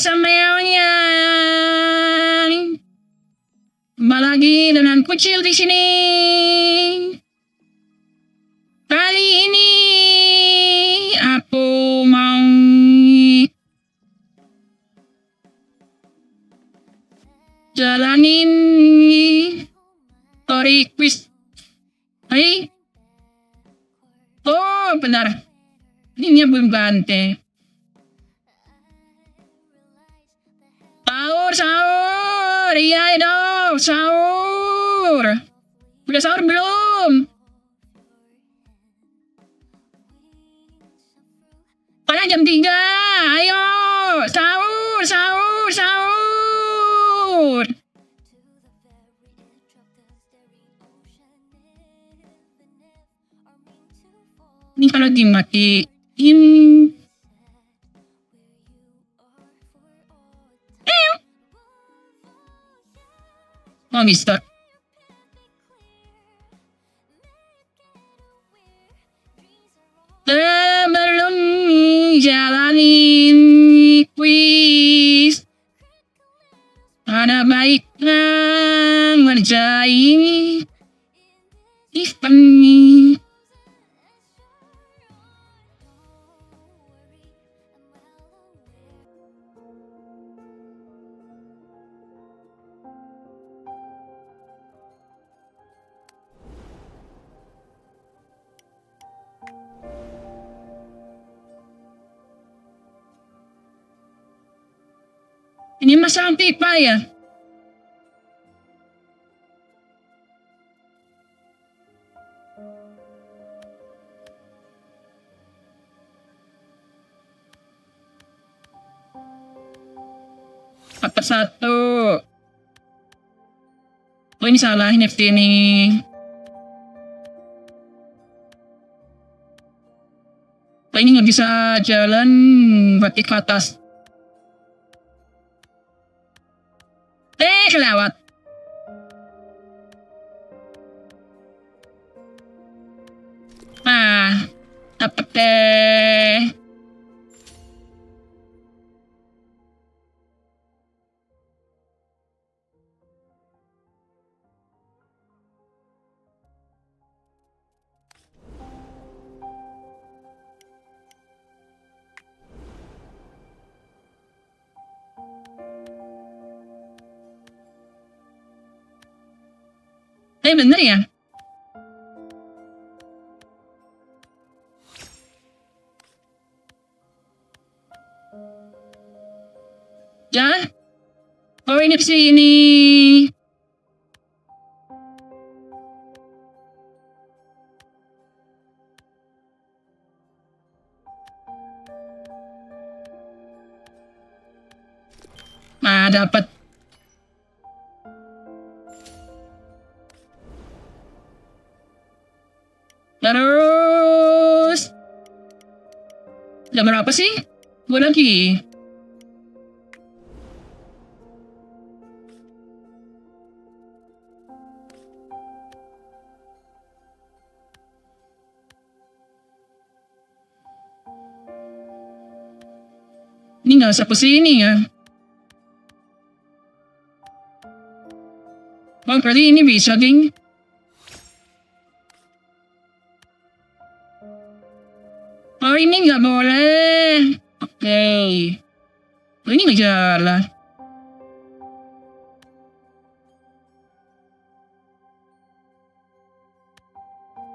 semuanya. Kembali lagi dengan Kucil di sini. Kali ini aku mau jalanin story quiz. Hai. Oh, benar. Ini belum ganti. Sahur, iya dong, sahur. Udah sahur belum? Padahal jam 3, ayo, sahur, sahur, sahur. Ini kalau dimatiin, oh bisa. Sebelum jalanin quiz, ada baiknya ngerjain event. Ini masalah pipa ya? Patah satu. Oh ini salah, ini FT ini. Oh ini nggak bisa jalan bagi ke atas. Kelewat. Nah, dapet deh. Bener ya? Ya? Oh ini ke sini. Nah, dapat. Terus jam berapa sih? Gue lagi. Ini nggak usah kesini ya. Oh berarti ini bisa geng. Oh ini nggak boleh. Oke. Oh, ini nggak jalan.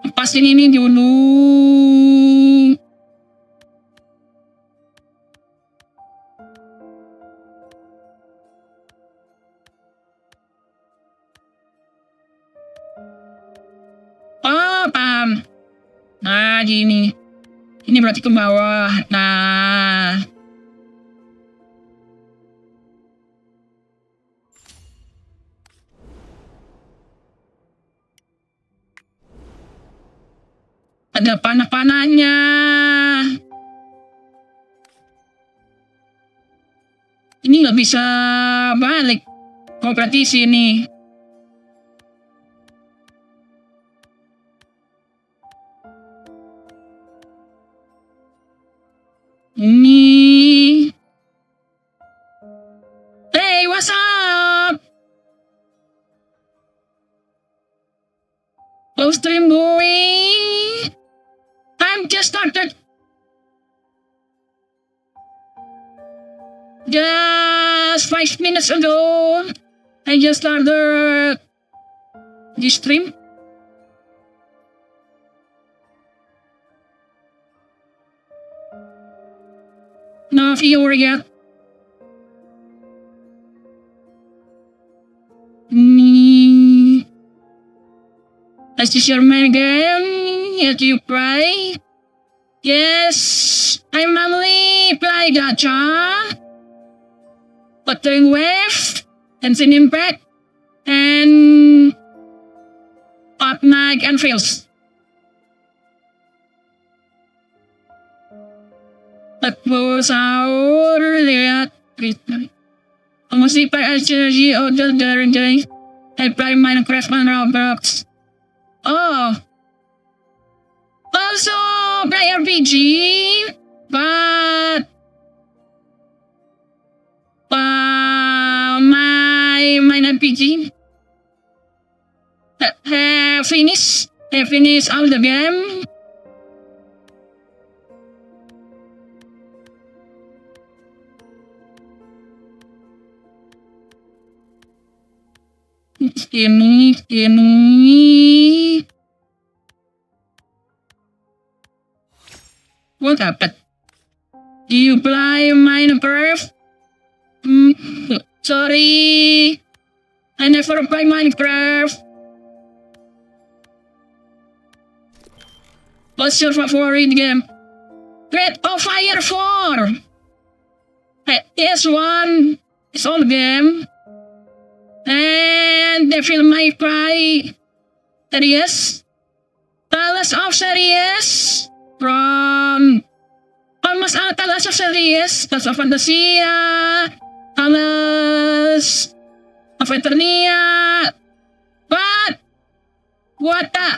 Lepasin ini dulu. Oh paham. Nah gini. Ini berarti ke bawah. Nah. Ada panah-panahnya. Ini nggak bisa balik. Oh berarti sini. Ini just started. Just 5 minutes ago, I just started this stream. No viewer yet. Is this your main game? Yet you play? Yes, I mainly play gacha, Wuthering Wave, GENSHIN Impact, and Fortnite and Fields. Aku sahur lihat gitu. Masih pakai energy order dari day. I play Minecraft and Roblox. Oh. Also play RPG, but my RPG have finished all the game. Ini. What happened? Do you play Minecraft? Sorry, I never play Minecraft. What's your favorite game? Great of Fire 4. PS1 is all game. And Devil May Cry series, Talas of series, from almost all Talas of series, Talas of Fantasia, Talas of Eternia, but what the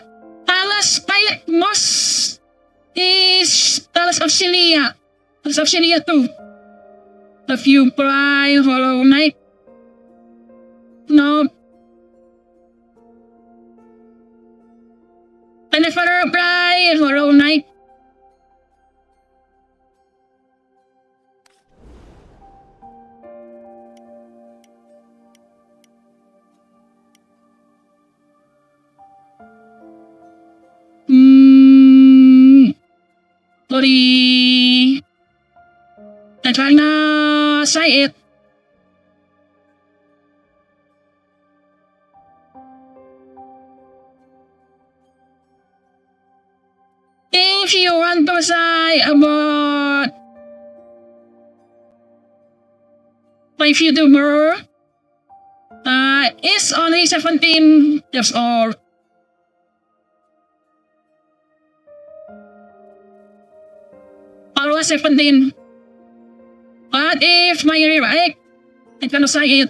Talas Pilot most is Talas of Celia, Talas of Celia 2. If you play Hollow Knight, no, I never play Hollow Knight. Sorry, I try to say it. If you want to say about my Vtuber, is only 17 years old. Always 17. But if my remake, I can say it.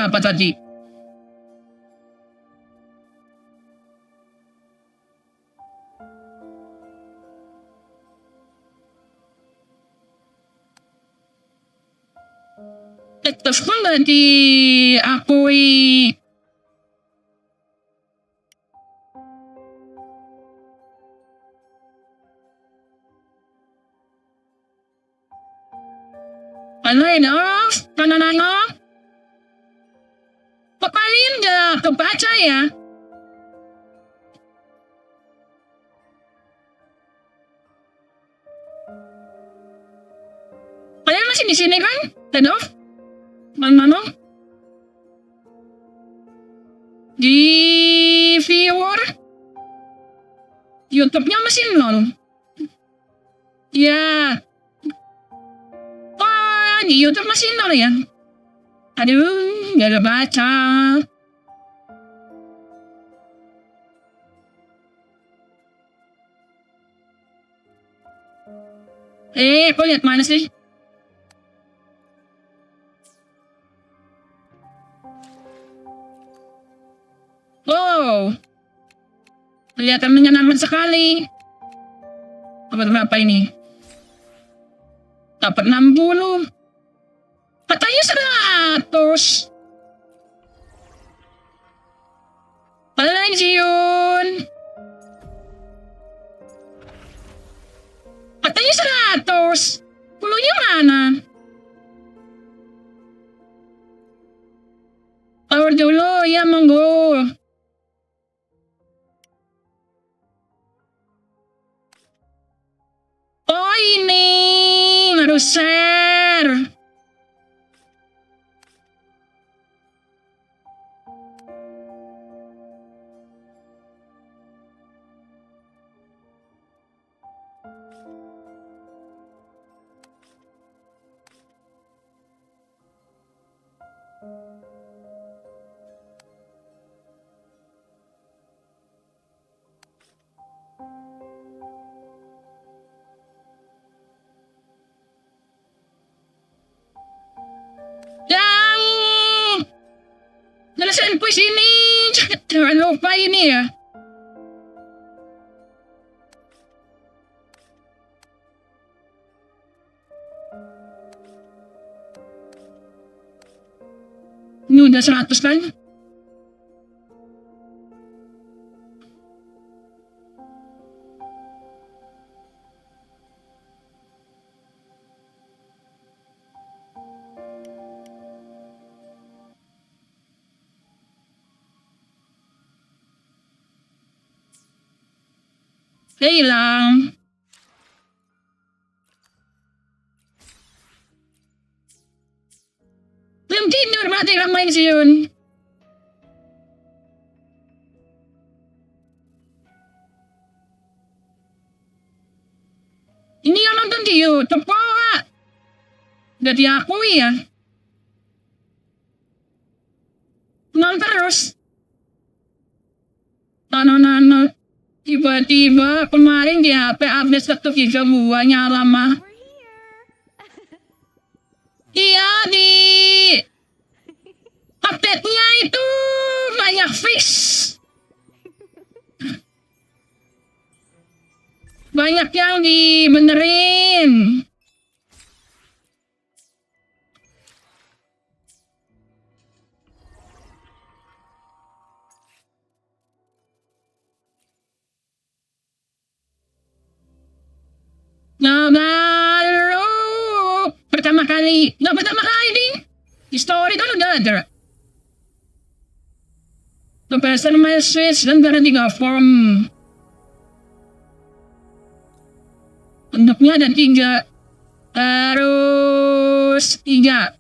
Apa tadi? Terus pun diakui Ano? Paparin na kebaca ya. Kalian masih di sini kan? Tenor? Mana? Di viewer? YouTube-nya masih nol. Ya. Oh, di YouTube masih nol ya. Aduh, gak ada baca. Kok lihat mana sih? Oh, Kelihatan menyenangkan sekali. Dapat berapa ini? Dapat 60. Katanya 100. Pensiun. Katanya 100. Puluhnya mana? Power dulu, ya monggo. Oh ini harus share. Yang jelasin puisi ini jangan lupa ini ya. Ini udah 100 kan? Hilang. Belum tidur berarti main siun. Ini yang nonton di YouTube Pak. Udah diakui ya. Nonton terus. Nano. Tiba-tiba kemarin di HP update satu giga buahnya lama. Iya di update-nya itu banyak fix. Banyak yang dibenerin. Nah, baru pertama kali nih di story kan udah ada. The person message dan ada 3 form. Bentuknya ada 3. Terus 3.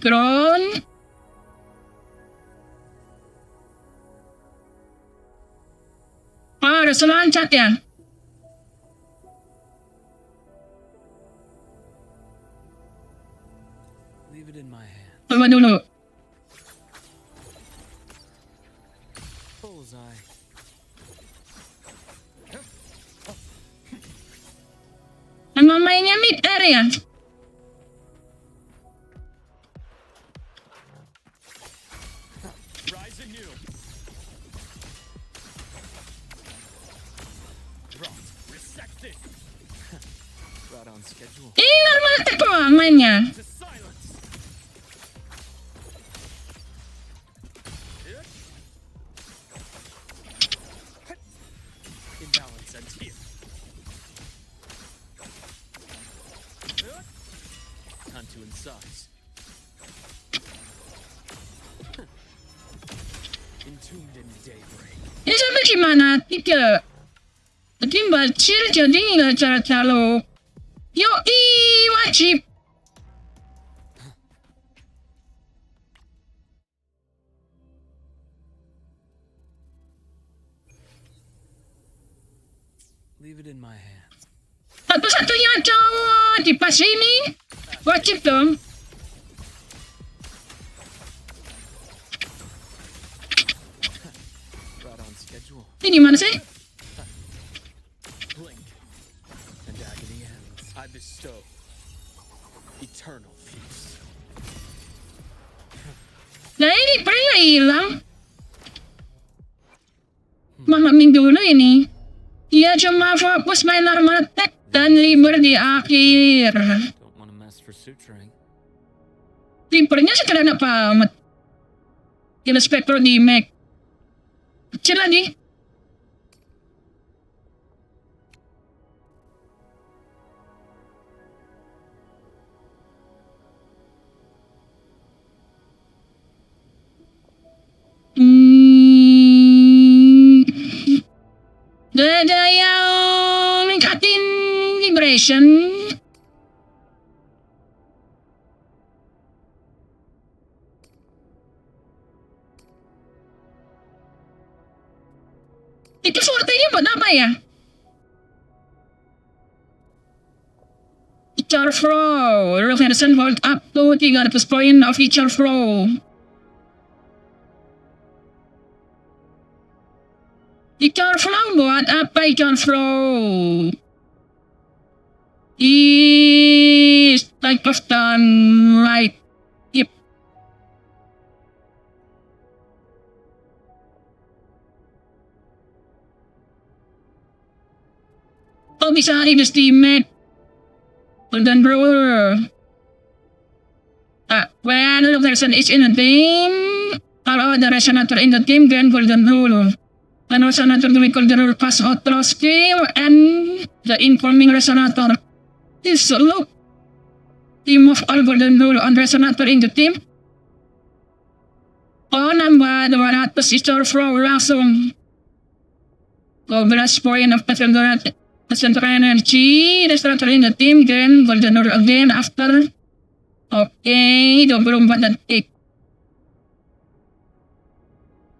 Ground. Harus loncat ya. Coba dulu. Sama mainnya mid area. Ini normal teko mainnya. Ini sampai gimana? 3. Tadi bacil jadi nggak cara lo. Yoi, wajib. Satu-satunya cowok di pas ini wajib dong. Ini gimana sih? Nah ini pernah hilang. Mamamin dulu ini. Dia cuma fokus main normal attack dan liber di akhir. Libernya sederhana banget. Kira Spectre di Mac. Kecil lagi. Ada yang ningkatin vibration. Itu sortenya buat apa ya? Feature flow. Reversion volt up to 300 point of feature flow. Feature flow buat apa feature flow? Is type of done right. Yep. Oh bisa estimate golden rule. When the person is in a team, kalau the resonator in the team then golden rule. When resonator do golden rule pass auto skill and the informing resonator is LUUK. Team of all golden rule on resonator in the team. Oh nambah 200 feature flow langsung. 12 point of percent energy, resonator in the team, then golden rule again after. Okay, 24 detik.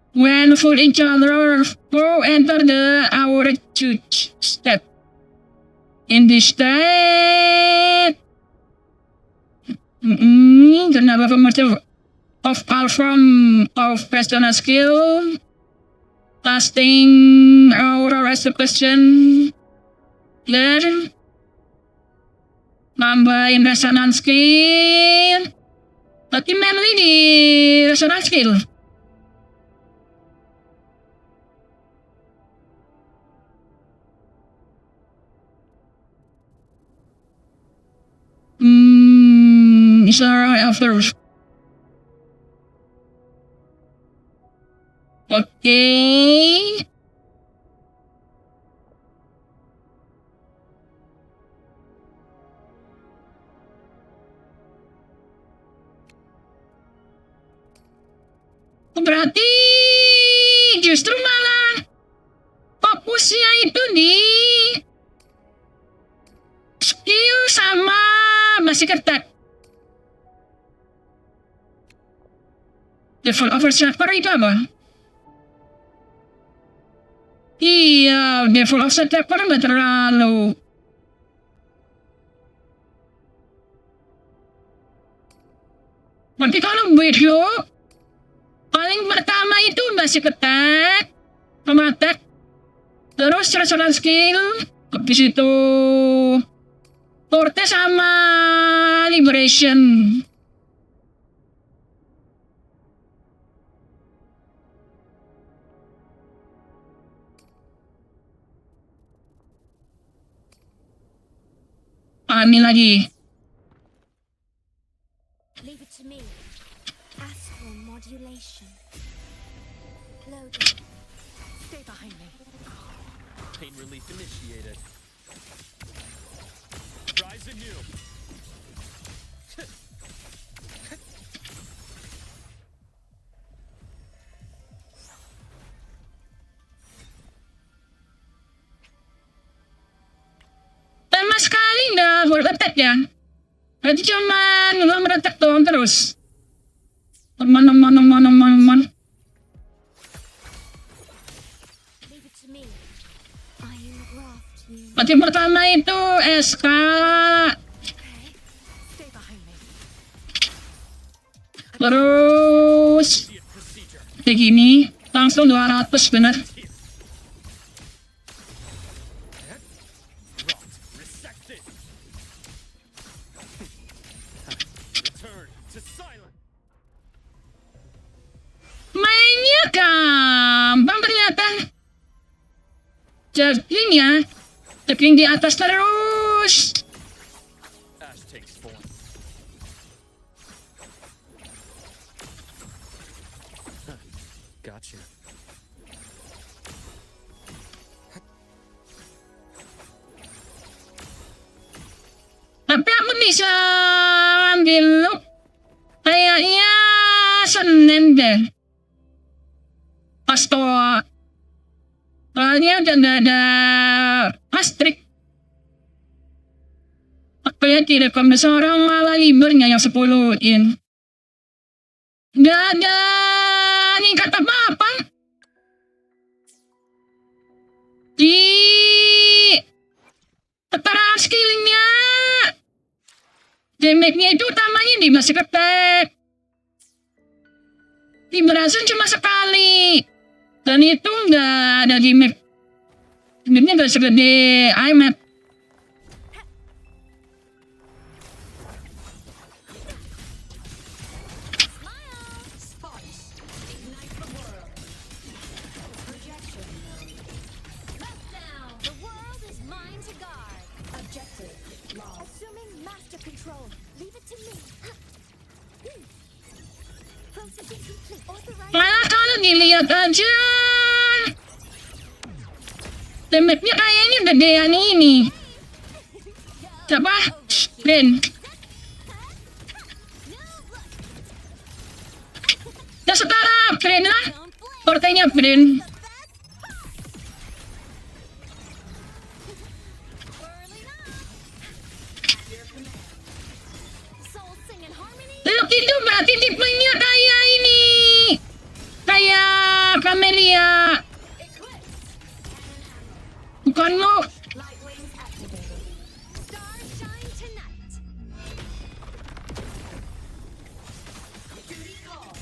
When full each other, go enter the average step. In this step, the number of platform of personal skill, casting aura resurrection, then nambahin resonance skill, tapi mainly di resonance skill. Is alright after. Okay. Berarti justru malah fokusnya itu di skill sama masih ketat. Level overshapper itu apa? Iya, level overshapper nggak terlalu. Tapi kalau video paling pertama itu masih ketat, pematek, terus resonance skill, habis itu forte sama liberation. Pahami lagi. Leave it to me. Astral modulation. Loading. Stay behind me. Pain relief initiated. Rise anew. Lama sekali dah full attack ya. Berarti cuman ngelam attack doang terus. Teman. Leave it to me. I engraft you. Berarti pertama itu SK. Okay. Stay behind me. Terus kayak gini langsung 200 bener. Resected. Return to silence. gampang ternyata. Jadinya, teping di atas terus. Ash takes form. Gotcha. Tapi aku bisa ambil LUUK. Kayaknya Senin deh. Pasto. Soalnya udah gak ada pastrik. Aku ya direkom seorang malah liburnya yang 10-in. Gak ada ningkat apa-apa. Di keterangan skillnya. Damage-nya itu utamanya di basic attack. Di Brazil cuma sekali. Dan itu nggak ada di map. Mapnya nggak segede iMap. The world is mine to guard. Objective lost. Assuming master control. Leave it to me. Processing complete. Authorized. Malah kalau dilihat aja. Damage-nya kayaknya gedean ini. Siapa? Bren. Ya setara Bren lah. Portenya Bren. Soul sing in harmony. LUUK itu berarti tipenya kayak ini. Kayak Camellia. Bukan LUUK. Light wings activated. Stars shine tonight. Duty call.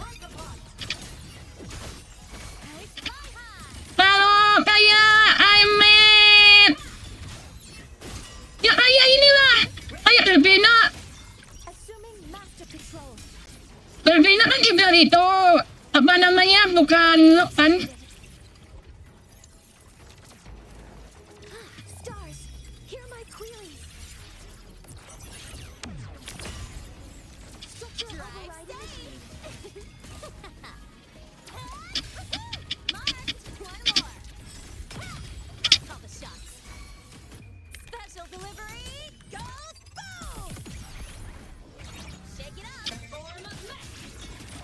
Break apart. Hey, fly high. Kalau kayak iMap. Ya kayak inilah. Kayak Berbina. Assuming master control. Berbina kan juga itu. Apa namanya? Bukan LUUK kan? Stars, hear my queries. Structure overriding machine. Marked. One more. Call the shots. Special delivery. Goes boom. Shake it up. Form of mech.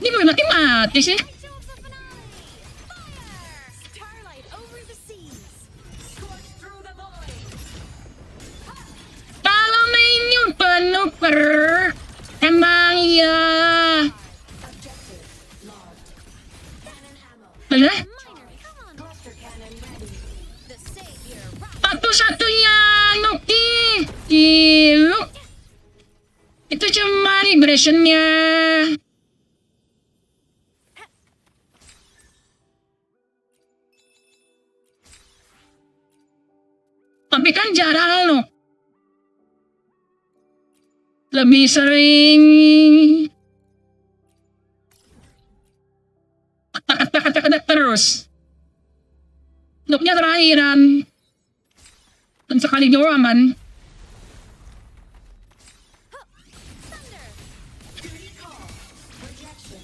Ini mati sih. Right to the finale. Fire. Starlight over the seas. Scorch through the void. Kalau mainnya penuh emang iya. Objective logged. Cannon ammo. Bener? Minor, come on. Cluster cannon ready. The savior. Satu-satunya LUUK di LUUK itu cuma regressionnya. Tapi kan jarang LUUK. Lebih sering kata-kata terus. LUUK-nya terakhiran. Dan sekali doang kan. Thunder. Duty call. Rejection.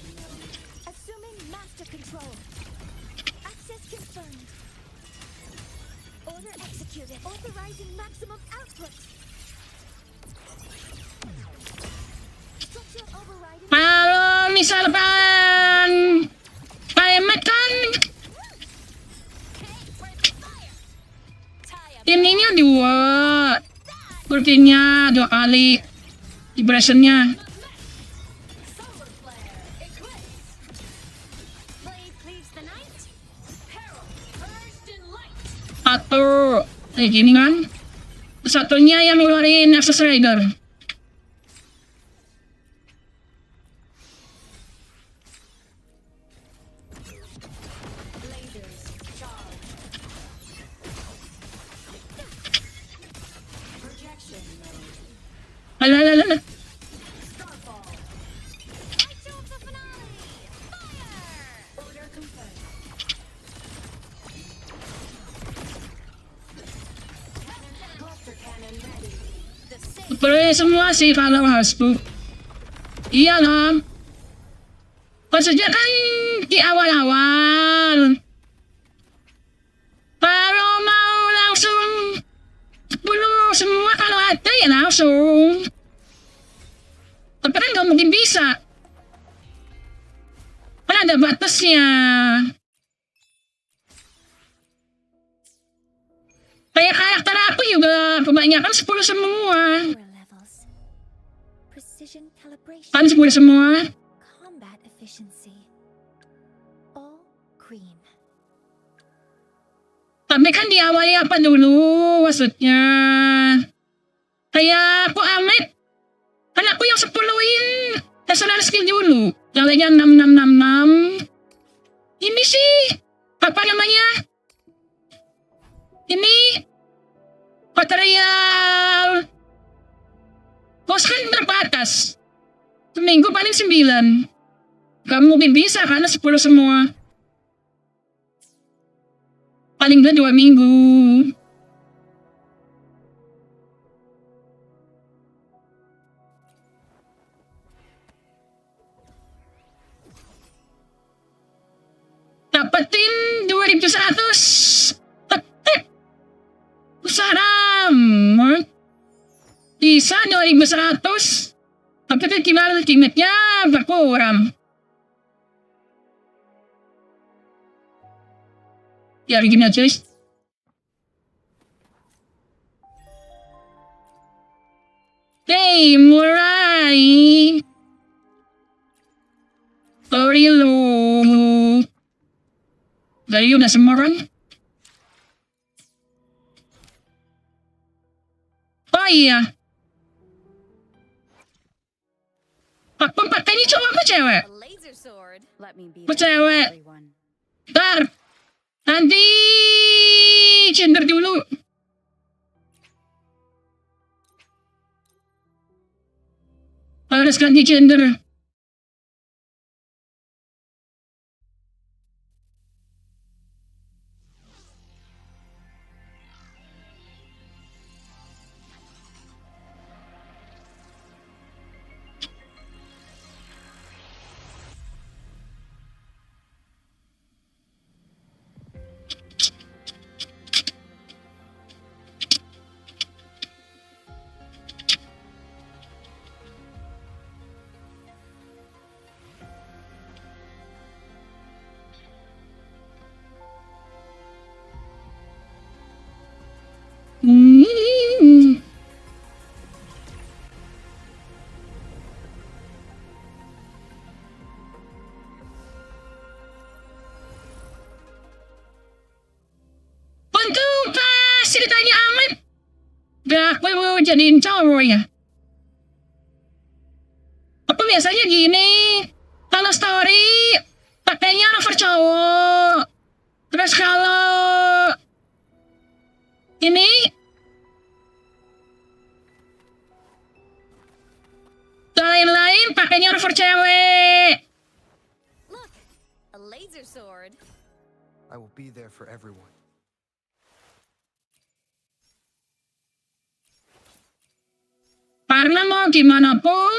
Assuming master control. Access confirmed. Order executed. Authorizing maximum output. Structure overriding. Kalau misalkan iMap kan Okay, where's the fire? Tie up. ininya 2. Kurtinya 2 kali. Vibration-nya. Solar flare. Eclipse. Blade cleaves the night. Peril. Purged in light. Satu. Kayak gini kan. Satunya yang ngeluarin Access Rider. Lasers. Charge. Projection mode. Alalala. Starfall. Right to the finale. Pre semua sih kalau hasbuk. Iyalah. Maksudnya kan di awal-awal. Kalau mau langsung 10 semua kalau ada ya langsung. Tapi kan nggak mungkin bisa. Kan ada batasnya. Kayak karakter aku juga kebanyakan 10 semua. Power levels. Precision calibration. Kan 10 semua. Combat efficiency. All green. Tapi kan diawali apa dulu maksudnya. Kayak aku Amit. Kan aku yang 10-in personal skill dulu. Yang lainnya 6666. Ini sih. Apa namanya? Ini material kos kan terbatas. Seminggu paling 9. Gak mungkin bisa karena 10 semua. Paling gak 2 minggu. Dapetin 2100. Saram. Bisa 2100. Tapi kan gimana ultimate-nya berkurang. Ya begini aja. Oke, mulai. Sorry lu. Dari udah semua kan? Oh iya. Aku pakai ini cowok apa cewek? A laser sword. Let me be Aku there for cewek. everyone. Ntar. Nanti gender dulu. Harus ganti gender. Untuk pas ceritanya amat. Gak aku mau jadiin cowok ya. Aku biasanya gini. Kalau story pakainya lover cowok. Terus kalau ini lain-lain pakainya lover cewek. Look, a laser sword. I will be there for everyone. Karena mau gimana pun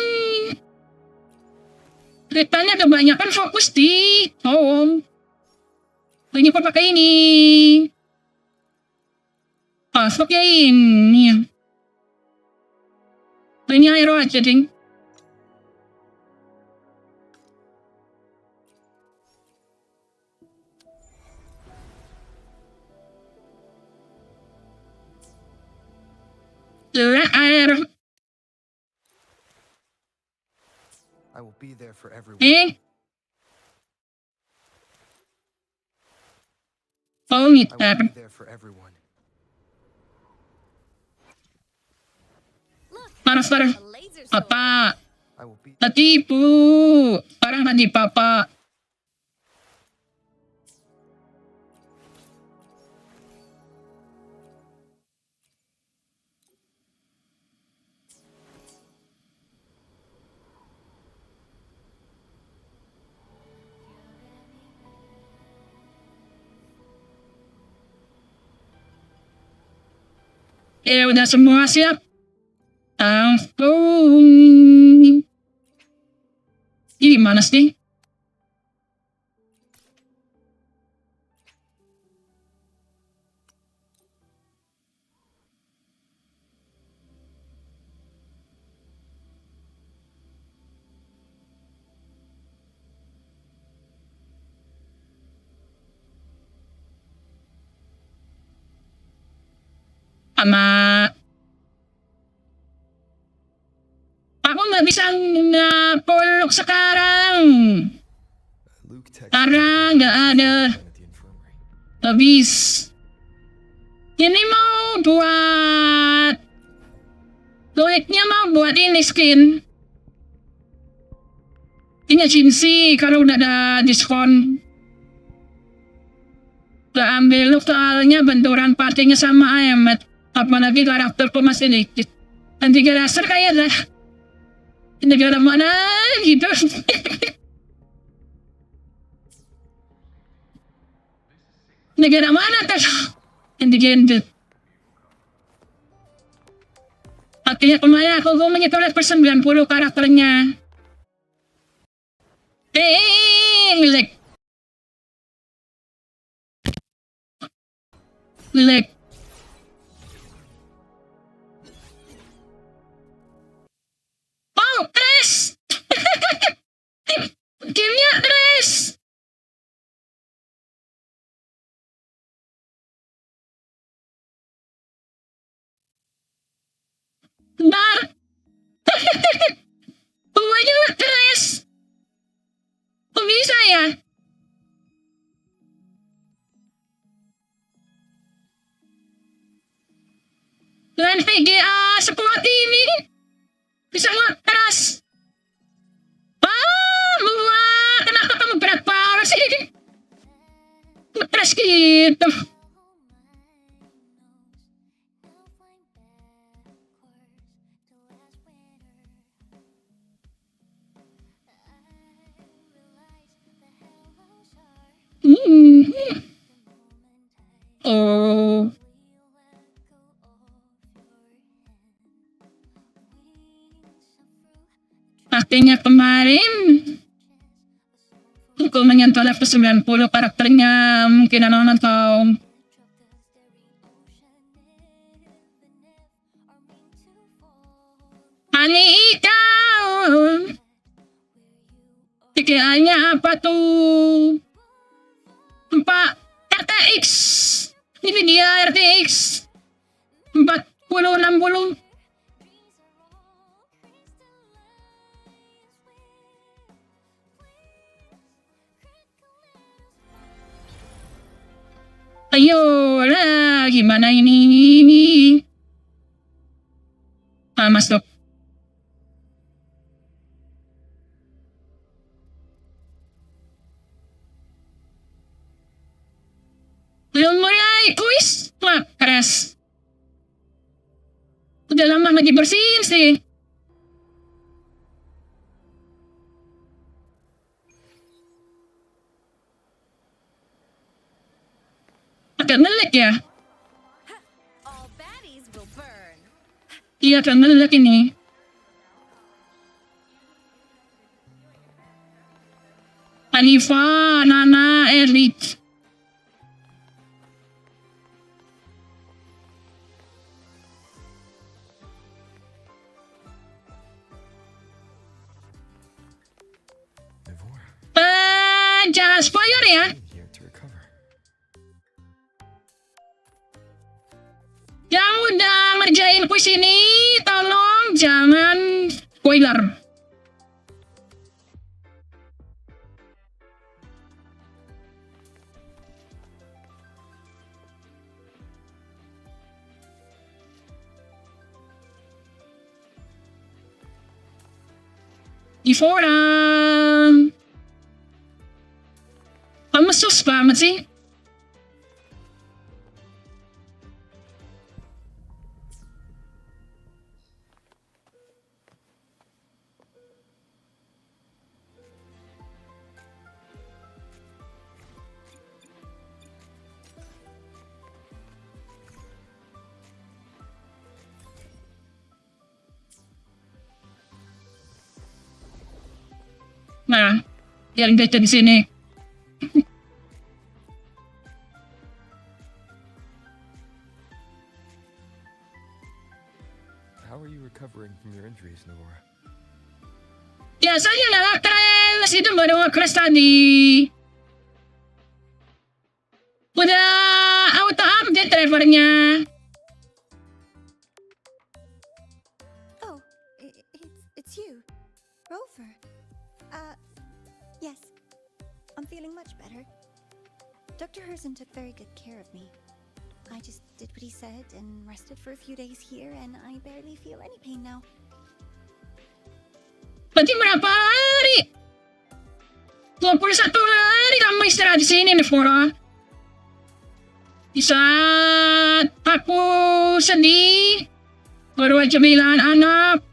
ceritanya kebanyakan fokus di cowok. Ini pun pakai ini. Pasoknya ini. Ini aero aja ding. Air. I will be there for everyone. Oh, I will ngitar. be there for everyone. Look, Paras. a laser sword. Papa. I will be Natipu. Parang tadi papa. Ya udah semua siap. Langsung. Ini mana sih? Sama aku nggak bisa ngapolok sekarang Luke texted karena me nggak ada at the infirmary. habis. Ini mau buat duitnya mau buat ini skin. Ini Jinsi kalau udah ada diskon. Gak ambil lu soalnya benturan partinya sama Aemet. Apalagi karakterku masih dikit. Dan 3 dasar kayak dah. Negara mana gitu. Negara mana tuh? Yang akhirnya kemarin aku menyetolet per 90 karakternya. Like oh, tres. Gamenya tres. Bentar. Bumbunya tres. Kok bisa ya? Dengan VGA sekuat ini bisa ngeras. Buat kenapa kamu berat banget sih? Ngeras gitu. Oh. Pastinya kemarin aku menyentuh level 90 karakternya, mungkin anak-anak tahu. Ani ikan. Pikirannya apa tuh? 4 RTX. Ini dia RTX 4060. Ayolah, gimana ini? Masuk. Belum mulai kuis? Wah, keras. Udah lama nggak dibersihin sih. Agak ngelek ya? All baddies will burn. Iya, agak ngelek ini. Hanifa, Nana, Erit. Jangan spoiler ya. Here to recover. Yang udah ngerjain kuis ini, tolong jangan spoiler. Di forum. Kamu sus banget sih. Nah, yang kita di sini. How are you recovering from your injuries, Nora? Biasanya lah, terus itu baru kelas tadi. Udah auto update drivernya. Oh, it's you, Rover. Yes, I'm feeling much better. Dr. Herson took very good care of me. I just did what he said and rested for a few days here, and I barely feel any pain now. Berarti berapa hari? 21 hari kamu istirahat di sini, Nefora. Di saat aku sedih, baru aja bilang anak,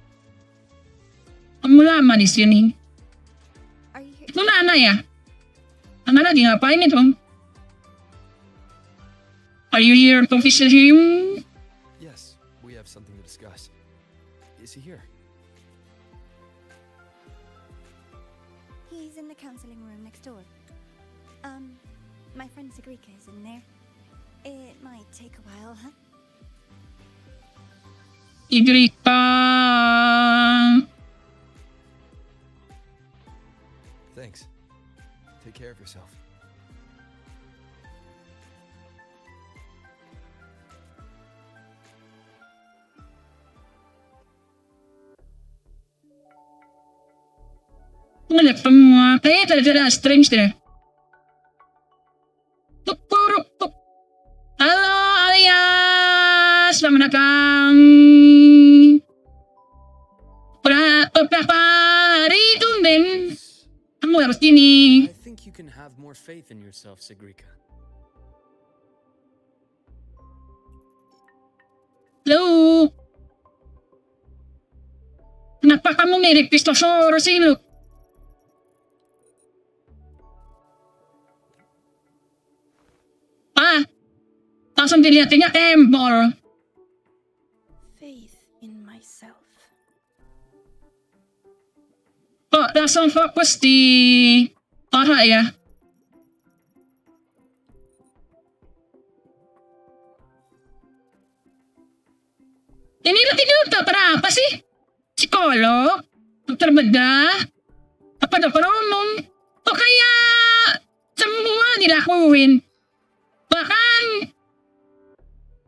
kamu lama di sini. Are you here? Itu Nana ya? Nana lagi ngapain itu? Are you here to visit him? Yes, we have something to discuss. Is he here? He's in the counseling room next door. My friend Sagrika is in there. It might take a while, huh? Igrika. Thanks. Take care of yourself. Ngeliat semua, kayaknya ada strange deh. Tup. Halo alias, selamat datang. Beberapa hari tumben, kamu harus gini. I think you can have more faith in yourself, Sagrika. Luuk, kenapa kamu mirip Christosaurus sih, Luuk? Langsung dilihatinnya tembol. Faith in myself. Kok langsung fokus di arah ya? Ini dokter apa sih? Psikolog? Dokter bedah? Apa dokter umum? Kok kayak semua dilakuin? Bahkan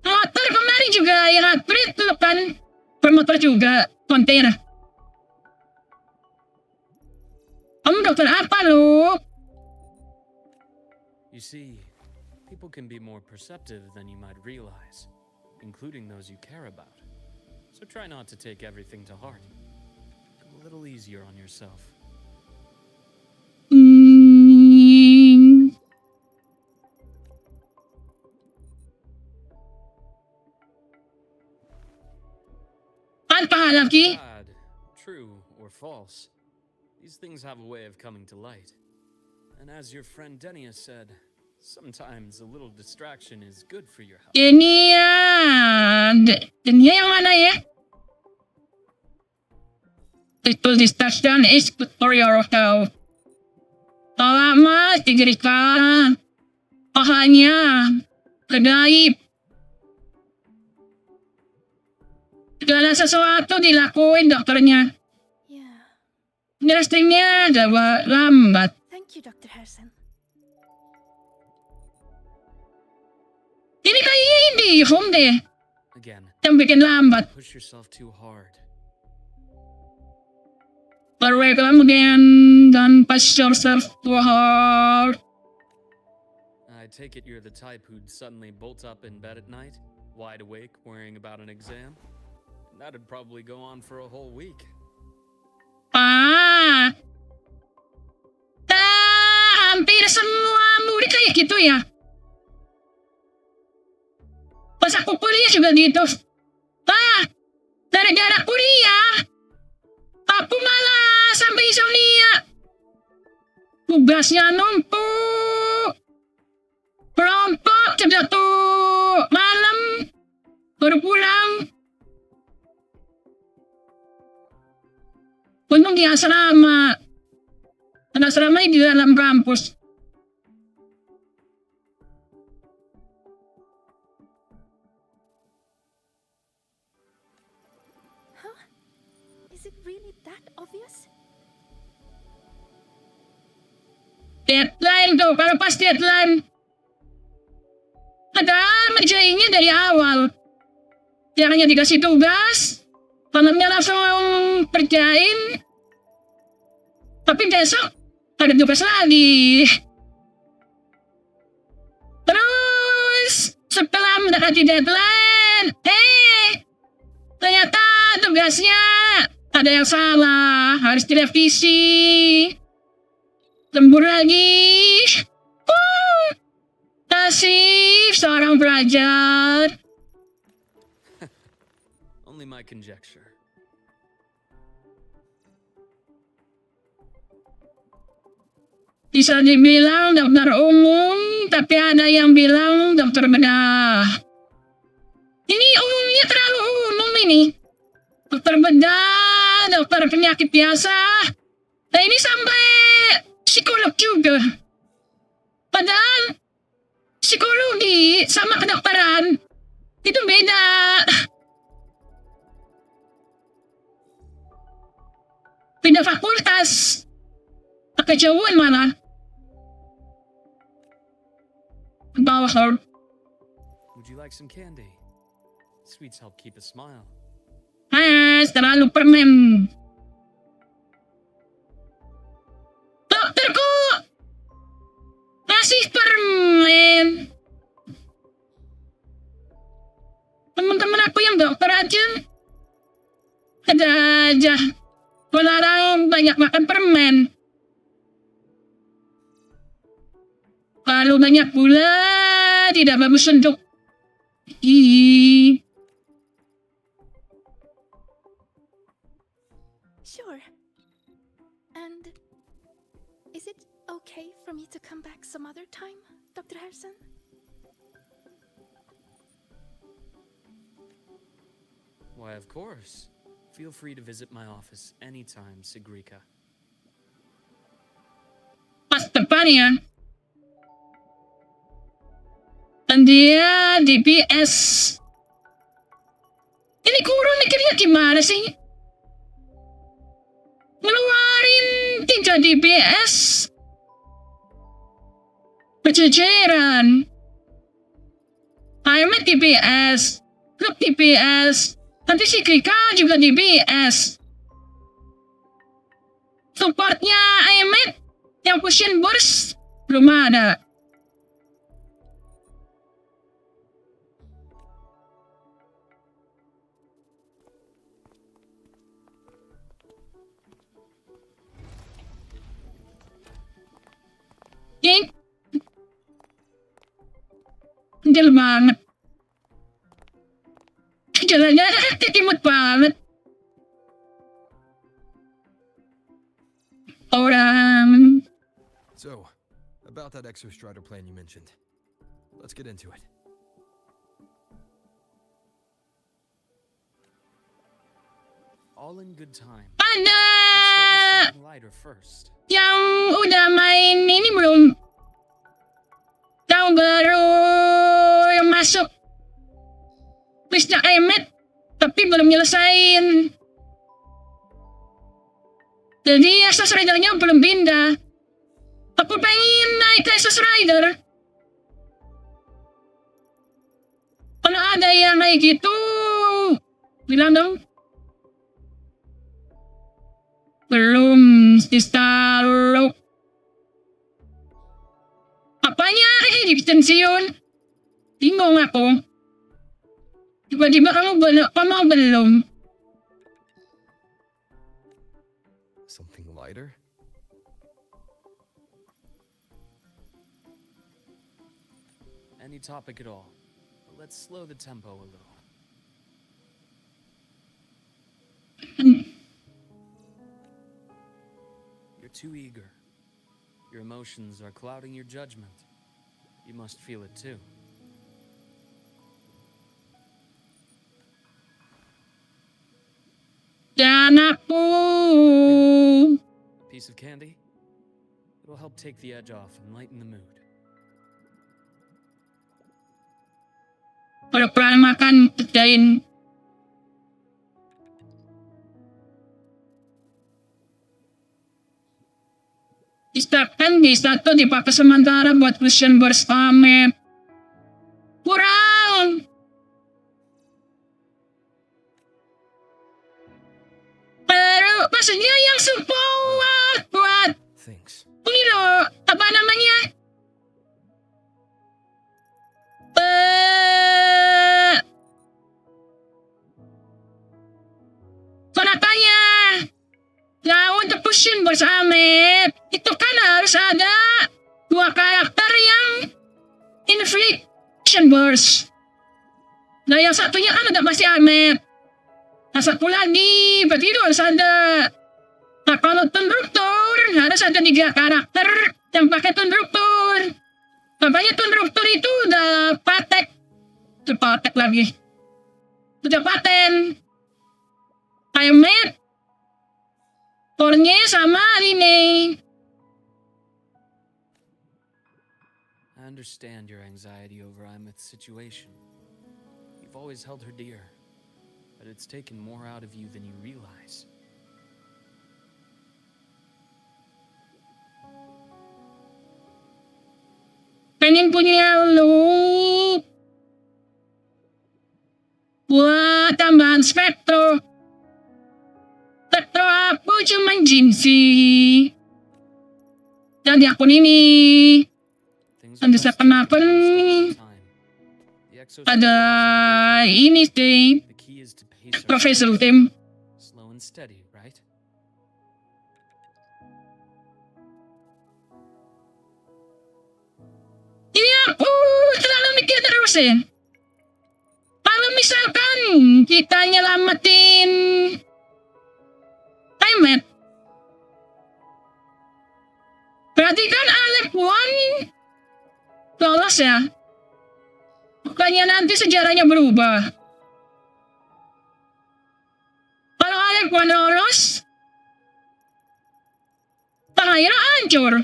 motor kemarin juga yang upgrade tuh kan. Bermotor juga, kontainer. Kamu dokter apa, Luuk? You see, people can be more perceptive than you might realize, including those you care about. So try not to take everything to heart. Go a little easier on yourself. Apa lagi? Bad, true, or false, these things have a way of coming to light. And as your friend Denia said, sometimes a little distraction is good for your health. Denia yang mana ya? Little distraction is good for your health. Selama diberikan hanya kedai. Segala sesuatu dilakuin dokternya. Yeah. Ngerastingnya agak lambat. Thank you, Dr. Harrison. Ini kayaknya ini home deh. Again, Yang bikin lambat. push yourself too hard. Baru kemudian dan push yourself too hard. I take it you're the type who'd suddenly bolt up in bed at night, wide awake, worrying about an exam? That'd probably go on for a whole week. Hampir semua murid kayak gitu ya. Pas aku kuliah juga gitu. Gara-gara kuliah, aku malah sampai insomnia. Tugasnya numpuk. Kelompok jam 1 malam baru pulang. Untung di asrama. Anak seramai di dalam kampus. Is it really that obvious? Deadline tuh, kalau pas deadline. Padahal ngerjainnya dari awal. Dia hanya dikasih tugas, malamnya langsung kerjain. Tapi besok ada tugas lagi. Terus setelah mendekati deadline, ternyata tugasnya ada yang salah, harus direvisi. Lembur lagi. Nasib seorang pelajar. Only my conjecture. Bisa dibilang dokter umum, tapi ada yang bilang dokter bedah. Ini umumnya terlalu umum ini. Dokter bedah, dokter penyakit biasa. Nah ini sampai psikolog juga. Padahal psikologi sama kedokteran itu beda. Beda fakultas. Kejauhan malah. Bawah lor. Would you like some candy? Sweets help keep a smile. Terlalu permen. Dokterku ngasih permen. Teman-teman aku yang dokter aja ada aja melarang banyak makan permen. Kalau banyak gula tidak bagus untuk gigi. Sure. And is it okay for me to come back some other time, Dr. Harrison? Why, of course. Feel free to visit my office anytime, Sigrika. Pas depannya dan dia DPS. Ini guru mikirnya gimana sih? Ngeluarin 3 DPS berjejeran. Ahmed DPS, LUUK DPS, nanti si Grika juga DPS. Supportnya Ahmed yang Fusion Burst belum ada. Kecil banget. Jalannya timut banget. Orang. So, about that Exostrider plan you mentioned. Let's get into it. All in good time. Ada Let's start with something lighter first. yang udah main ini belum? Tahu baru yang masuk Mr. Ahmed tapi belum nyelesain. Jadi Access Rider-nya belum pindah. Aku pengen naik ke Access Rider. Kalau ada yang kayak gitu, bilang dong. Belum install. Apanya di pensiun? Bingung aku. Tiba-tiba kamu belum. Something lighter? Any topic at all. But let's slow the tempo a little. You're too eager. Your emotions are clouding your judgment. You must feel it too. Dan aku Piece of candy? It'll help take the edge off and lighten the mood. Kalau kurang makan, kerjain. Istirahatkan di satu dipakai sementara buat Christian bersama. Kurang. Pero maksudnya yang support buat Thanks. ini loh, apa namanya? Penatanya. Ya untuk pusing bos Ahmed, itu kan harus ada 2 karakter yang infliction burst. Nah yang satunya kan udah pasti Ahmed. Nah satu lagi, berarti itu harus ada. Nah kalau tundruktur, harus ada 3 karakter yang pakai tundruktur. Makanya tundruktur itu udah patek. Itu patek lagi. Udah paten. Ahmed. Tornya sama ini. I understand your anxiety over Imeth's situation. You've always held her dear, but it's taken more out of you than you realize. Pengen punya LUUK buat tambahan spektro. Spektro aku cuma GENSHIN. Jadi akun ini Things Anda are bisa best kenapa taken one step at a time. The exoskeleton ada wasn't ini sih great. The key is to pace ourselves. Profesor Tim. Slow and steady, right? Ini aku selalu mikir terus ya. Kalau misalkan kita nyelamatin Ahmed, berarti kan Alep One lolos ya. Bukannya nanti sejarahnya berubah. Kalau Alep One lolos, Tahira hancur.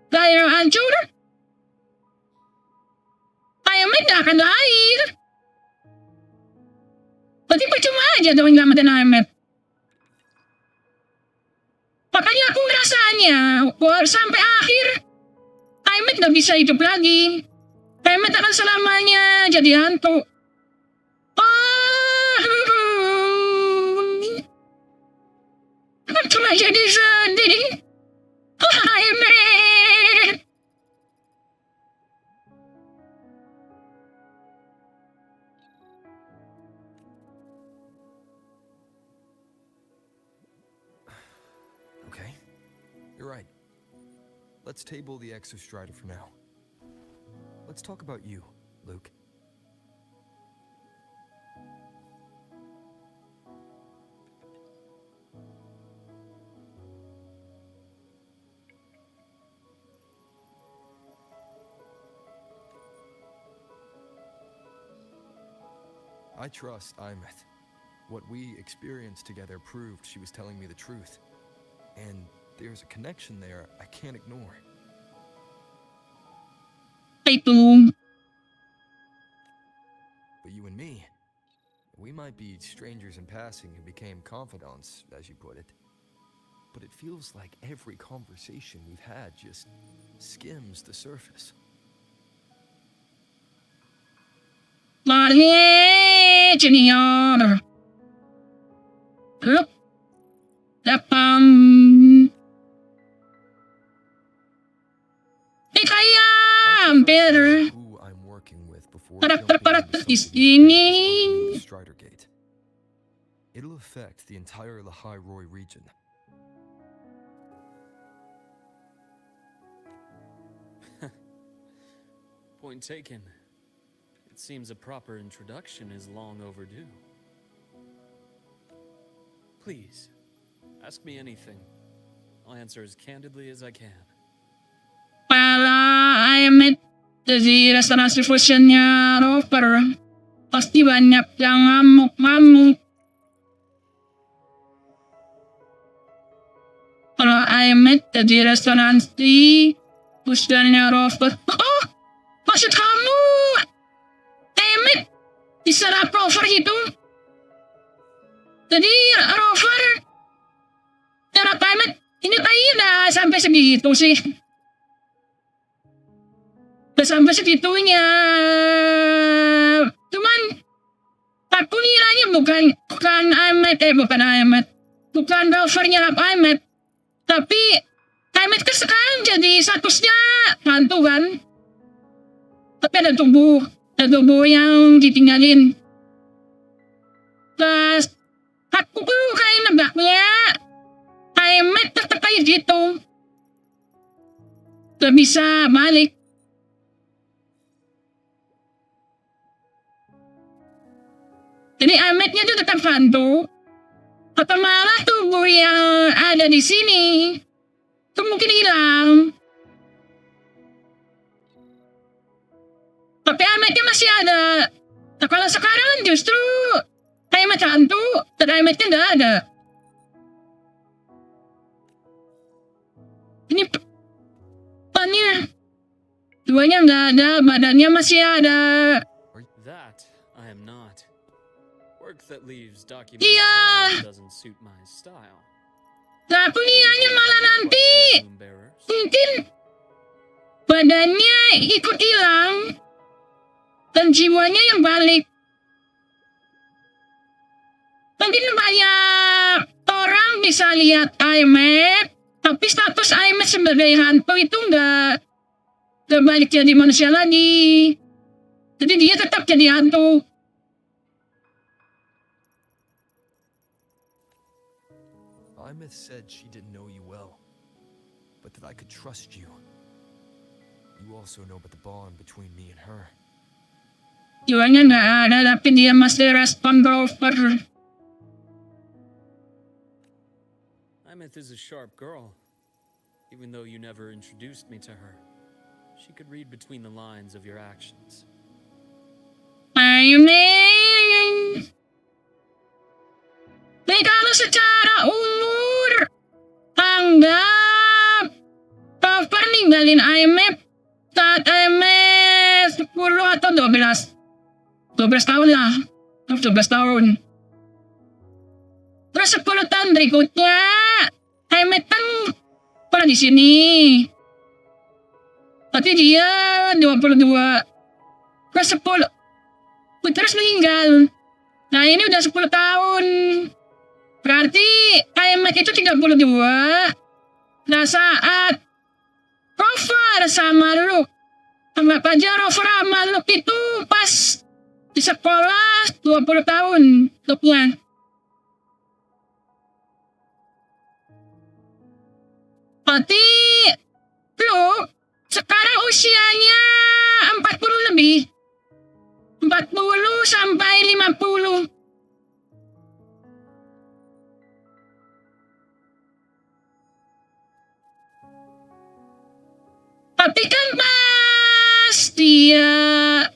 Tahira hancur, Ahmed gak akan lahir. Berarti percuma aja dong nyelamatin Ahmed. Makanya aku ngerasanya sampai akhir Ahmed gak bisa hidup lagi. Ahmed akan selamanya jadi hantu. Aku cuma jadi sedih. Ahmed. Okay. You're right. Let's table the Exostrider for now. Let's talk about you, Luke. I trust Imeth. What we experienced together proved she was telling me the truth. And there's a connection there I can't ignore. Itu. But you and me, we might be strangers in passing who became confidants, as you put it. But it feels like every conversation we've had just skims the surface. Lari junior. Look. Depan. Kaya hampir. Who I'm working with before Karakter-karakter di jumping sini. into the Strider Gate. It'll affect the entire Lahai Roy region. Point taken. It seems a proper introduction is long overdue. Please, ask me anything. I'll answer as candidly as I can. Pala Ahmed dari restorasi fusionnya Rover. Pasti banyak yang ngamuk-ngamuk. Kalau Ahmed Ahmed di restoransi. Pusdannya Rover. Oh, maksud kamu Ahmed diserap Rover itu? Jadi Rover serap Ahmed ini kayaknya udah sampai segitu sih. Udah sampai segitunya. Cuman aku kiranya bukan Ahmed, bukan Rover nyerap Ahmed, tapi Ahmed kan sekarang jadi statusnya hantu kan. Tapi ada tubuh yang ditinggalin. Terus aku tuh kayak nebaknya Ahmed tetap kayak gitu, gak bisa balik. Jadi Ahmednya tuh tetap hantu, atau malah tubuh yang ada di sini itu mungkin hilang. Tapi Ahmednya masih ada. Nah, kalau sekarang justru Ahmed hantu dan Ahmednya nggak ada. Ini pannya duanya nggak ada, badannya masih ada. That I am not. Work that leaves Iya. documentation doesn't suit my style. Tapi nianya malah nanti Doom bearers. mungkin badannya ikut hilang dan jiwanya yang balik. Mungkin banyak orang bisa lihat Ahmed, tapi status Ahmed sebagai hantu itu nggak balik jadi manusia lagi. Jadi dia tetap jadi hantu. Imeth said she didn't know you well, but that I could trust you. You also know about the bond between me and her. Jiwanya nggak ada, tapi dia masih respon Rover. Imeth is a sharp girl. Even though you never introduced me to her, she could read between the lines of your actions. Ahmed. Tapi kalau secara umur, anggap Rover ninggalin Ahmed saat Ahmed 10 atau 12. 12 tahun lah. 12 tahun. Terus 10 tahun berikutnya, Ahmed kan pernah di sini. Tapi dia 22. Terus 10. Terus meninggal. Nah ini udah 10 tahun. Berarti Ahmed itu 32. Nah saat Rover sama LUUK, anggap aja Rover sama LUUK itu pas di sekolah 20 tahun LUUKnya. Berarti LUUK sekarang usianya 40 lebih. 40 sampai 50. Tapi kan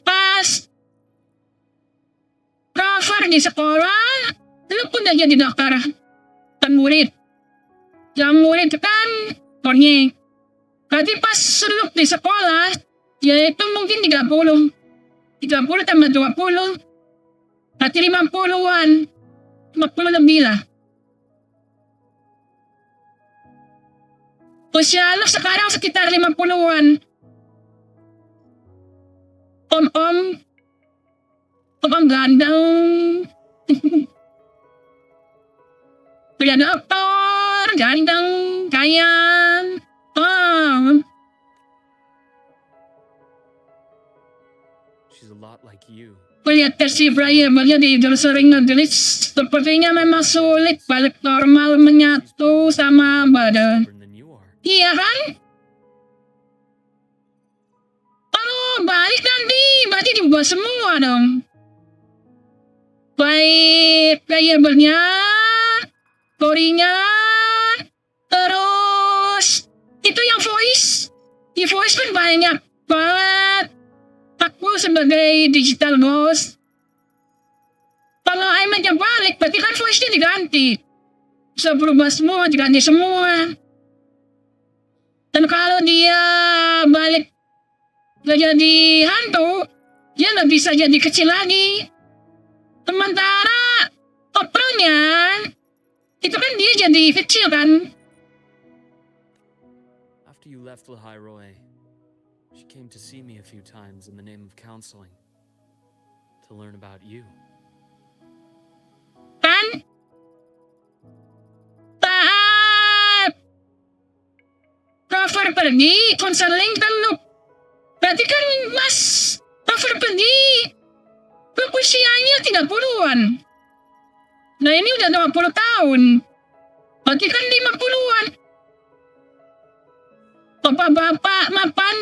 pas Rover di sekolah, LUUK udah jadi dokter dan murid. Yang murid kan Tony. Berarti pas LUUK di sekolah, ya itu mungkin 30 tambah 20. Berarti 50-an. 50 lebih lah. Usia LUUK sekarang sekitar 50-an. Om ganteng. Udah dokter, ganteng, kaya. She's a lot like you. Melihat versi variabelnya di sering ngedelis, sepertinya memang sulit balik normal menyatu sama badan. Stubborn than you are. Iya kan? Kalau balik nanti berarti diubah semua dong. Baik variabelnya, story-nya, terus itu yang voice. Di voice kan banyak banget. Aku sebagai digital ghost. Kalau Ahmednya balik, berarti kan voice-nya diganti. Bisa berubah semua, diganti semua. Dan kalau dia balik gak jadi hantu, dia gak bisa jadi kecil lagi. Sementara totalnya itu kan dia jadi kecil kan. After you left Lahairoi, she came to see me a few times in the name of counseling. To learn about you. Kan? Saat Rover pergi, konseling kan lu. Berarti kan Mas Rover pergi usianya 30-an. Nah ini udah 20 tahun. Berarti kan 50-an. Bapak-bapak mapan.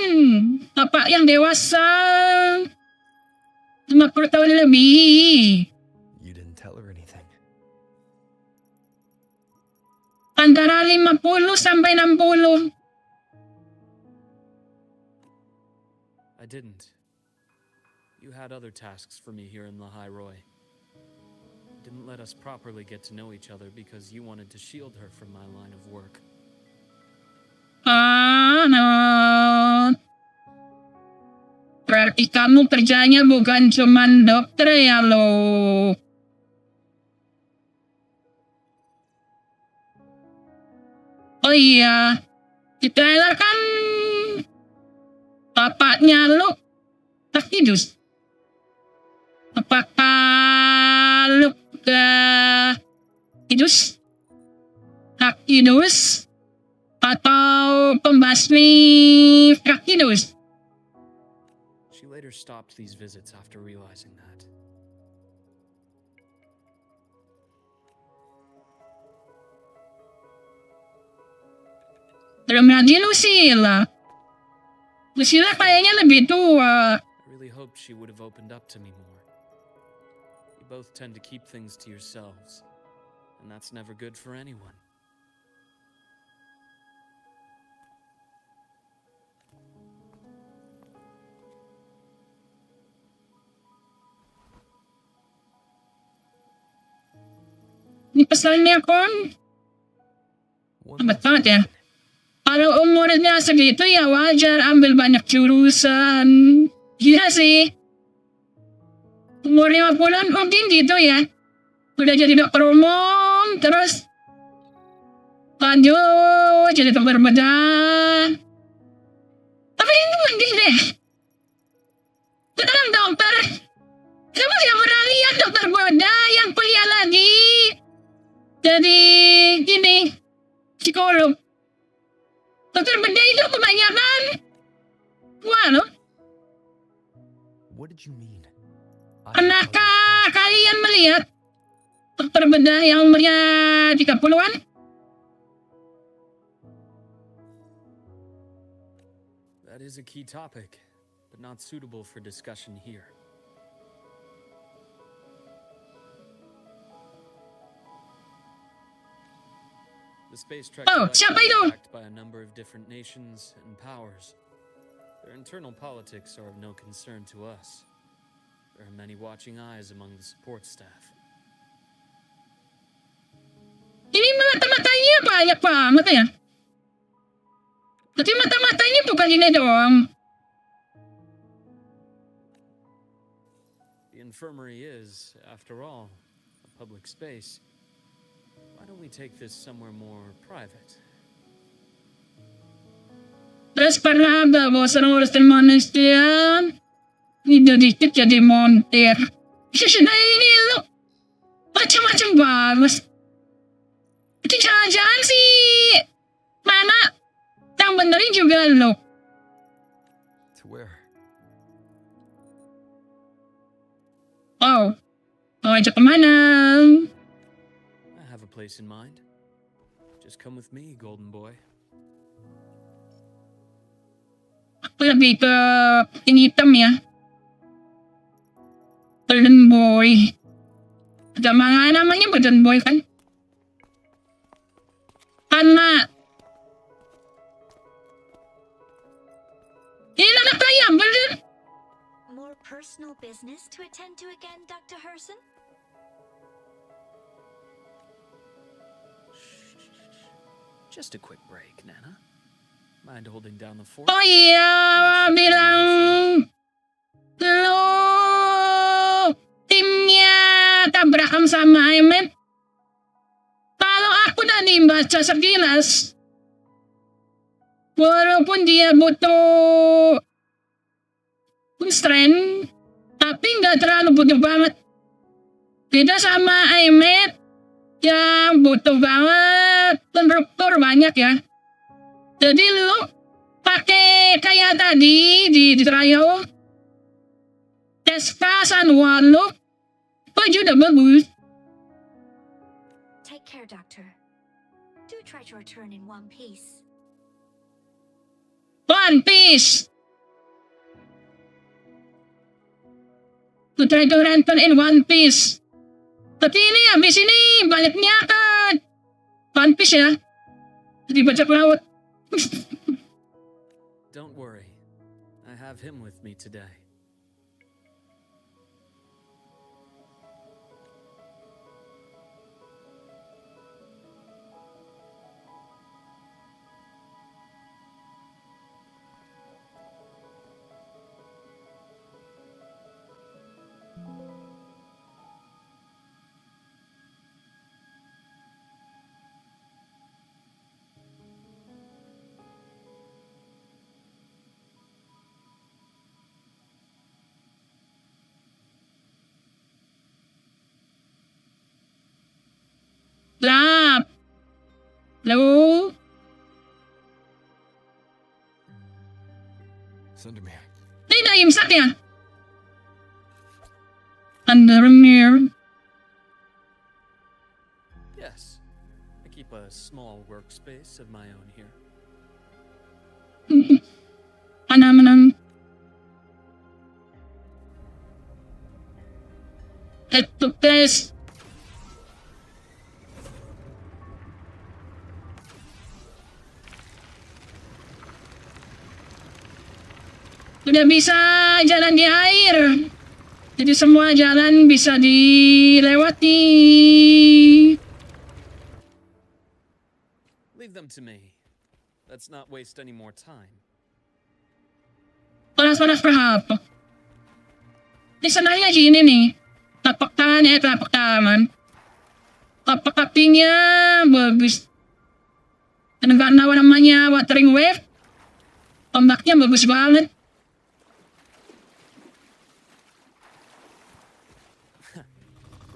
Bapak yang dewasa 50 tahun lebih. You didn't tell her anything. Antara 50 sampai 60. I didn't. You had other tasks for me here in Lahairoi. You didn't let us properly get to know each other because you wanted to shield her from my line of work. No. Berarti kamu kerjanya bukan cuman dokter ya lo. Oh iya, di trailer kan bapaknya lo Takidus. Apakah LUUK Takidus atau pembasmi Takidus? She later stopped these visits after realizing that. Belum lagi Lucilla. Lucilla kayaknya lebih tua. I really hoped she would have opened up to me more. You both tend to keep things to yourselves, and that's never good for anyone. Ini pesannya kon. One Hebat last banget ya. question. Kalau umurnya segitu ya wajar ambil banyak jurusan. Iya sih. Umur 50-an mungkin gitu ya. Udah jadi dokter umum, terus lanjut jadi dokter bedah. Tapi itu mending deh. Sekarang dokter. Kamu tidak pernah lihat dokter bedah yang kuliah lagi. Jadi gini, psikolog. Dokter bedah itu kebanyakan. Wah loh. What did you mean? Pernahkah kalian melihat dokter bedah yang umurnya 30-an? That is a key topic, but not suitable for discussion here. The space trek Oh, collection siapa is itu? backed by a number of different nations and powers. Their internal politics are of no concern to us. There are many watching eyes among the support staff. Ini mata-matanya banyak banget ya. Tapi mata-matanya bukan ini doang. The infirmary is, after all, a public space. Why don't we take this somewhere more private? Terus pernah gak bosan ngurusin manusia? Dikit jadi montir. Sudah ini lo macam-macam banget. Itu jangan-jangan sih mana yang benerin juga lo. To where? Oh, mau ajak kemana? I have a place in mind. Just come with me, golden boy. Aku lebih ke ini hitam ya. Golden boy. Ada mga namanya golden boy kan? Karena ini anak kaya bener. More personal business to attend to again, Dr. Herson? Just a quick break, Nana. Mind holding down the fort? Oh iya, bilang lo timnya tabrakan sama Emet. Kalau aku tadi baca sekilas, walaupun dia butuh strength, tapi nggak terlalu butuh banget. Beda sama Emet yang butuh banget struktur banyak ya. Jadi lu pakai kayak tadi di trial Teskasan Warlock, baju udah bagus. Take care, Doctor. Do try to return in one piece. One Piece. To try to return in One Piece. Tapi ini habis ini baliknya ke One Piece ya. Jadi bajak laut. Don't worry. I have him with me today. Lap. Lalu Sundermere. tidak imsak ya. Undermere. Yes. I keep a small workspace of my own here. Anam. Head to test. Sudah bisa jalan di air. Jadi semua jalan bisa dilewati. Leave them to me. Let's not waste any more time. Panas-panas berapa? Ini senangnya gini nih. Tapak tangannya, tapak tangan. Tapak kakinya bagus. Dan karena namanya Wuthering Wave, ombaknya bagus banget.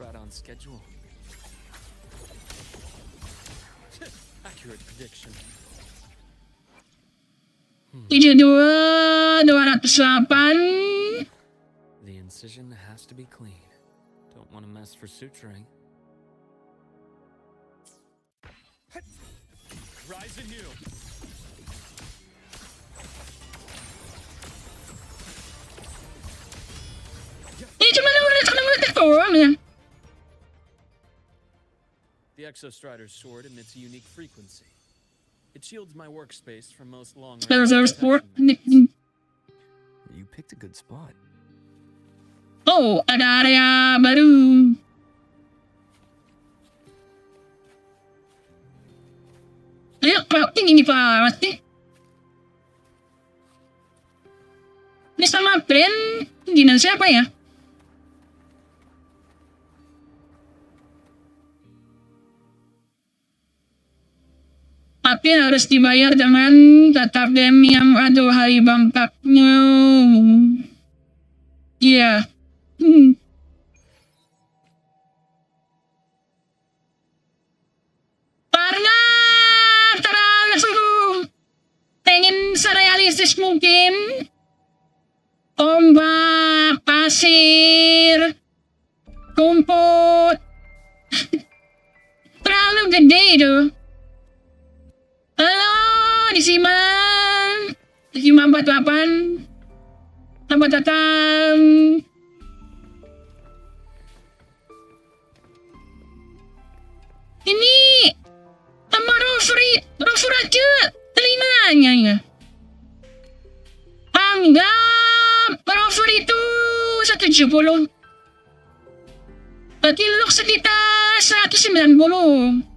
Right on schedule. Accurate prediction. 72, 208. The incision has to be clean. Don't want to mess for suturing. Rise anew. Ini cuma udah doang ya. The Exostrider's sword emits a unique frequency. It shields my workspace from most long-range Reserve Sport. protection methods. You picked a good spot. Oh, ada area baru. Ayo, crafting ini Pak, pasti. Ini sama brand Gina siapa ya? Tapi harus dibayar dengan tetap dem yang aduhai bangkaknya. Iya. Karena terlalu pengen serealistis mungkin. Ombak, pasir, rumput. Terlalu gede itu. Halo, disimak. 548. Selamat datang. Ini sama Rofur aja telinganya ya. Anggap Rofur itu 170. Berarti LUUK sekitar 190.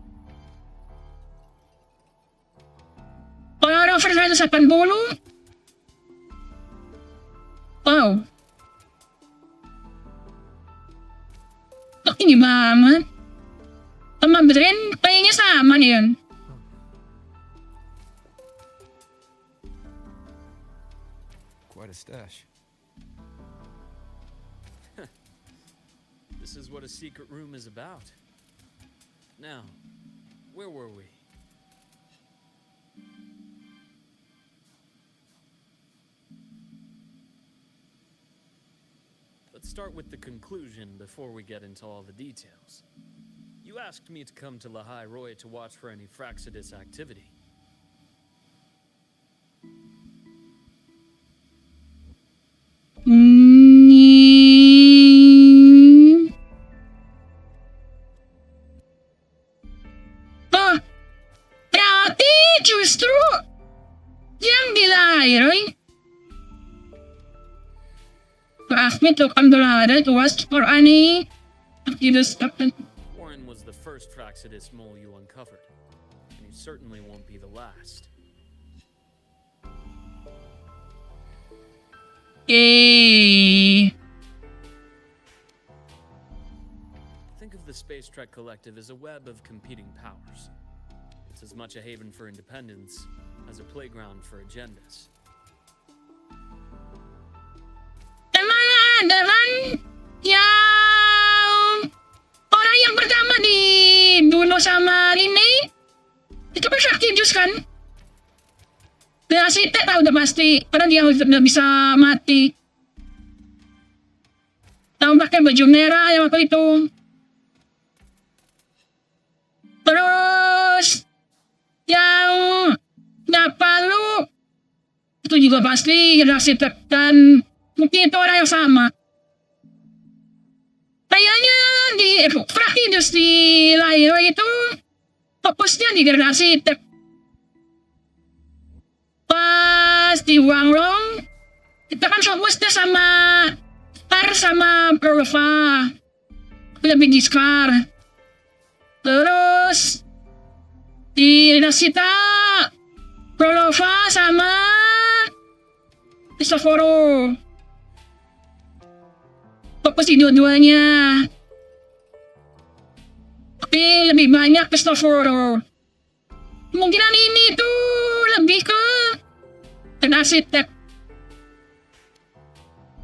Kalau over 180. Wow. Kok tinggi banget? Sama Brain kayaknya sama nih kan. Quite a stash. This is what a secret room is about. Now, where were we? Let's start with the conclusion before we get into all the details. You asked me to come to Lahai Roy to watch for any Fraxidus activity. Oh, berarti justru yang di Lahai Roy. You asked me to come to Lahai Roy to watch for any activities. Warren was the first Fraxidus mole you uncovered, and he certainly won't be the last. Think of the Space Trek Collective as a web of competing powers. It's as much a haven for independence as a playground for agendas. Emang ada kan yang orang yang pertama dibunuh sama Rene? Itu kan Fraxidus kan? Si Ted tahu udah pasti, karena dia udah bisa mati. Tahu pakai baju merah yang waktu itu. Terus yang Napalu itu juga pasti si Ted kan. Mungkin itu orang yang sama. Kayaknya di Fraxidus di Lahai Roy itu fokusnya di generasi Ted. Pas di Wanglong, kita kan fokusnya sama Star sama Prova. Lebih di Scar. Terus di Nasita, Prova sama Isoforo. Fokus di dua-duanya. Tapi lebih banyak Isoforo. Kemungkinan ini tuh lebih ke generasi Ted.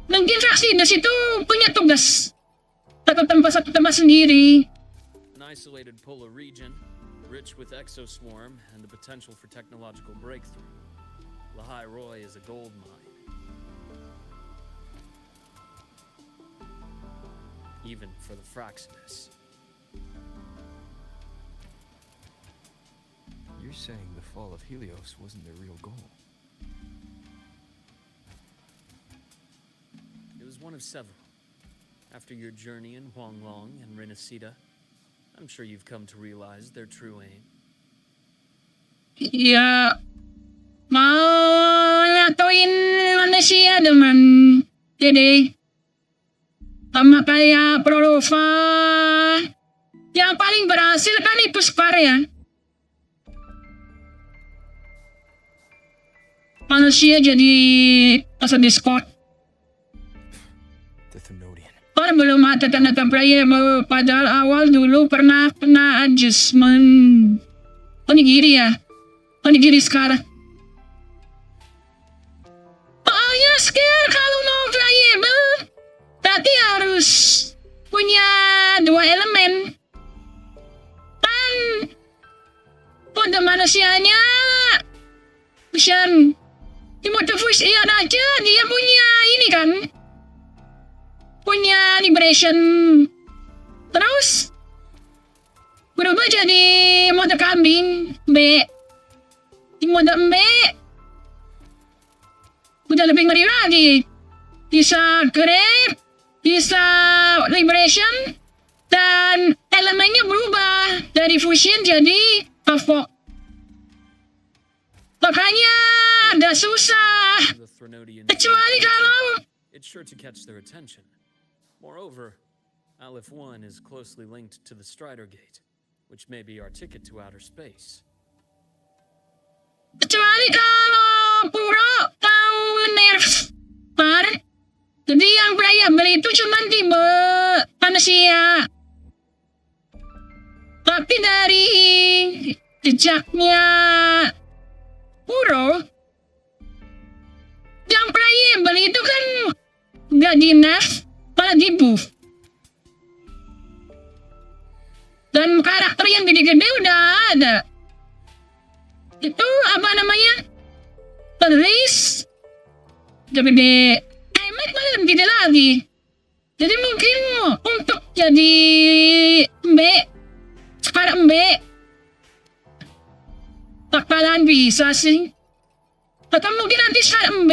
Mungkin Fraxidus itu punya tugas satu tempat sendiri. An isolated polar region, rich with exoswarm and the potential for technological breakthrough. Lahai Roy is a gold mine. Even for the Fraxidus. You're saying the fall of Helios wasn't their real goal? It was one of several. After your journey in Huanglong and Renacida, I'm sure you've come to realize their true aim. Ya, mau nyatuin manusia dengan Dede. Sama kayak Prova. Yang paling berhasil kan itu Scar ya. Manusia jadi asal Discord. The Thenodian. Orang belum ada tanda-tanda playable, padahal awal dulu pernah kena adjustment. Onigiri ya? Onigiri sekarang. Oh ya, skill kalau mau playable berarti harus punya dua elemen. Kan mode manusianya Vision. Di mode voice iya aja dia punya ini kan, punya liberation. Terus berubah jadi mode kambing B. Di mode B udah lebih ngeri lagi, bisa grab, bisa liberation, dan elemennya berubah dari fusion jadi avok. Makanya ada susah. The Thenodian Kecuali kalau it's sure to catch their attention. Moreover, Aleph 1 is closely linked to the Strider Gate, which may be our ticket to outer space. Kecuali kalau Puro tahu nerf par. Jadi yang playable itu cuma tipe manusia. Tapi dari jejaknya Puro, yang playable itu kan nggak di nerf, malah di buff. Dan karakter yang gede-gede udah ada. Itu apa namanya? Peris. Gede. Emek malah gede lagi. Jadi mungkin untuk jadi sekarang bakalan bisa sih. Atau mungkin nanti sekarang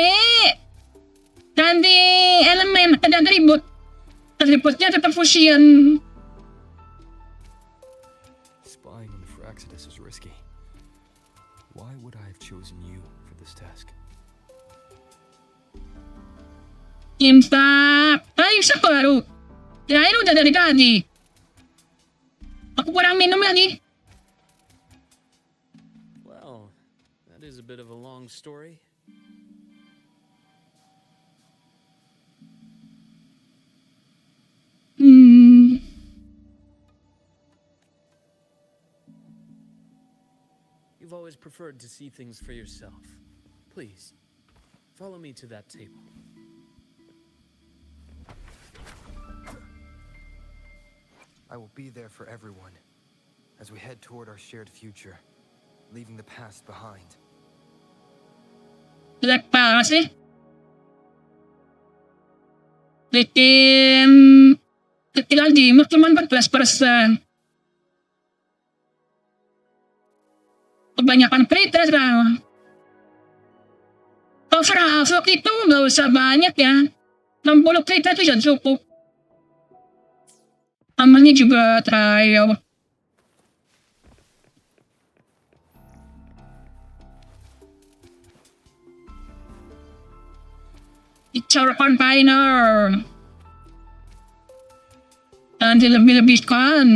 ganti elemen ada atributnya tetap fusion. Spying on the Fraxidus is risky. Why would I have chosen you for this task? Imsak, ay isa baru. Kirain udah dari tadi. Aku kurang minum lagi. Well, that is a bit of a long story. You've always preferred to see things for yourself. Please, follow me to that table. I will be there for everyone as we head toward our shared future, leaving the past behind. Jelek banget sih. Bikin ketinggalan di cuma 14%. Kebanyakan kritis lah. Overall itu nggak usah banyak ya. 60 kritis itu sudah cukup. Amalnya juga trial. Bicara combiner. Dan dilebih-lebihkan.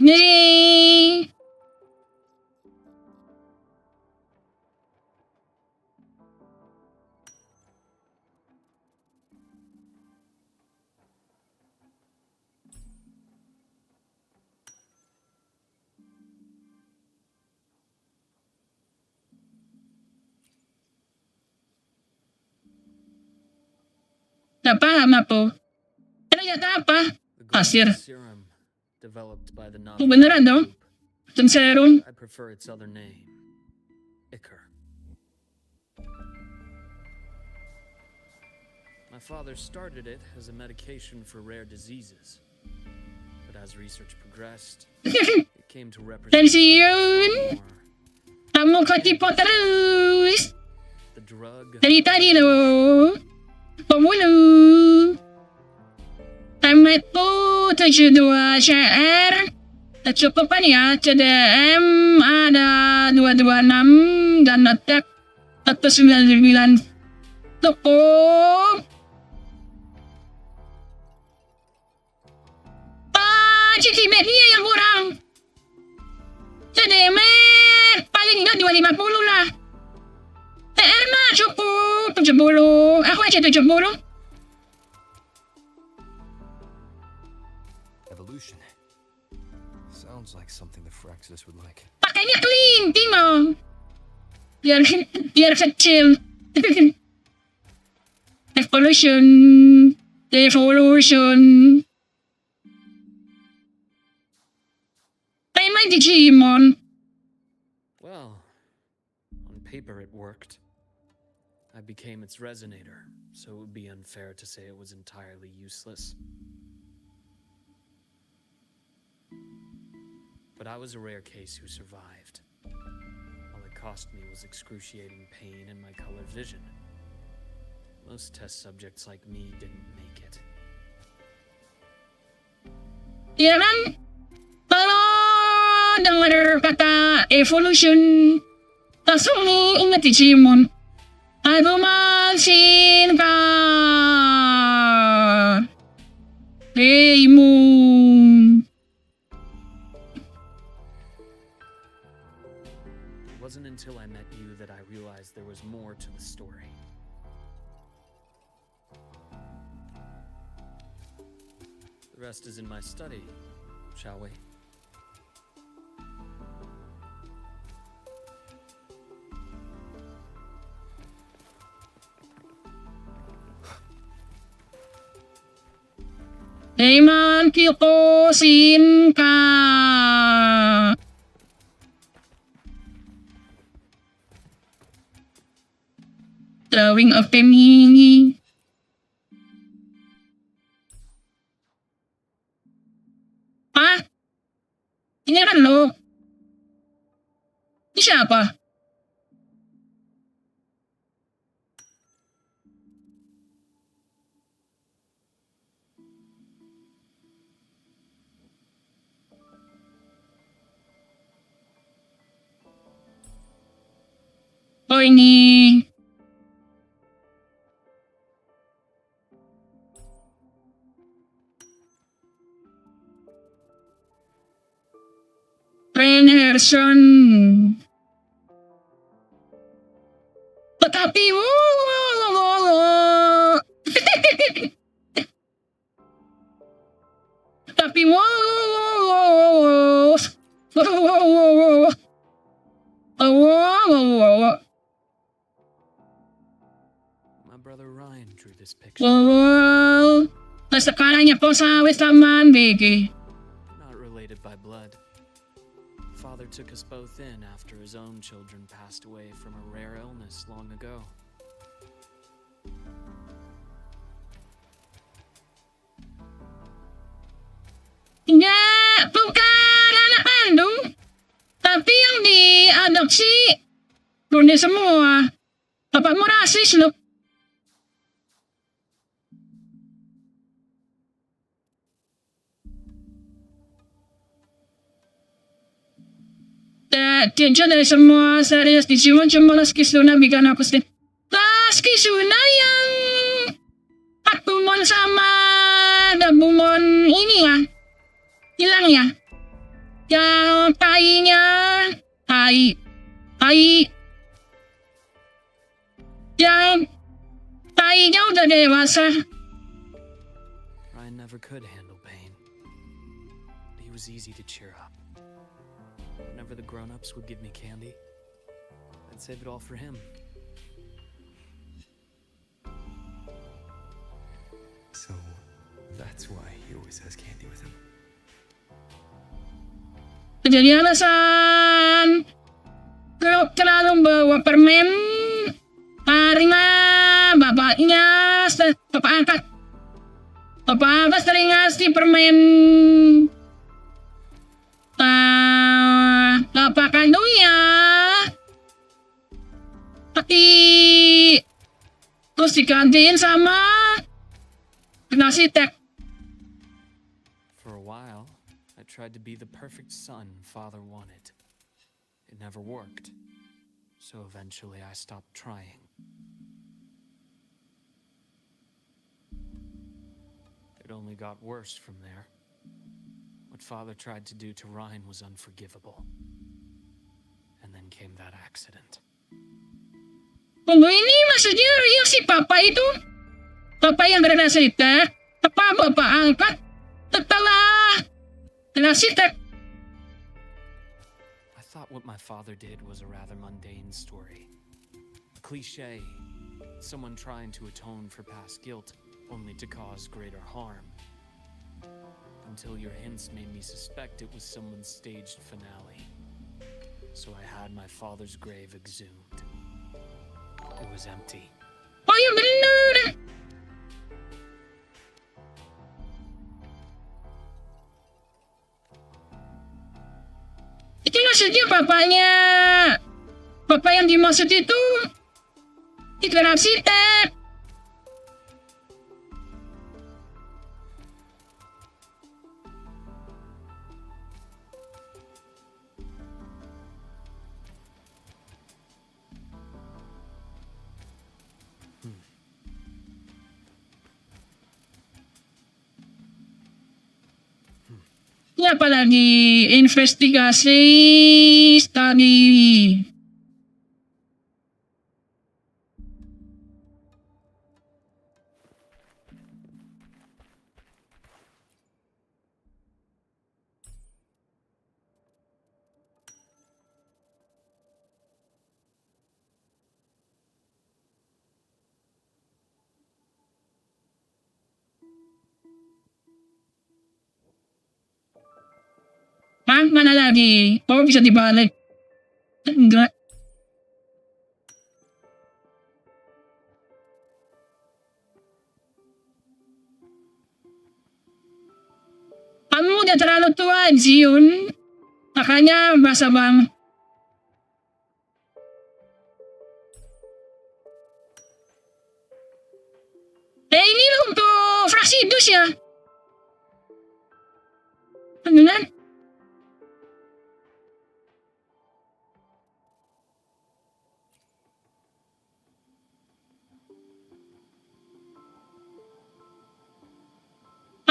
Nih. Gak paham aku. Ternyata apa? The Pasir. golden serum developed by the Oh, beneran dong. group. Dan serum. I prefer its other name, Ichor. My father started it as a medication for rare diseases. But as research progressed, it came to represent Tensiun. more. Kamu ketipu terus. The drug Dari tadi loh. Pemulu. Temetku 72 CR. Kecukupan ya. CDM ada 226 dan attack 199. Cukup. Cikimetnya yang kurang. CDM paling enggak 250 lah. TR mah cukup 70. Aku aja 70. Evolution. Sounds like something the Fraxidus would like. Pakainya kelinting loh. Biar kecil. Evolution. Devolution. Kayak main Digimon. Well, on paper it worked. I became its resonator, so it would be unfair to say it was entirely useless. But I was a rare case who survived. All it cost me was excruciating pain and my color vision. Most test subjects like me didn't make it. Ya kan? Kalau dengar kata evolution, langsung ingat Digimon. Aku masih kan. Hei, until I met you that I realized there was more to the story. The rest is in my study, shall we? Damon Kyokosin ka. Drawing of Femini. Ah? Ini kan lo. Ini siapa? Oh ini. Henderson. Tetapi tapi My brother Ryan drew this picture. Sekarangnya po sa Westaman, Biggie. Not related by blood. Father took us both in after his own children passed away from a rare illness long ago. Enggak, bukan anak kandung. Tapi yang diadopsi. Ini semua. Bapakmu rasis loh. Dia dari semua serius di sini cuma Laskisuna bikin aku sedih. Laskisuna yang Akbumon sama Dabumon ini ya. Hilang ya. Yang tainya tai yang tainya udah dewasa. Ryan never could handle pain. He was easy to cheer up. Whenever the grown-ups would give me candy, I'd save it all for him. So, that's why he always has candy with him. Jadi alasan terlalu bawa permen karena bapaknya bapak angkat sering ngasih permen bapak kandungnya tapi terus digantiin sama nasi tek. For a while, I tried to be the perfect son Father wanted. It never worked. So eventually I stopped trying. It only got worse from there. What Father tried to do to Ryan was unforgivable. And then came that accident. Tunggu ini maksudnya yang si papa itu? Papa yang bernasi tek? Apa bapak angkat setelah nasi tek? I thought what my father did was a rather mundane story. A cliche. Someone trying to atone for past guilt, only to cause greater harm. Until your hints made me suspect it was someone's staged finale. So I had my father's grave exhumed. It was empty. Oh ya bener. Itu maksudnya Bapak yang dimaksud itu iklan arsitek. Ini apalagi investigasi study. Hah? Mana lagi? Oh, bisa dibalik. Enggak. Kamu udah terlalu tua, Jiun. Makanya basah banget. Ini untuk fraksi dus ya? Beneran?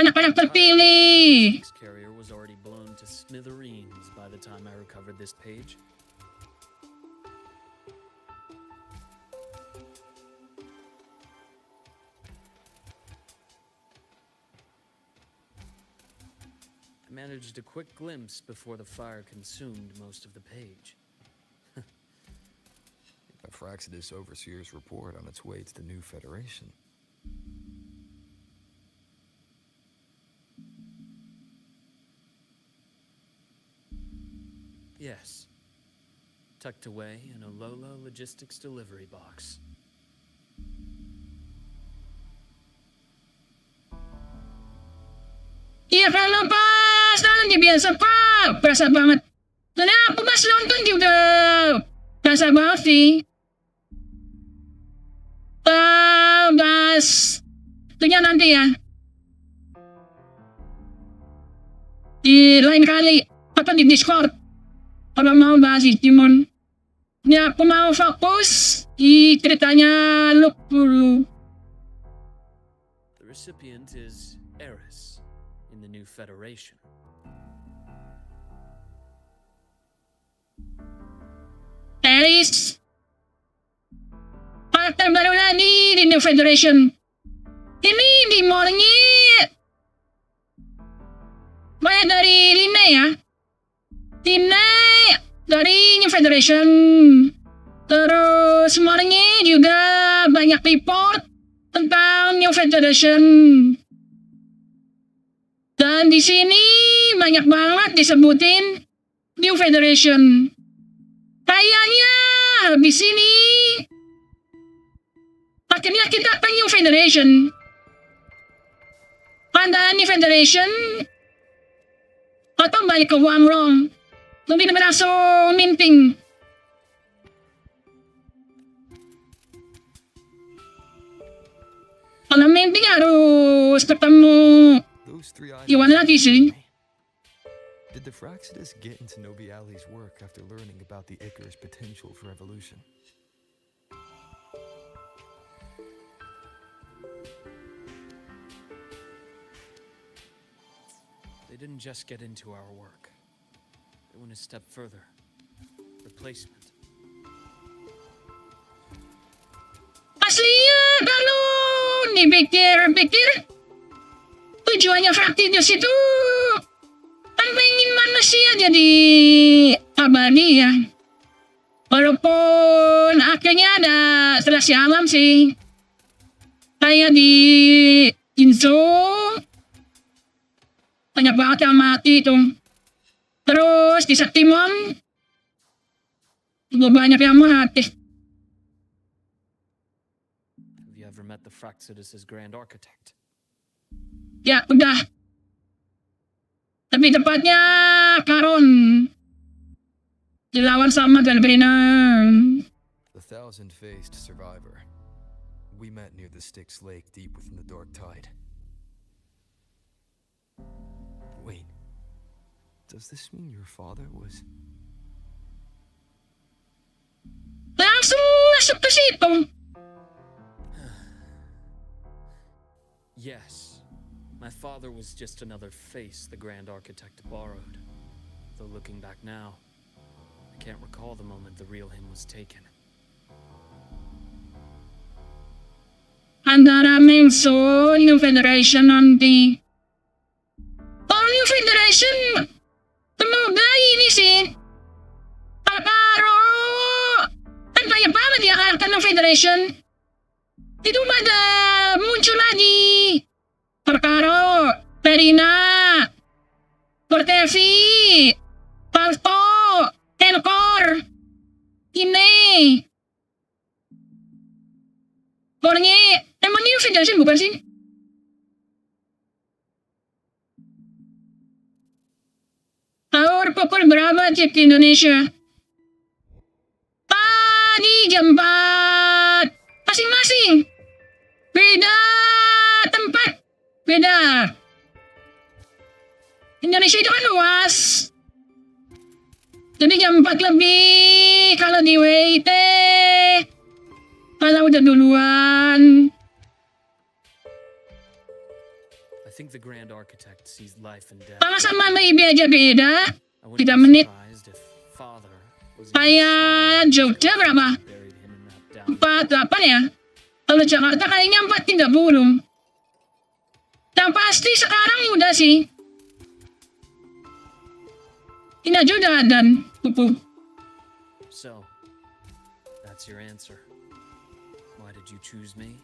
Anak-anak terpilih. This carrier was already blown to smithereens by the time I recovered this page. I managed a quick glimpse before the fire consumed most of the page. A Fraxidus Overseer's report on its way to the new Federation. Yes. Tucked away in a Lolo Logistics delivery box. Iya kalau pas nanti biasa pak, berasa banget. Soalnya aku pas nonton juga berasa banget sih. Guys, tentunya nanti ya. Di lain kali, apa di Discord. Kalau mau bahas Digimon. Ini aku mau fokus di ceritanya LUUK dulu. The recipient is Eris in the new Federation. Paris. Karakter baru lagi di New Federation. Ini di mallnya. Banyak dari Rine ya. Rine dari New Federation. Terus mallnya juga banyak report tentang New Federation. Dan di sini banyak banget disebutin New Federation. Kayaknya di sini akhirnya kita ke New Federation. Pada New Federation atau balik ke Wrong. Lebih langsung minting. Kalau minting harus ketemu Iwan lagi sih. Did the Fraxidus get into Nobiali's work after learning about the Icar's potential for evolution? They didn't just get into our work. They went a step further. Replacement. Aslinya kalau dipikir-pikir tujuannya Fraxidus itu kan pengen manusia jadi abadi ya. Walaupun akhirnya ada seleksi alam sih. Kayak di Jinso banyak banget yang mati tuh. Terus di Saktimon juga banyak yang mati. Have you ever met the Fraxidus' Grand Architect? Ya udah. Tapi tepatnya Karon dilawan sama Galbrina. The thousand-faced survivor. We met near the Styx Lake deep within the Dark Tide. Wait. Does this mean your father was... Langsung masuk ke situ. Yes. My father was just another face the Grand Architect borrowed. Though looking back now, I can't recall the moment the real him was taken. Antara Menso, New Federation nanti. Oh, New Federation. Semoga ini sih. Karo. Kan banyak banget ya karakter New Federation. Itu pada muncul lagi. Perkaro, Perina, Portevi, Ini. Orangnya emang ini Genshin bukan sih? Sahur pukul berapa cip di Indonesia? Di jam 4. Masing-masing. Beda tempat. Beda. Indonesia itu kan luas. Jadi jam 4 lebih kalau di WIT. Kalau udah duluan. I think the Grand Architect sees life and death. Sama-sama maybe aja beda. I wouldn't 3 be menit. surprised if Father was Kayak Jogja berapa? buried him in that down. 48 ya? Kalau Jakarta kayaknya 430. Yang pasti sekarang udah sih. Ini aja udah dan pupuk. So, that's your answer. Why did you choose me?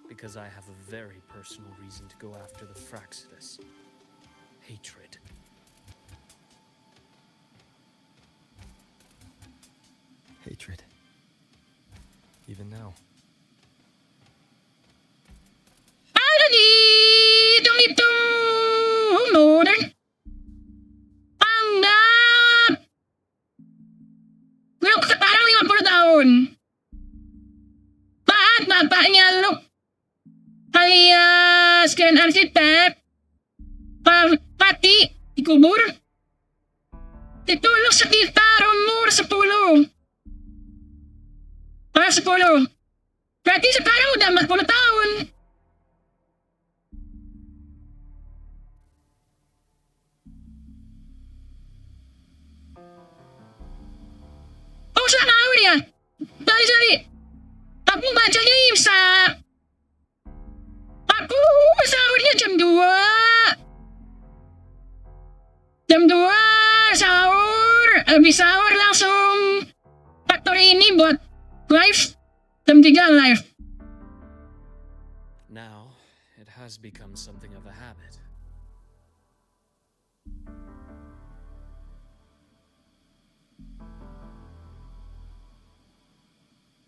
Because I have a very personal reason to go after the Fraxidus. Hatred. Hatred. Even now. Ano dito modern? Panggap! Luke sekarang 50 tahun. Bakit bapaknya Luke alias Grand Architect pati dikubur? Ditulog sekitar umur 10. 10. Berarti sekarang udah 40 tahun. Oh, sahur ya? Sorry. Aku bacanya imsak. Aku sahurnya jam 2. Jam 2 sahur. Habis sahur langsung faktor ini buat live. Jam 3 live. Now, it has become something of a habit.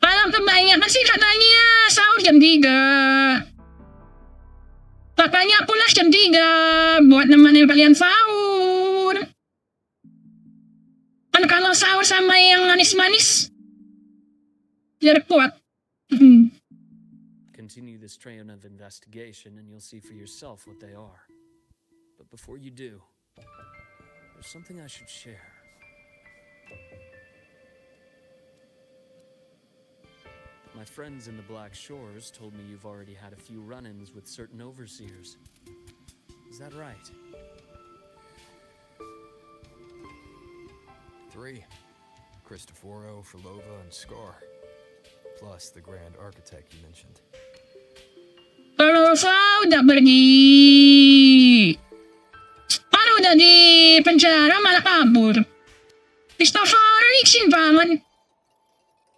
Kalau kebanyakan sih katanya sahur jam 3. Makanya pulas jam 3 buat nemenin kalian sahur. Kan kalau sahur sama yang manis-manis biar kuat. Continue this train of investigation and you'll see for yourself what they are. But before you do, there's something I should share. My friends in the Black Shores told me you've already had a few run-ins with certain overseers. Is that right? 3. Cristoforo, Filova, and Scar. Plus the Grand Architect you mentioned. Kalau saya udah pergi. Paano udah di penjara malah kabur. Cristoforo iksin banget.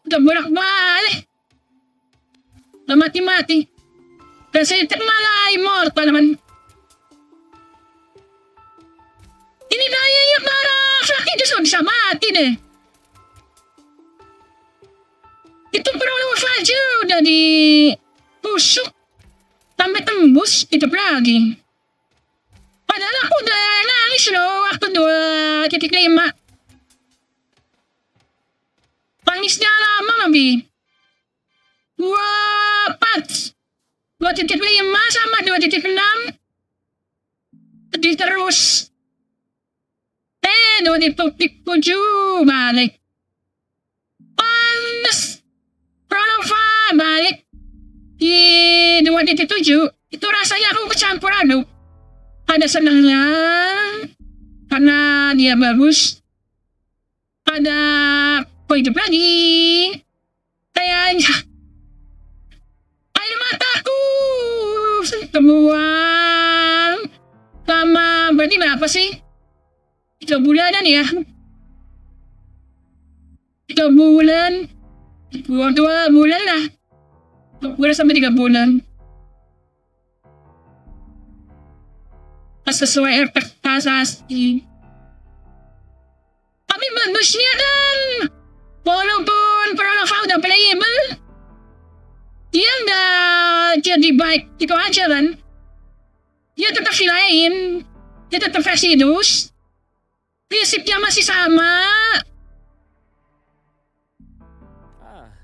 Udah bolak-balik. Udah mati-mati. Kasi malah immortal naman. Ini daya yang parah. Sakit justru bisa mati deh. Itu perlu saja udah ditusuk. Sampai tembus, hidup lagi. Padahal aku udah nangis loh waktu 2.5. Nangisnya lama lebih. 2.4. 2.5 sama 2.6. Sedih terus. 2.7 balik. Panas. Pronova balik. Di 2.7 itu rasanya aku kecampur aduk. Ada senangnya karena dia bagus. Ada kok hidup lagi. Kayaknya air mataku kebuang. Lama berarti berapa sih? 3 bulanan ya. 3 bulan. 2 bulan lah. 2 bulan sampai 3 bulan. Sesuai ekspektasi. Tapi bagusnya kan Walaupun Prolova udah playable, dia nggak jadi baik gitu aja kan. Dia tetap villain, dia tetap Residus. Prinsipnya masih sama. Ah,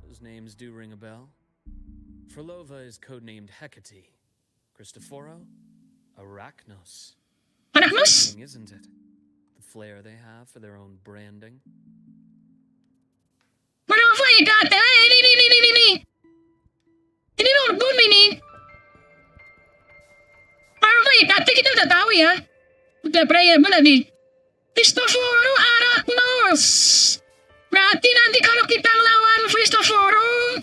those names do ring a bell. Frolova is codenamed Hecate. Cristoforo, Arachnos. Arachnos? Interesting, isn't it? The flair they have for their own branding. Prolova Hecate, ini. Ini Lordun ini. Prolova Hecate kita udah tahu ya. Udah playable tadi. Cristoforo Arachnos. Berarti nanti kalau kita lawan Cristoforo,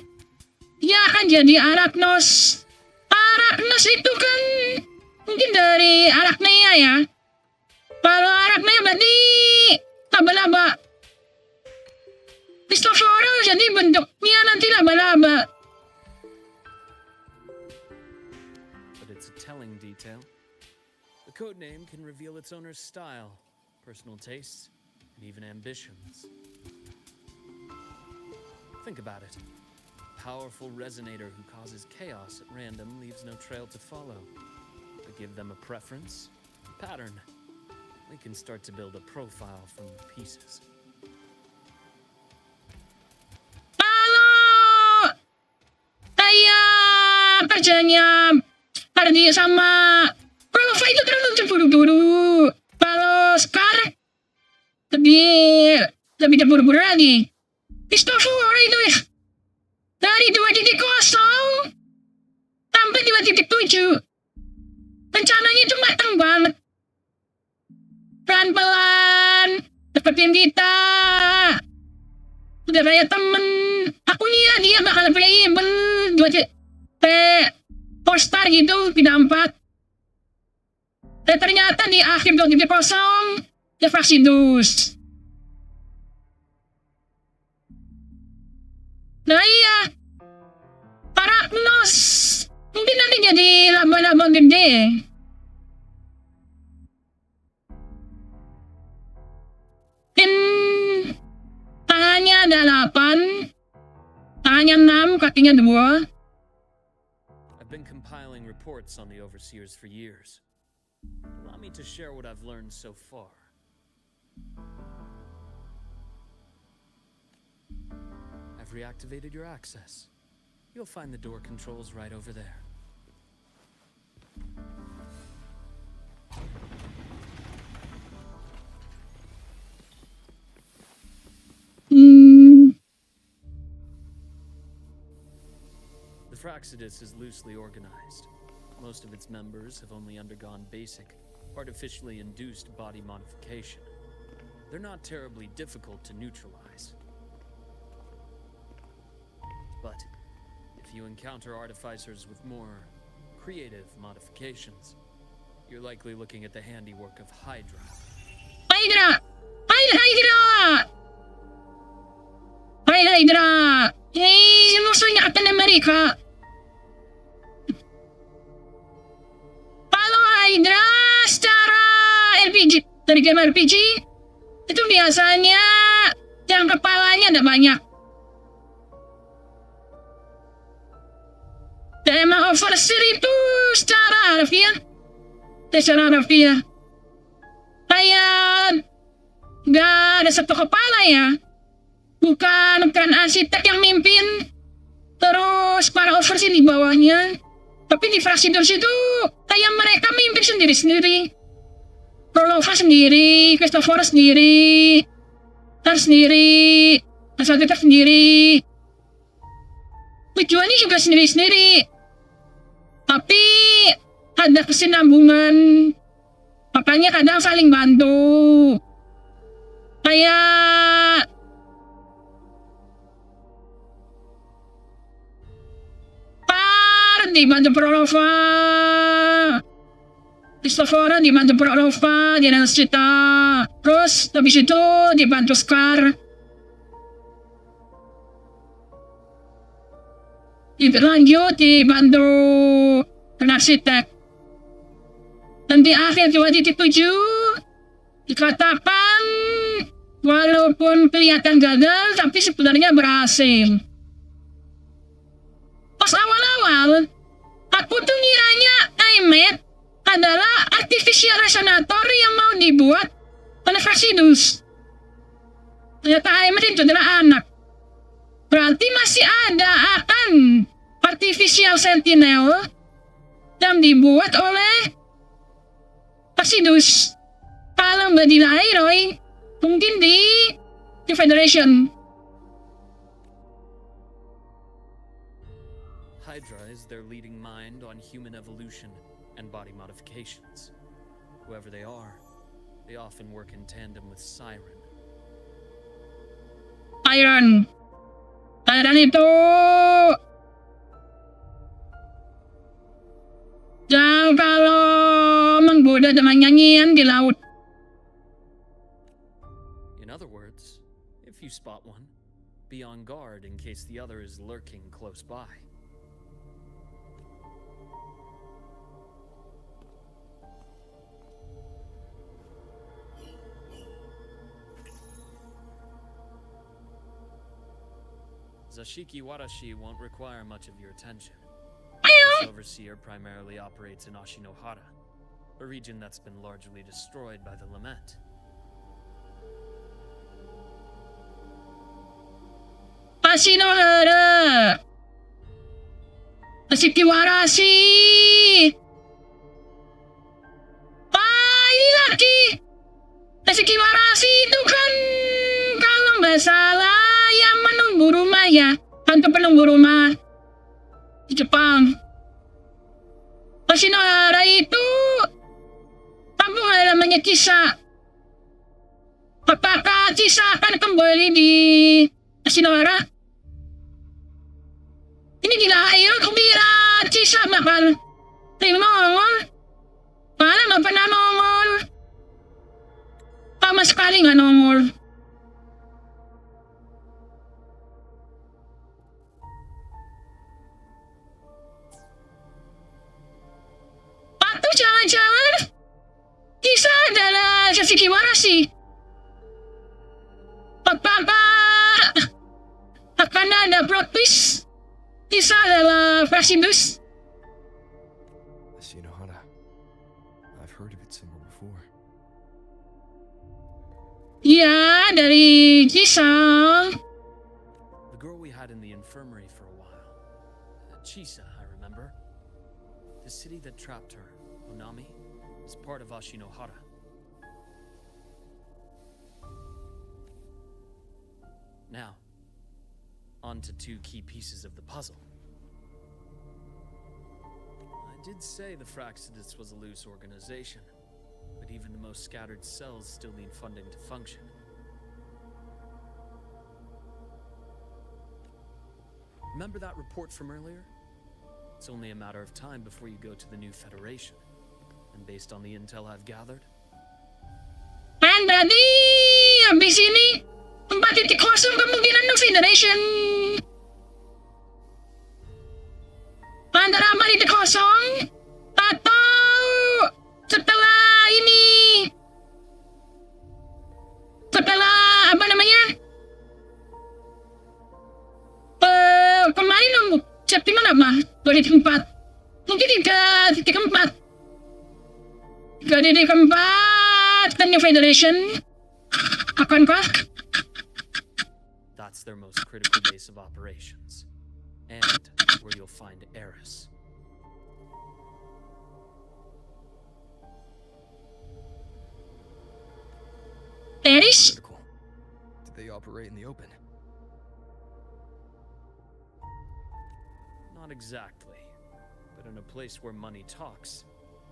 dia akan jadi Arachnos. Arachnos itu kan mungkin dari Arachnea ya. Kalau Arachnea berarti laba-laba. Cristoforo jadi bentuknya nanti laba-laba. But it's a telling detail. The codename can reveal its owner's style, personal tastes, and even ambitions. Think about it. A powerful resonator who causes chaos at random leaves no trail to follow. But give them a preference, a pattern. We can start to build a profile from the pieces. Kalau saya kerjanya Hardy sama Prolova itu terlalu terburu-buru. Kalau Scar lebih terburu-buru lagi. Cristoforo itu ya. Dari 2.0 sampai 2.7. Rencananya itu matang banget. Pelan-pelan dapetin kita. Udah kayak temen. Aku ngira dia bakal playable 4-star gitu, tidak 4. Dan ternyata di akhir 2.0 dia Residus. Nah iya, Arachnos mungkin nanti jadi laba-laba gede. Tangannya ada 8, tangannya 6, kakinya 2. I've been compiling reports on the Overseers for years. Allow me to share what I've learned so far. I've reactivated your access. You'll find the door controls right over there. The Fraxidus is loosely organized. Most of its members have only undergone basic, artificially induced body modification. They're not terribly difficult to neutralize. But if you encounter artificers with more creative modifications, you're likely looking at the handiwork of Hydra. Hydra! Eh, musuhnya Captain America. Kalau Hydra secara RPG, dari game RPG, itu biasanya yang kepalanya ada banyak. Dan emang Overseer itu secara harfiah, kayak nggak ada satu kepala ya. Bukan arsitek yang mimpin, terus para Overseer di bawahnya. Tapi di Fraxidus itu kayak mereka mimpin sendiri-sendiri. Prolova sendiri, Cristoforo sendiri, Tar sendiri, Asatitas sendiri. Tujuannya juga sendiri-sendiri. Tapi ada kesinambungan. Makanya kadang saling bantu. Kayak dibantu Prolova, Cristoforo dibantu Prolova, dia harus cerita. Terus habis itu dibantu Scar. Lanjut dibantu arsitek. Dan di akhir 2.7 dikatakan Walaupun kelihatan gagal, tapi sebenarnya berhasil. Pas awal-awal, aku tuh ngiranya iMed adalah artificial resonator yang mau dibuat oleh Fasidus. Ternyata iMed itu adalah anak. Berarti masih ada akan artificial sentinel yang dibuat oleh Fasidus. Kalau nggak di Roy, mungkin di Federation. Hydra is their leading mind on human evolution and body modifications. Whoever they are, they often work in tandem with Siren. Siren itu yang kalau menggoda dengan nyanyian di laut. In other words, if you spot one, be on guard in case the other is lurking close by. Zashiki Warashi won't require much of your attention. This overseer primarily operates in Ashinohara, a region that's been largely destroyed by the lament. Ashinohara, Zashiki Warashi. Ini lagi. Zashiki Warashi itu kan kalau nggak salah yang menunggu rumah ya, hantu penunggu rumah di Jepang. Ashinohara itu kampung halamannya Cisa. Apakah Cisa akan kembali di Ashinohara? Ini gila, aku kira Cisa bakal nongol. Malah nggak pernah nongol. Sama sekali nggak nongol. Atau jangan-jangan Cisa adalah Zashiki Warashi. Apakah akan ada plot twist? Cisa adalah Fasidus. Ashinohara. I've heard of it somewhere before. Iya, dari Cisa. The girl we had in the infirmary for a while. Chisa, I remember. The city that trapped her, Onami, is part of Ashinohara. Now, on to two key pieces of the puzzle. I did say the Fraxidus was a loose organization, but even the most scattered cells still need funding to function. Remember that report from earlier? It's only a matter of time before you go to the new Federation. And based on the intel I've gathered, Kan berarti habis ini 4.0 kemungkinan ng Federation. Antara 4.0 atau setelah ini. Setelah apa namanya? Kemarin September apa? 2004. Mungkin 3.4. 3.4 kan new Federation. Akankah? that's their most critical base of operations. And where you'll find Eris. Eris? Critical. Did they operate in the open? Not exactly, but in a place where money talks,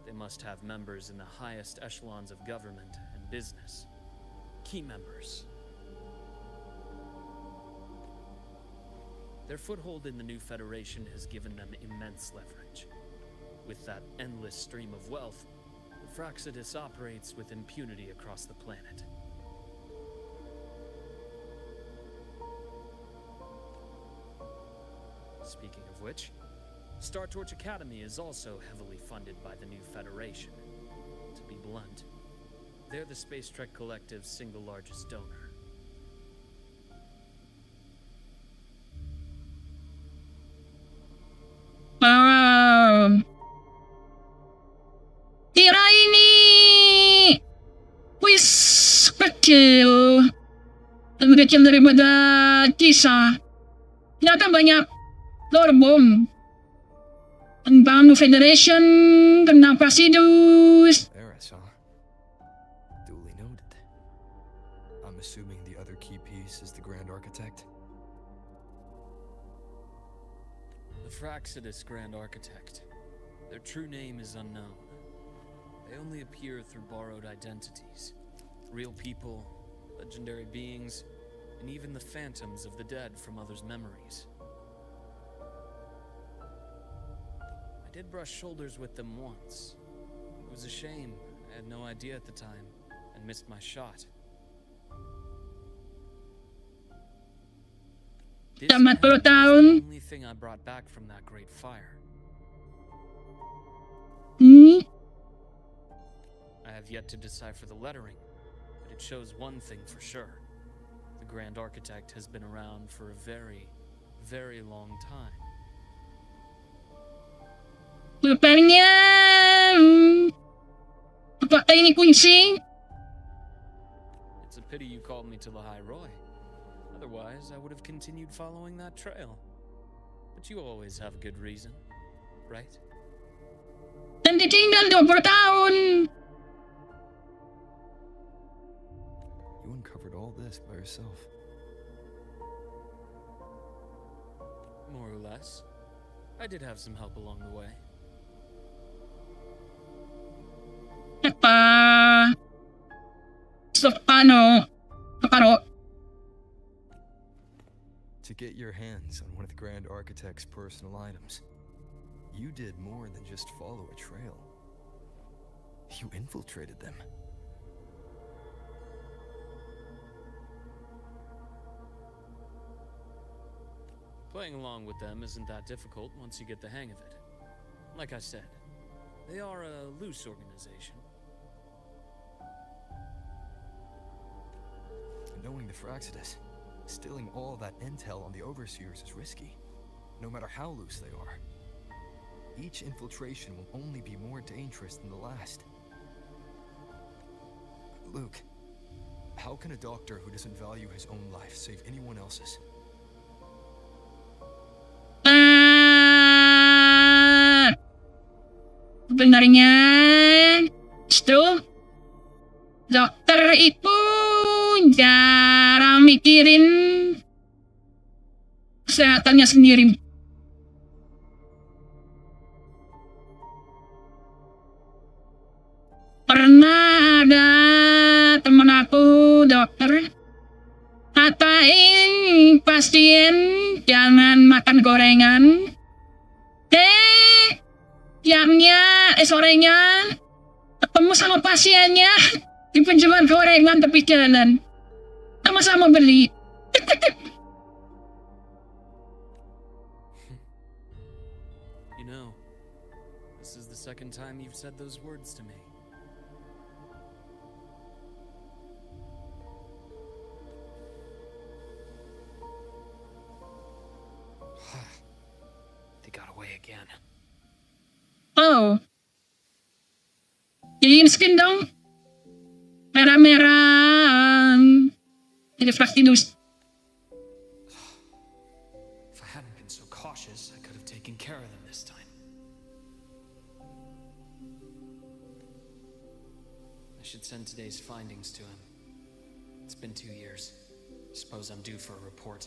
they must have members in the highest echelons of government and business. Key members. Their foothold in the new Federation has given them immense leverage. With that endless stream of wealth, the Fraxidus operates with impunity across the planet. Speaking of which, Star Torch Academy is also heavily funded by the new Federation. To be blunt, they're the Space Trek Collective's single largest donor. kecil. Lebih kecil daripada kisah. Ternyata banyak lore bomb. Tentang Federation, tentang Prasidus. There, I saw. Duly noted. I'm assuming the other key piece is the Grand Architect. The Fraxidus Grand Architect. Their true name is unknown. They only appear through borrowed identities. Real people, legendary beings, and even the phantoms of the dead from others' memories. I did brush shoulders with them once. It was a shame. I had no idea at the time and missed my shot. This Tamat 10 pen was tahun. the only thing I brought back from that great fire. I have yet to decipher the lettering, but it shows one thing for sure. The Grand Architect has been around for a very, very long time. Rupanya pakai ini kunci. It's a pity you called me to the High Roy. Otherwise, I would have continued following that trail. But you always have a good reason, right? Dan ditinggal 20 tahun. You uncovered all this by yourself. More or less. I did have some help along the way. Apa? Karo. To get your hands on one of the Grand Architect's personal items, you did more than just follow a trail. You infiltrated them. Playing along with them isn't that difficult once you get the hang of it. Like I said, they are a loose organization. Knowing the Fraxidus, stealing all that intel on the Overseers is risky, no matter how loose they are. Each infiltration will only be more dangerous than the last. Luke, how can a doctor who doesn't value his own life save anyone else's? Sebenarnya itu dokter itu jarang mikirin kesehatannya sendiri. Pernah ada temen aku dokter katain pasien jangan makan gorengan. Sorenya ketemu sama pasiennya di penjual gorengan tepi jalan. Sama-sama beli. You know, this is the second time you've said those words to me. They got away again. Oh. Jadiin skin dong. Merah-merah. Jadi Fraxidus. If I hadn't been so cautious, I could have taken care of them this time. I should send today's findings to him. It's been 2 years. Suppose I'm due for a report.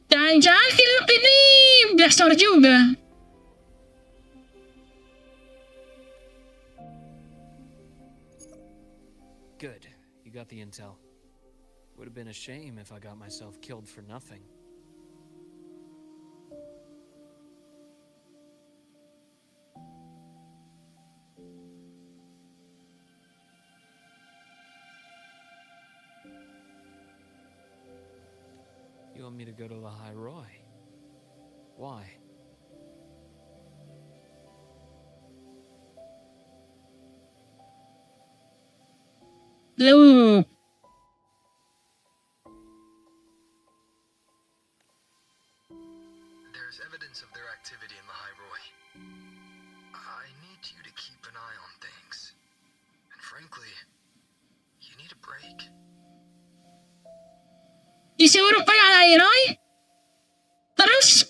Jangan-jangan film ini Blaster juga. Good. You got the intel. Would have been a shame if I got myself killed for nothing. You want me to go to the High Roy? Why? LUUK. There's evidence of their activity in the High Roy. I need you to keep an eye on things. Frankly, you need a break. Disuruh pa yan, Roy. Terus,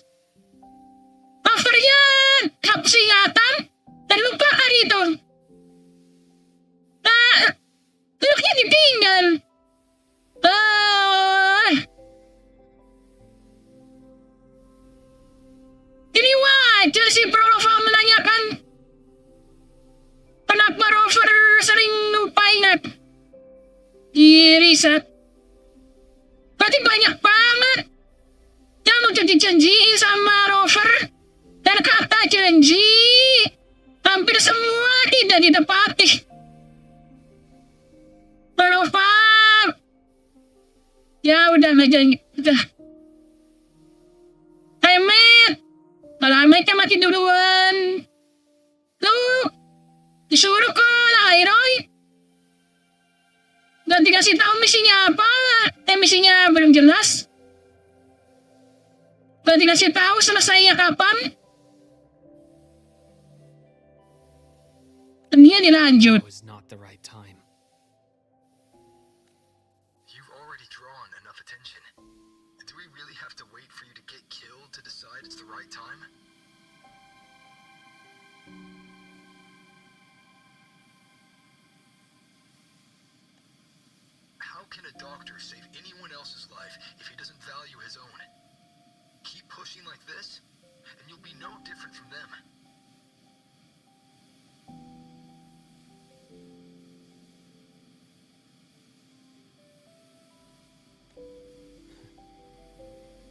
offer yan, kapsingatan, dan lupa ka rito. Tulak niya ditinggal. Ini wajar si Prolova menanyakan. Kenapa Rover sering lupa ingat? Riset. Berarti banyak banget. Kamu janji sama Rover. Dan kata janji, hampir semua tidak ditepati. Rover. Ya udah nggak janji. Udah. Hey Matt. Kalau Mattnya mati duluan. Lu disuruh ke Roy. Dan dikasih tahu misinya apa? Misinya belum jelas. Dan dikasih tahu selesainya kapan? Dan dia dilanjut. Now is not the right time. You've already drawn enough attention. Do we really have to wait for you to get killed to decide it's the right time? How can a doctor save anyone else's life if he doesn't value his own? Keep pushing like this, and you'll be no different from them.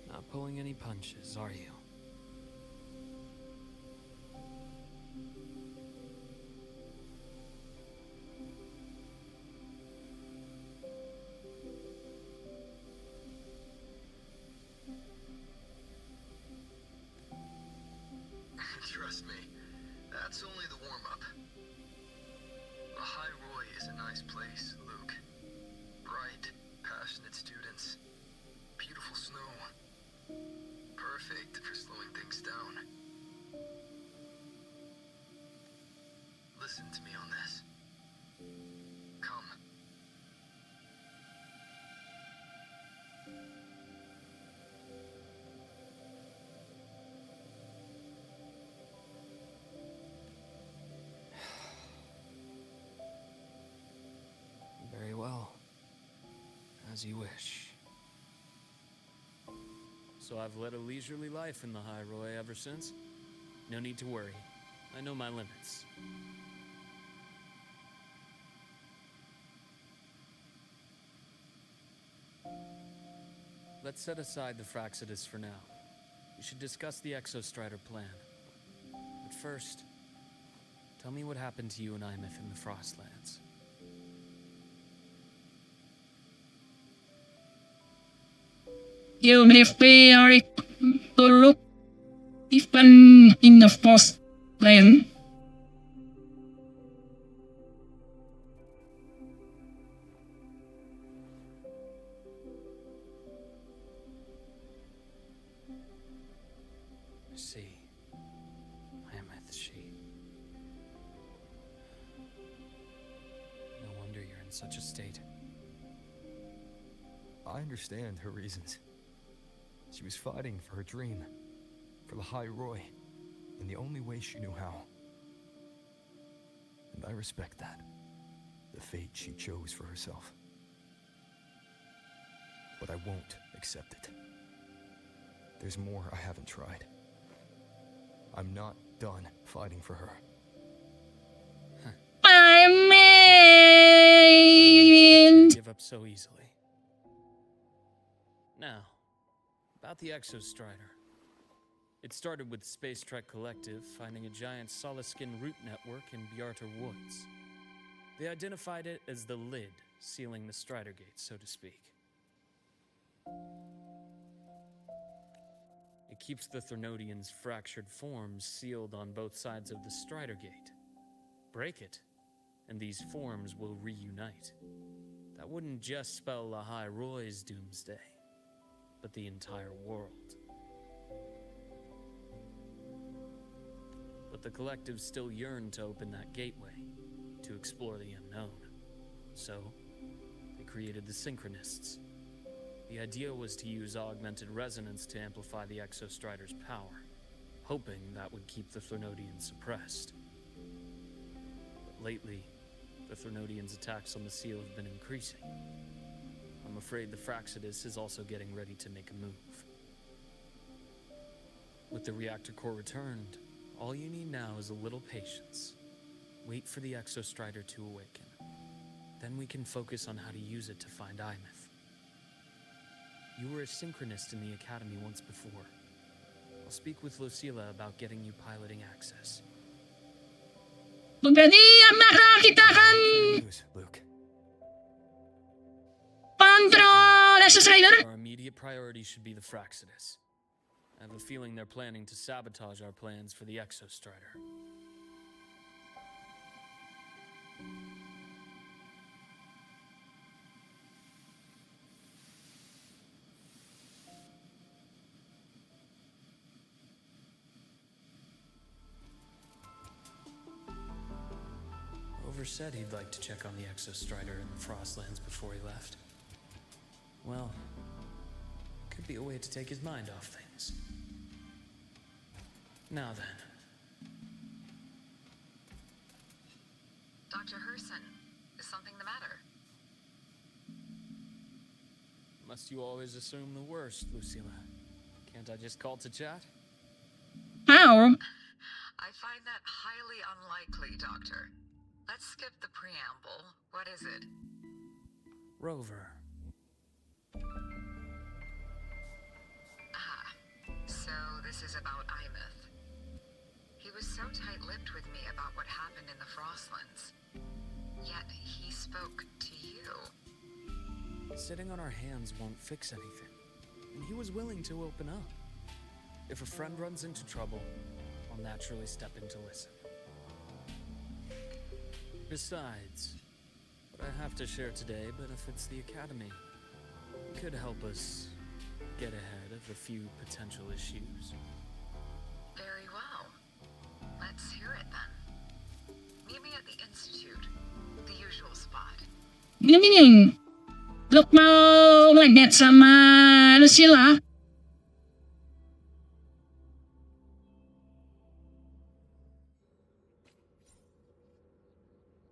Not pulling any punches, are you? Trust me, that's only the warm-up. The High Roy is a nice place, Luke. Bright, passionate students. Beautiful snow. Perfect for slowing things down. Listen to me on this. Come. Very well. As you wish. So I've led a leisurely life in the High Roy ever since. No need to worry. I know my limits. Let's set aside the Fraxidus for now. We should discuss the Exostrider plan. But first, tell me what happened to you and Imeth in the Frostlands. You live very to look even in the first land. I see. Imeth, she. No wonder you're in such a state. I understand her reasons. She was fighting for her dream, for the High Roy, in the only way she knew how. And I respect that, the fate she chose for herself. But I won't accept it. There's more I haven't tried. I'm not done fighting for her. I mean, Give up so easily. Now, about the Exostrider. It started with Space Trek Collective finding a giant solid-skin root network in Bjarter Woods. They identified it as the lid, sealing the Strider Gate, so to speak. It keeps the Thernodians' fractured forms sealed on both sides of the Strider Gate. Break it, and these forms will reunite. That wouldn't just spell the High Roy's doomsday, but the entire world. But the Collective still yearned to open that gateway, to explore the unknown. So, they created the Synchronists. The idea was to use augmented resonance to amplify the Exostrider's power, hoping that would keep the Threnodians suppressed. But lately, the Threnodians' attacks on the seal have been increasing. I'm afraid the Fraxidus is also getting ready to make a move. With the reactor core returned, all you need now is a little patience. Wait for the Exostrider to awaken. Then we can focus on how to use it to find Imeth. You were a synchronist in the Academy once before. I'll speak with Lucilla about getting you piloting access. Jadi, maka kita akan News, Luke. kontrol Exostrider. Our immediate priority should be the Fraxidus. I have a feeling they're planning to sabotage our plans for the Exostrider. Over said he'd like to check on the Exostrider in the Frostlands before he left. Well, could be a way to take his mind off things. Now then. Dr. Herson, is something the matter? Must you always assume the worst, Lucilla? Can't I just call to chat? How? I find that highly unlikely, Doctor. Let's skip the preamble. What is it? Rover. Ah, so this is about Imeth. He was so tight-lipped with me about what happened in the Frostlands. Yet he spoke to you. Sitting on our hands won't fix anything, and he was willing to open up. If a friend runs into trouble, I'll naturally step in to listen. Besides, what I have to share today benefits the Academy. It could help us get ahead of a few potential issues. Very well. Let's hear it then. Meet me at the Institute, the usual spot. Gini, Luke mau ngedate sama Lucilla.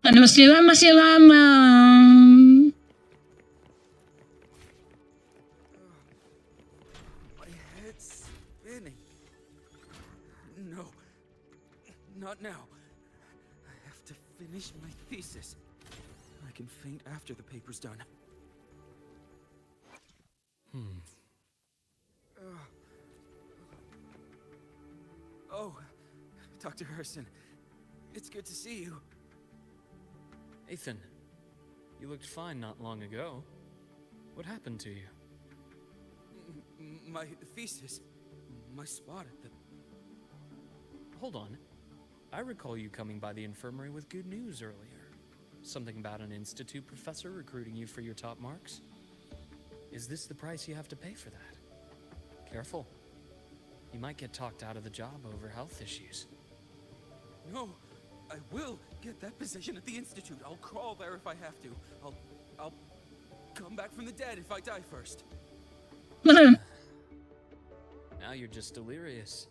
Dan Lucilla masih lama. My head's spinning. No, not now. I have to finish my thesis. I can faint after the paper's done. Oh, Dr. Herson, it's good to see you. Ethan, you looked fine not long ago. What happened to you? My thesis, my spot at the... Hold on. I recall you coming by the infirmary with good news earlier. Something about an institute professor recruiting you for your top marks? Is this the price you have to pay for that? Careful. You might get talked out of the job over health issues. No, I will get that position at the Institute. I'll crawl there if I have to. I'll come back from the dead if I die first. Now you're just delirious.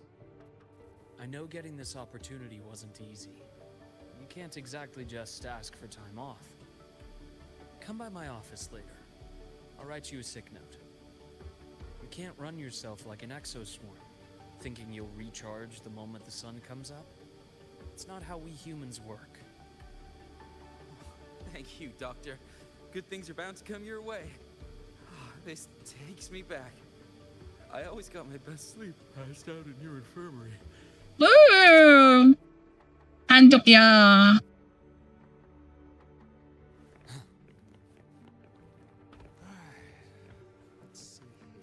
I know getting this opportunity wasn't easy. You can't exactly just ask for time off. Come by my office later. I'll write you a sick note. You can't run yourself like an exoswarm, thinking you'll recharge the moment the sun comes up. It's not how we humans work. Thank you, Doctor. Good things are bound to come your way. This takes me back. I always got my best sleep passed out in your infirmary. Woo! Handuk ya. Let's see here.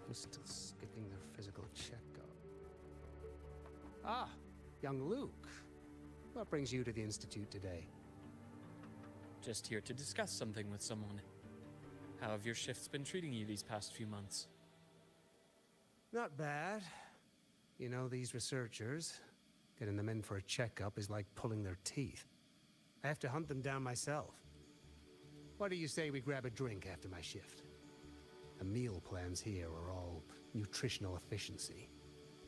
I'm still skipping their physical checkup. Ah, young Luke. What brings you to the Institute today? Just here to discuss something with someone. How have your shifts been treating you these past few months? Not bad. You know, these researchers, getting them in for a checkup is like pulling their teeth. I have to hunt them down myself. What do you say we grab a drink after my shift? The meal plans here are all nutritional efficiency.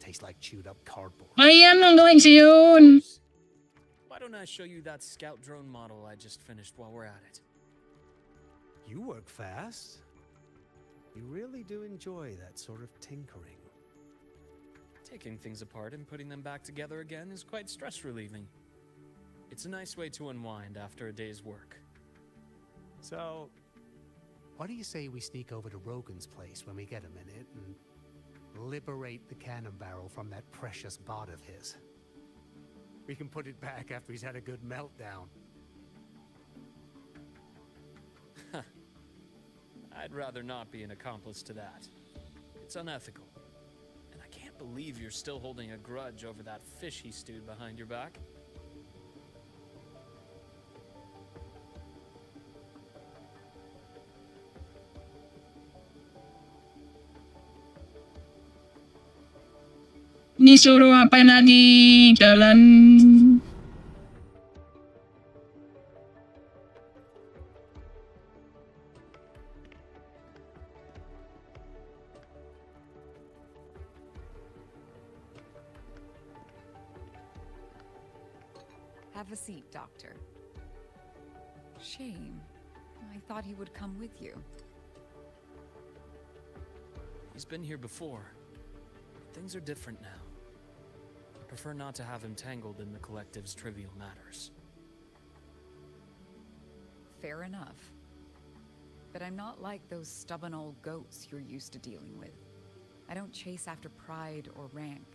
Taste like chewed up cardboard. Ayan ang gawin si yun. Why don't I show you that scout drone model I just finished while we're at it? You work fast. You really do enjoy that sort of tinkering. Taking things apart and putting them back together again is quite stress relieving. It's a nice way to unwind after a day's work. So, what do you say we sneak over to Rogan's place when we get a minute and liberate the cannon barrel from that precious bot of his? We can put it back after he's had a good meltdown. I'd rather not be an accomplice to that. It's unethical. And I can't believe you're still holding a grudge over that fish he stewed behind your back. Disuruh apa na di jalan. Have a seat, Doctor. Shame. I thought he would come with you. He's been here before. Things are different now. I prefer not to have him tangled in the collective's trivial matters. Fair enough. But I'm not like those stubborn old goats you're used to dealing with. I don't chase after pride or rank.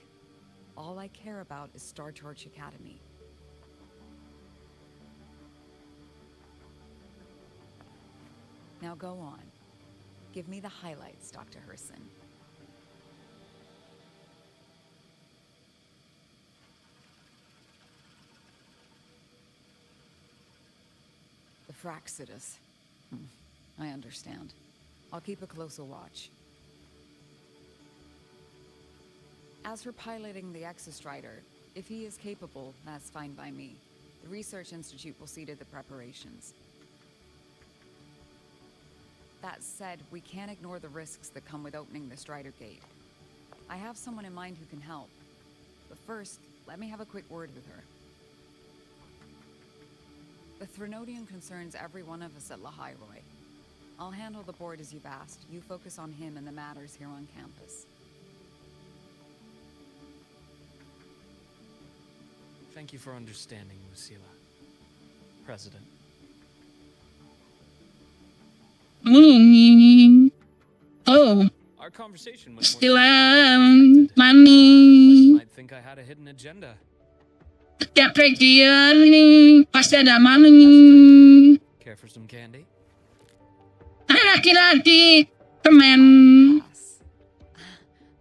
All I care about is Star Torch Academy. Now go on. Give me the highlights, Dr. Herson. The Fraxidus. I understand. I'll keep a closer watch. As for piloting the Exostrider, if he is capable, that's fine by me. The Research Institute will see to the preparations. That said, we can't ignore the risks that come with opening the Strider Gate. I have someone in mind who can help. But first, let me have a quick word with her. The Threnodian concerns every one of us at Lahairoi. I'll handle the board as you've asked. You focus on him and the matters here on campus. Thank you for understanding, Lucilla. President. Oh, Our conversation was still money. money. Might think I had a hidden agenda. Setiap region pasti ada money. Care for some candy? Laki-laki, permen. Pass.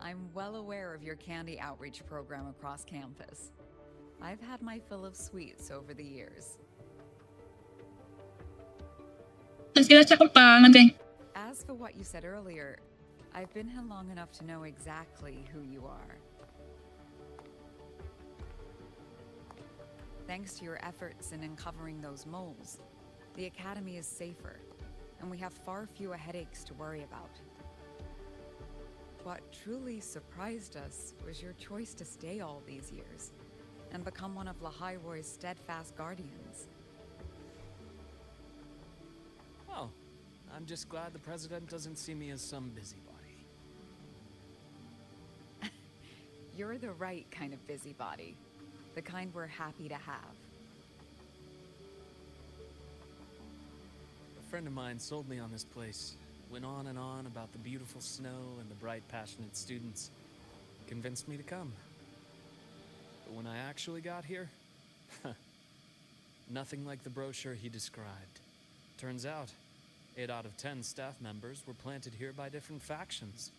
I'm well aware of your candy outreach program across campus. I've had my fill of sweets over the years. Sila cakap banget deh. As for what you said earlier, I've been here long enough to know exactly who you are. Thanks to your efforts in uncovering those moles, the Academy is safer, and we have far fewer headaches to worry about. What truly surprised us was your choice to stay all these years, and become one of Lahairoi's steadfast guardians. Well, I'm just glad the president doesn't see me as some busybody. You're the right kind of busybody. The kind we're happy to have. A friend of mine sold me on this place. Went on and on about the beautiful snow and the bright, passionate students. Convinced me to come. But when I actually got here, nothing like the brochure he described. Turns out, 8 out of 10 staff members were planted here by different factions.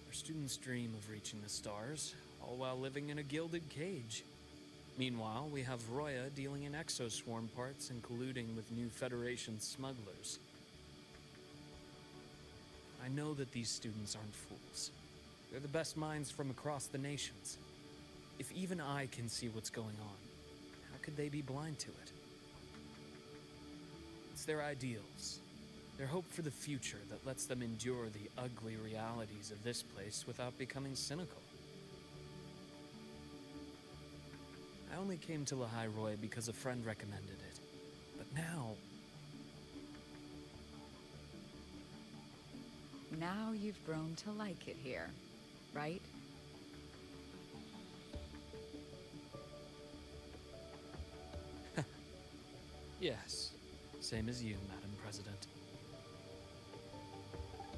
Our students dream of reaching the stars, all while living in a gilded cage. Meanwhile, we have Roya dealing in exoswarm parts and colluding with new Federation smugglers. I know that these students aren't fools. They're the best minds from across the nations. If even I can see what's going on, how could they be blind to it? It's their ideals, their hope for the future that lets them endure the ugly realities of this place without becoming cynical. I only came to Lahai Roy because a friend recommended it. But now... Now you've grown to like it here, right? Yes. Same as you, Madam President.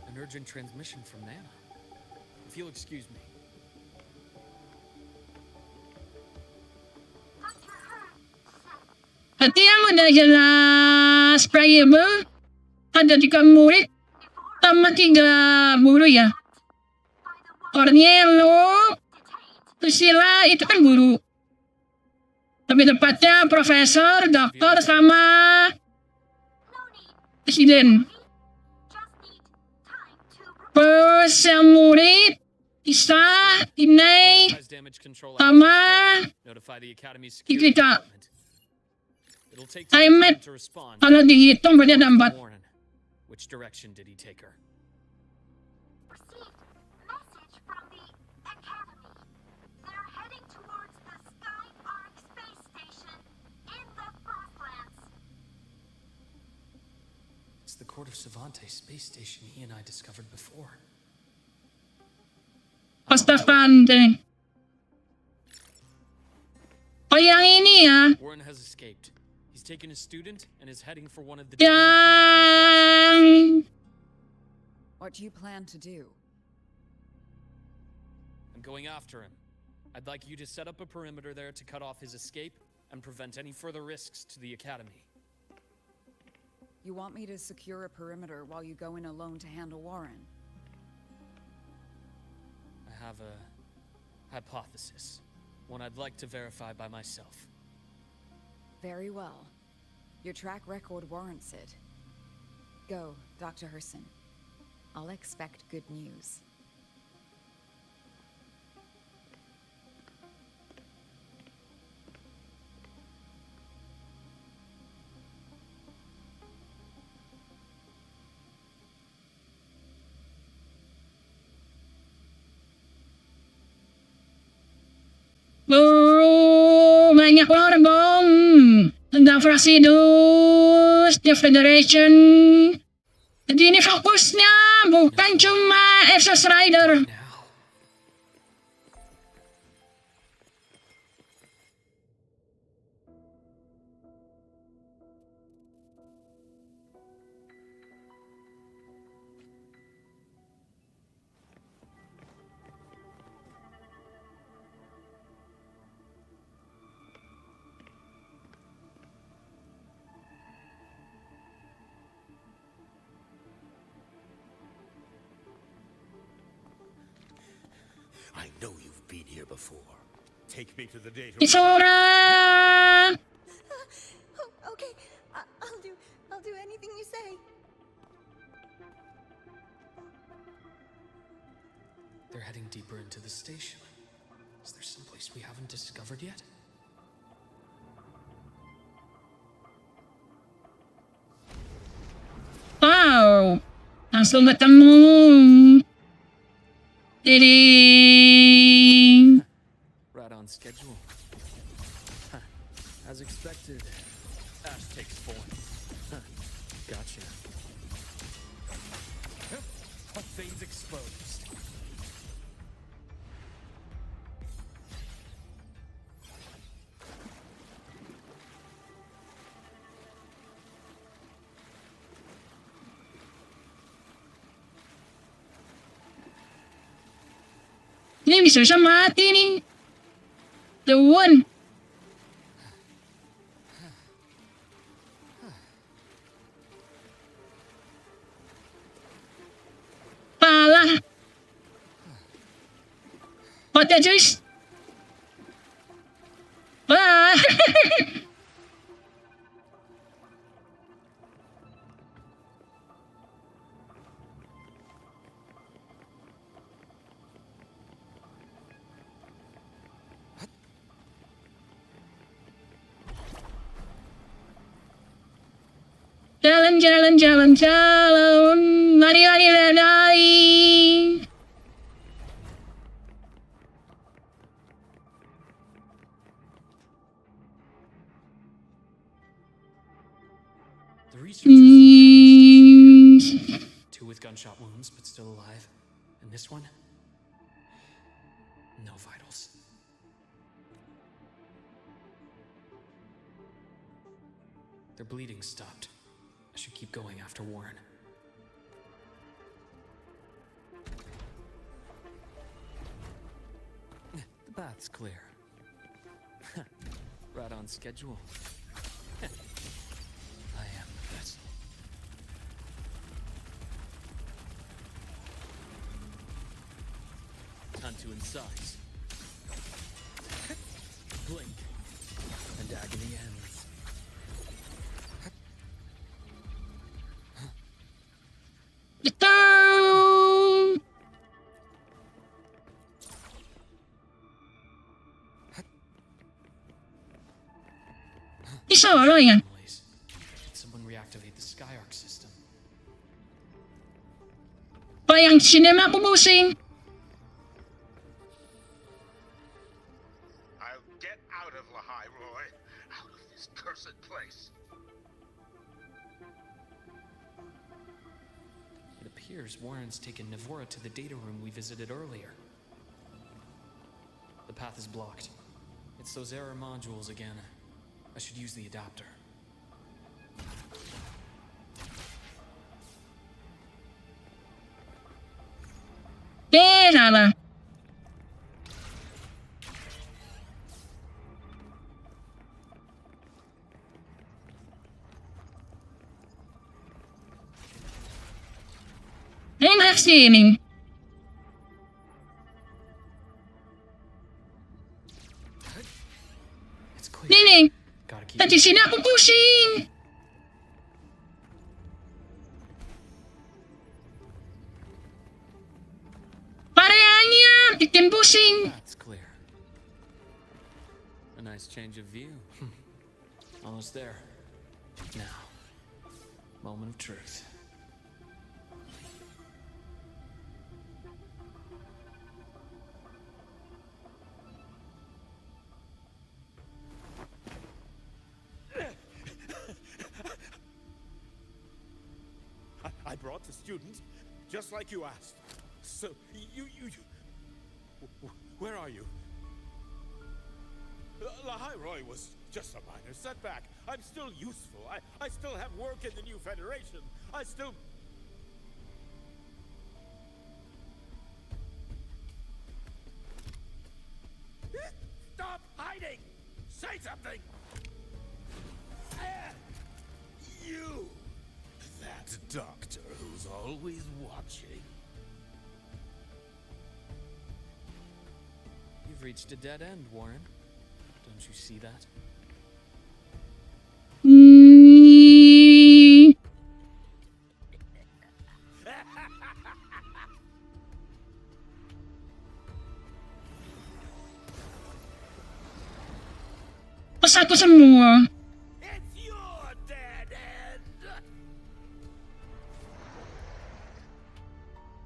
An urgent transmission from Nana. If you'll excuse me. Hatian mo dahil sprayable. Ada 3 murid. Tama 3 guru ya. Cornelo. Priscilla itu kan guru. Tapi tepatnya profesor, doktor, sama presiden. Terus yang murid, Isa, Inay, sama kita. Ahmed, kalau dihitung berarti ada 4. Which direction did he take her? Received message from the Academy. They're heading towards the Sky Arc space station in the Frostlands. It's the Court of Savante space station he and I discovered before. Pastafante. Oh yang ini ya. Warren has escaped. He's taken a student and is heading for one of the... Yang... What do you plan to do? I'm going after him. I'd like you to set up a perimeter there to cut off his escape and prevent any further risks to the Academy. You want me to secure a perimeter while you go in alone to handle Warren? I have a hypothesis. One I'd like to verify by myself. Very well. Your track record warrants it. Go, Dr. Herson. I'll expect good news. Banyak orang dong. Tentang Frasidus, The Federation. Jadi ini fokusnya bukan cuma Exos Rider. I know you've been here before. Take me to the data. Isora! Okay, I'll do anything you say. They're heading deeper into the station. Is there someplace we haven't discovered yet? Wow! Langsung ketemu. Ding. Right on schedule. As expected, Ash takes form. Gotcha. Things exposed. Ini bisa mati nih. The one. Pala. What the juice? Ah. jalan. Mari, lari. The researchers from the station. 2 with gunshot wounds, but still alive. And this one? No vitals. Their bleeding stopped. I should keep going after Warren. The bath's clear. Right on schedule. I am the vessel. Time to incise. Blink. And agony ends. Ito! Isa, wala yan. Did someone reactivate the Skyark system? Bayang sinema ko, bossing. I'll get out of Lahai, Roy. Out of this cursed place. It appears Warren's taken Navora to the data room we visited earlier. The path is blocked. It's those error modules again. I should use the adapter. Teka lang. I'm vaccinating. It's clear. Nining, Gotta keep nanti sini aku pusing. Pareannya bikin pusing. That's clear. A nice change of view. Almost there. Now, moment of truth. I brought the student, just like you asked. So, where are you? Lahai Roy was just a minor setback. I'm still useful. I still have work in the new Federation. I still... Stop hiding! Say something! You! That doctor who's always watching. You've reached a dead end, Warren. Don't you see that? Pasal ko semua. It's your dead end!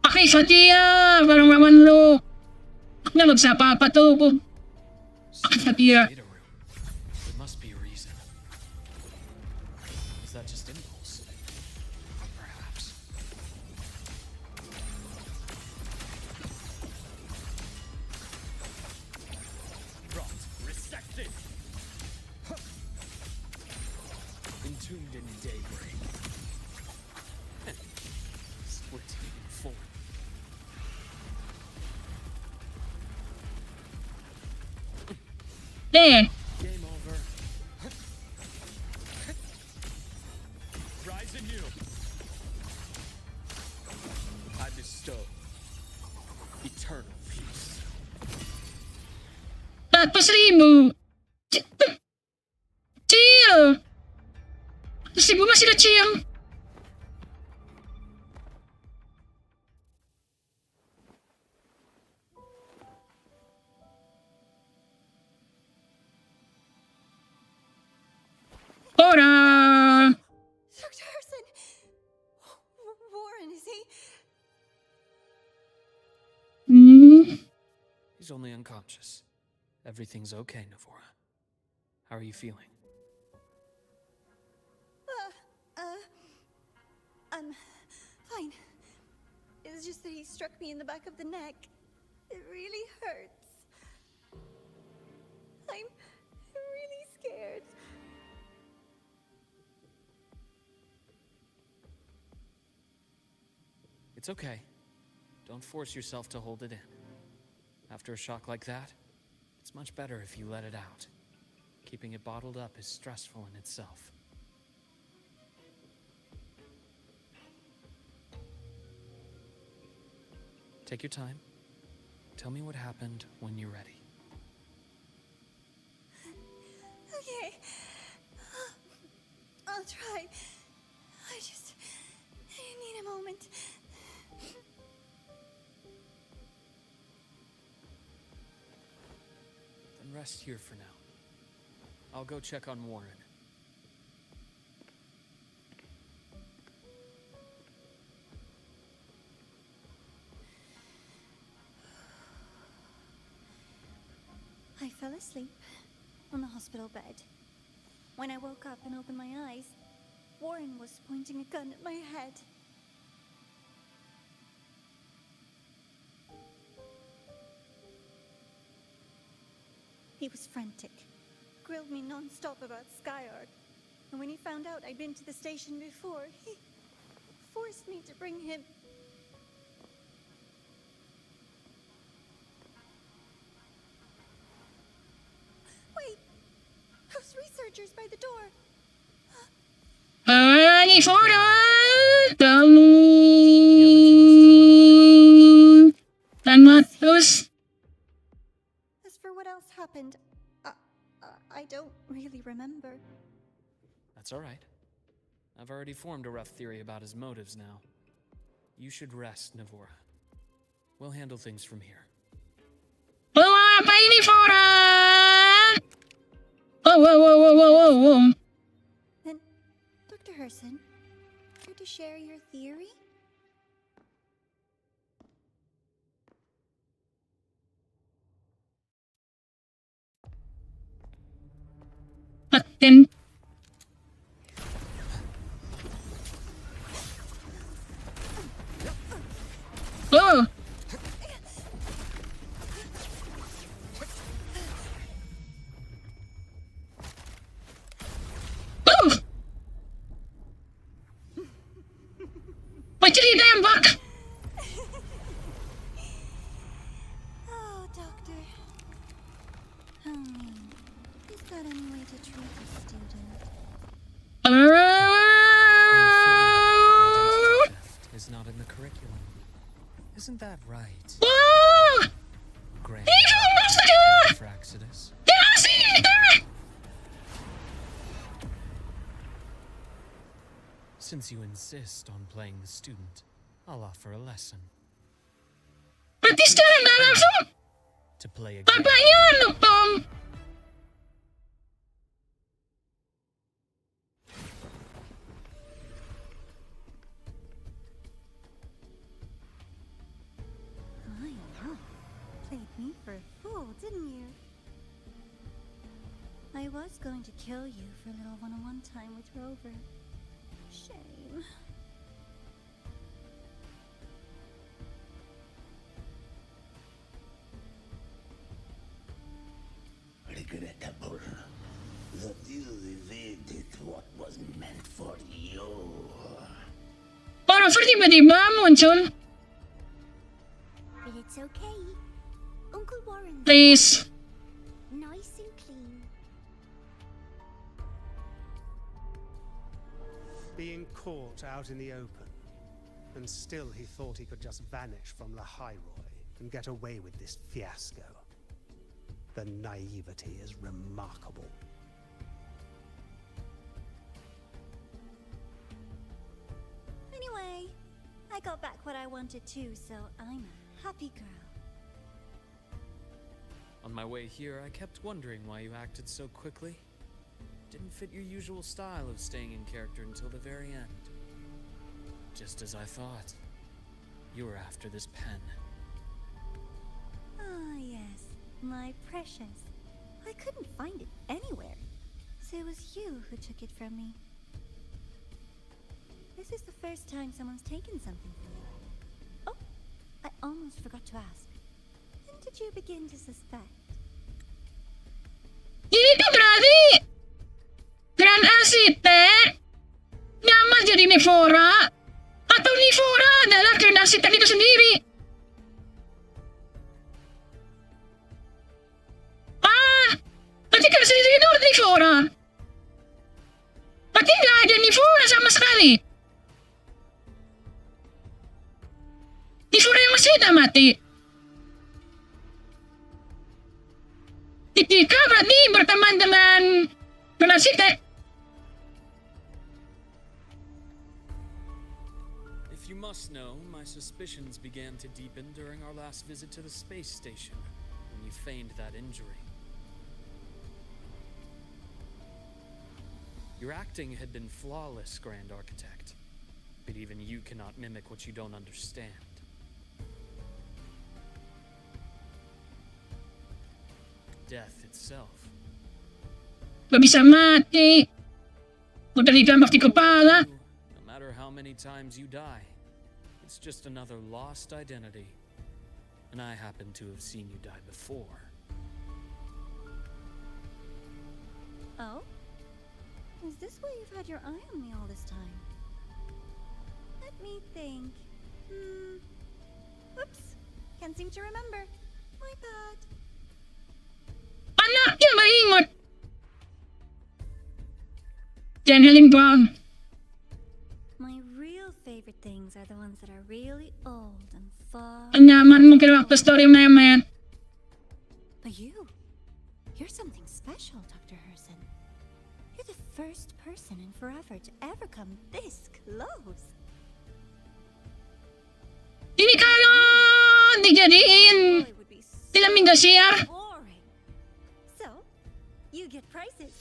Pakay sa tiya, parang raman lo. Nalag sa papa to po. Pakay sa tiya. Data room. There must be a reason. Is that just impulse? Perhaps. Rot, resected! Entombed in daybreak. Splitting in four. There. Game over. Rise anew. I bestow eternal peace. Tapos Rimu. Chill. Kasi buma sila chill. Ora. Dr. Herson, He's only unconscious. Everything's okay, Navora. How are you feeling? I'm fine. It's just that he struck me in the back of the neck. It really hurts. I'm really scared. It's okay. Don't force yourself to hold it in. After a shock like that, it's much better if you let it out. Keeping it bottled up is stressful in itself. Take your time. Tell me what happened when you're ready. Okay. I'll try. I need a moment. Then rest here for now. I'll go check on Warren. I fell asleep on the hospital bed. When I woke up and opened my eyes, Warren was pointing a gun at my head. He was frantic, grilled me non-stop about SAHUR, and when he found out I'd been to the station before, he forced me to bring him. Wait, those researchers by the door. And what those? As for what else happened, I don't really remember. That's all right. I've already formed a rough theory about his motives now. You should rest, Navora. We'll handle things from here. Whoa. Then, Dr. Herson, care to share your theory? But then... Oh! Oh! Wait till you damn buck! Oh, Doctor. How mean. Is that any way to treat a student? Is not in the curriculum. Isn't that right? Oh! Grand for Exodus. Since you insist on playing the student, I'll offer a lesson. But this time I To play a have game. I know. Played me for a fool, didn't you? I was going to kill you for a little one-on-one time with Rover. Shame. Regrettable that you evaded what was meant for you. Parang tiba-tiba muncul. But it's okay. Uncle Warren. Please. Nice and clean. Being caught out in the open, and still he thought he could just vanish from the High Roy and get away with this fiasco. The naivety is remarkable. Anyway, I got back what I wanted too, so I'm a happy girl. On my way here, I kept wondering why you acted so quickly. Didn't fit your usual style of staying in character until the very end. Just as I thought. You were after this pen. Ah, yes, my precious. I couldn't find it anywhere. So it was you who took it from me. This is the first time someone's taken something from me. Oh, I almost forgot to ask. When did you begin to suspect? Itu berarti Grand Arsitek nyamar jadi Nivora atau Nivora adalah Grand Arsitek itu sendiri. Berarti kan sendiri itu Nivora. Berarti nggak ada Nivora sama sekali. Nivora yang masih sudah mati. Ketika berarti berteman dengan Grand Arsitek. If you must know, my suspicions began to deepen during our last visit to the space station, when you feigned that injury. Your acting had been flawless, Grand Architect, but even you cannot mimic what you don't understand. Death itself. Gak bisa mati. Udah ditembak di kepala. No matter how many times you die, it's just another lost identity. And I happen to have seen you die before. Oh? Is this why you've had your eye on me all this time? Let me think. Oops. Can't seem to remember. My bad. Anaknya maingot. Jangan halimbaon. My real favorite things are the ones that are really old and far. Ang nyaman mong kinuha pa story memet. But you're something special, Dr. Herson. You're the first person in forever to ever come this close. Ini kalau dijadiin film Indosiar. So, you get prizes.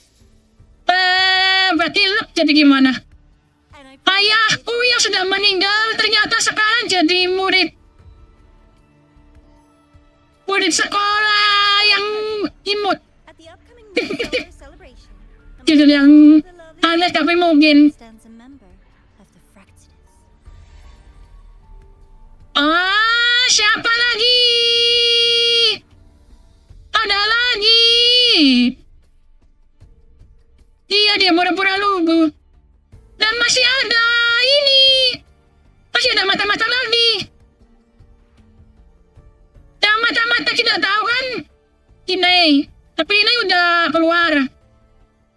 Berarti LUUK jadi gimana? Ayahku yang sudah meninggal ternyata sekarang jadi murid sekolah yang imut. Judul yang aneh tapi mungkin. Siapa lagi? Ada lagi. Dia pura-pura lugu. Dan masih ada ini. Masih ada mata-mata lagi. Yang mata-mata kita tahu kan? Ini. Tapi ini udah keluar.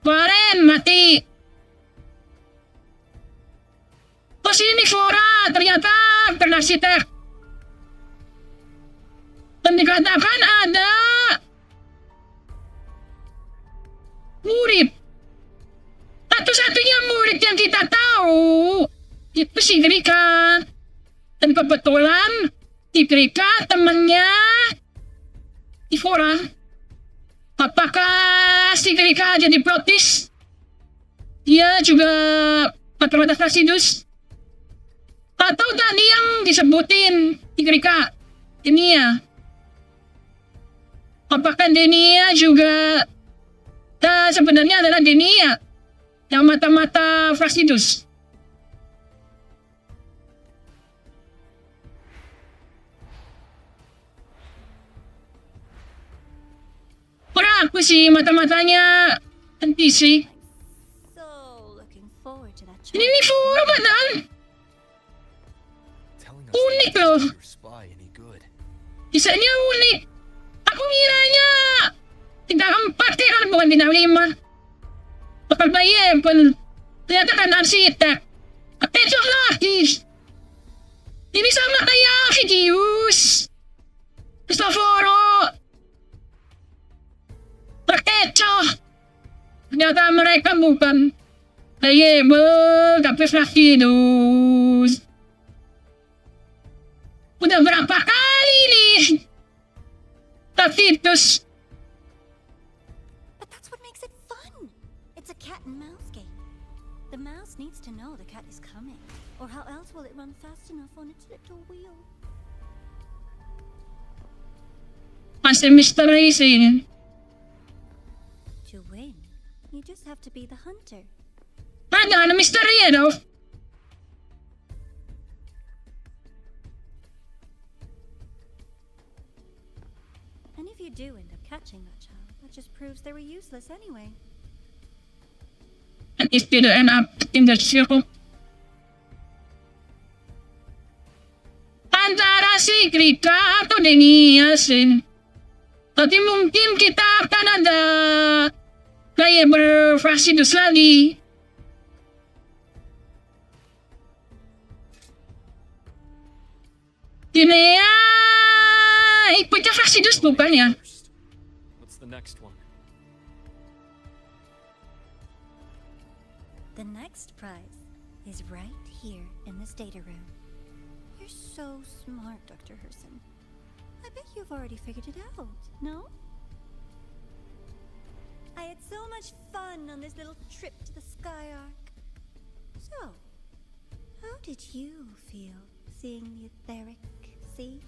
Kemarin mati. Pas ini Flora ternyata Grand Arsitek. Dan dikatakan ada murid. Satu-satunya murid yang kita tahu itu si Grika. Dan kebetulan si Grika temannya Ivora. Apakah si Grika jadi protis? Dia juga mata-mata Placidus? Atau tadi yang disebutin si Grika, Denia? Apakah Denia juga sebenarnya adalah Denia yang mata-mata Placidus? Kurang aku sih mata-matanya NPC. Ini Nivora padahal. Unik loh. Desainnya unik. Aku ngiranya tingkat 4 kan bukan tingkat 5. Bakal pun. Ternyata kan arsitek. Attention artist. Ini sama kayak Hideus. Cristoforo. Rakeco. Ternyata mereka bukan playable tapi Placidus. Udah berapa kali nih Placidus. But that's what makes it fun. It's a cat and mouse game. The mouse needs to know the cat is coming, or how else will it run fast enough on its little wheel? si Mr. Racing. To win, you just have to be the hunter. Ada na misterya daw. And if you do end up catching that child, that just proves they were useless anyway. And if they end up in the circle. Antara si Krika atau Deniasin. Tapi mungkin kita akan ada kayak berfasidus lagi. Ini ya ikutnya fasidus bukan ya? What's the next one? The next prize is right here in this data room. You're so smart, Dr. Herson. I bet you've already figured it out, no? I had so much fun on this little trip to the Sky Arc. So, how did you feel seeing the etheric sea?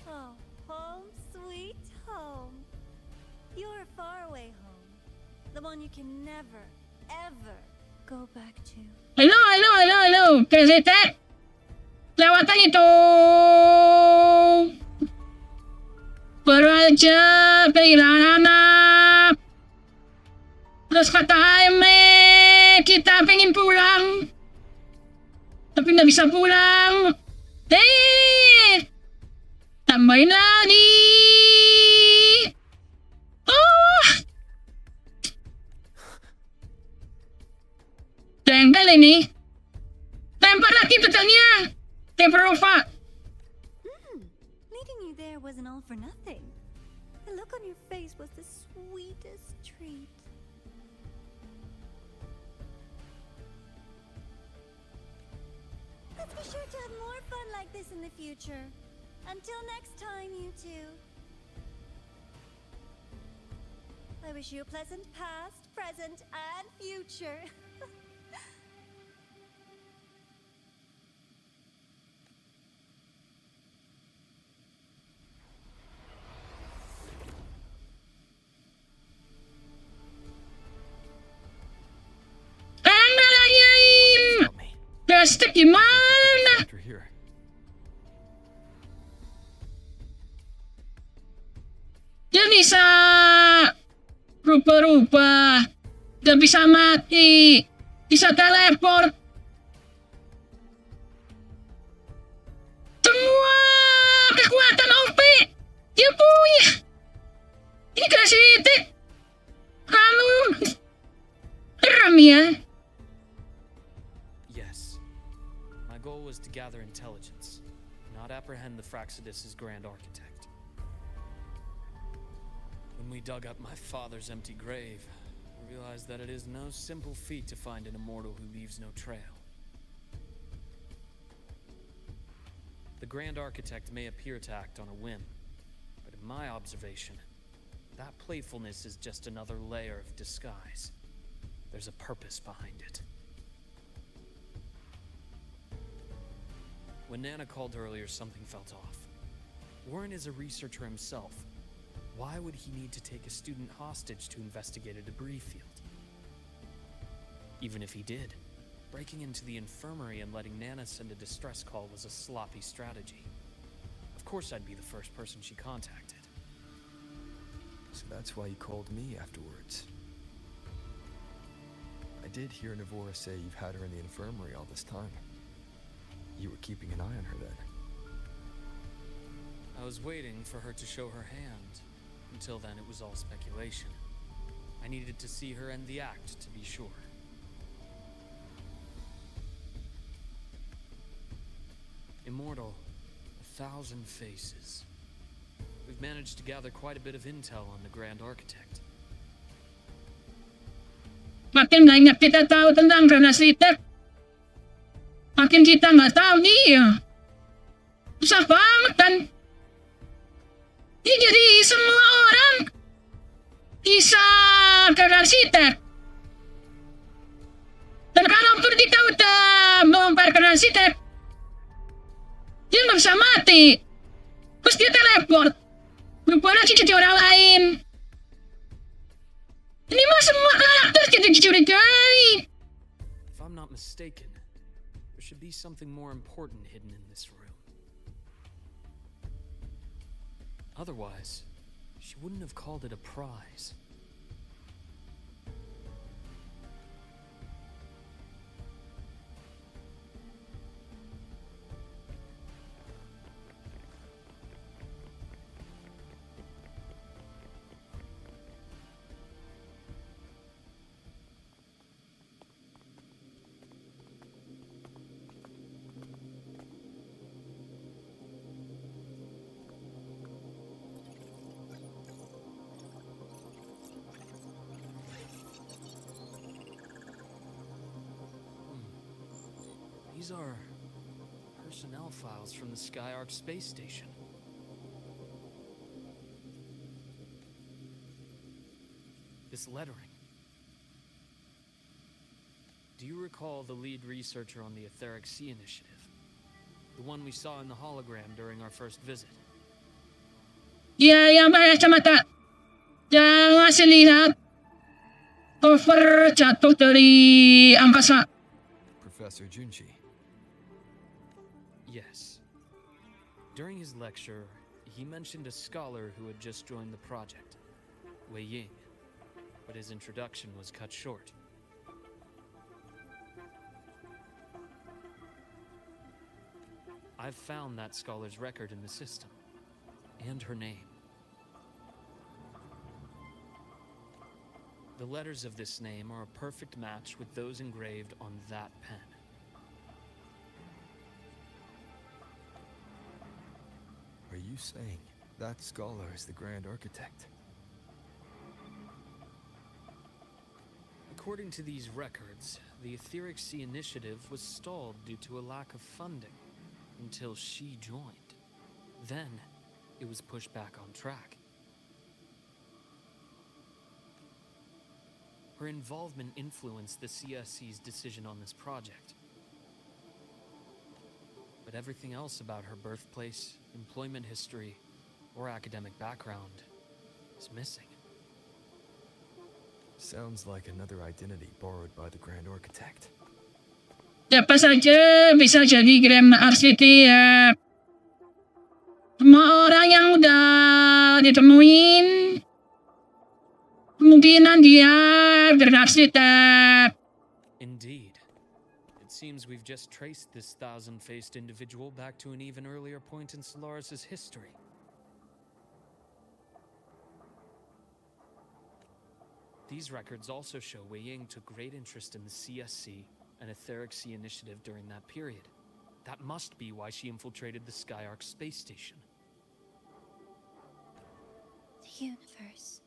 Oh, home sweet home. Your faraway home. The one you can never, ever go back to. Halo. Kasi Tek. Lewatan itu. Beraja kehilangan anak. Terus kata Aime, kita pengen pulang. Tapi nggak bisa pulang. Tambahin lagi. Oh. Tempel ini. Tempel lagi betulnya. Temperova. Leading you there wasn't all for nothing. The look on your face was the sweetest treat. Let's be sure to have more fun like this in the future. Until next time, you two. I wish you a pleasant past, present, and future. Plastik gimana? Dia bisa rupa-rupa, dia bisa mati, bisa teleport. Semua kekuatan OP dia punya. Ini kasih titik. Kamu geram ya. My goal was to gather intelligence, not apprehend the Fraxidus' grand architect. When we dug up my father's empty grave, I realized that it is no simple feat to find an immortal who leaves no trail. The grand architect may appear to act on a whim, but in my observation, that playfulness is just another layer of disguise. There's a purpose behind it. When Nana called earlier, something felt off. Warren is a researcher himself. Why would he need to take a student hostage to investigate a debris field? Even if he did, breaking into the infirmary and letting Nana send a distress call was a sloppy strategy. Of course I'd be the first person she contacted. So that's why you called me afterwards. I did hear Navora say you've had her in the infirmary all this time. You were keeping an eye on her then. I was waiting for her to show her hand. Until then, it was all speculation. I needed to see her end the act to be sure. Immortal, 1,000 faces. We've managed to gather quite a bit of intel on the Grand Architect. Makin banyak kita tahu tentang relasi Tek, makin kita nggak tahu dia. Susah banget kan? Dia jadi semua orang bisa ke arsitek. Dan kalau pun kita udah membongkar ke arsitek, dia nggak bisa mati. Terus dia teleport. Rupanya cucu orang lain. Ini mah semua karakter jadi dicurigai. If I'm not mistaken, there should be something more important hidden in this room. Otherwise, she wouldn't have called it a prize. These are personnel files from the SkyArk space station. This lettering. Do you recall the lead researcher on the Etheric Sea Initiative? The one we saw in the hologram during our first visit? Dia yang pakai kacamata. Yang ngasih lihat cover jatuh dari angkasa. Professor Junshi. Yes. During his lecture, he mentioned a scholar who had just joined the project, Wei Ying, but his introduction was cut short. I've found that scholar's record in the system, and her name. The letters of this name are a perfect match with those engraved on that pen. Are you saying that scholar is the Grand Architect? According to these records, the Etheric Sea Initiative was stalled due to a lack of funding until she joined. Then, it was pushed back on track. Her involvement influenced the CSC's decision on this project. But everything else about her birthplace, employment history, or academic background is missing. Sounds like another identity borrowed by the Grand Architect. Siapa saja bisa jadi Grand Architect. Semua orang yang udah ditemuin, kemungkinan dia Grand Architect. Indeed. It seems we've just traced this thousand-faced individual back to an even earlier point in Solaris' history. These records also show Wei Ying took great interest in the CSC and Etheric Sea Initiative during that period. That must be why she infiltrated the SkyArk space station. The universe.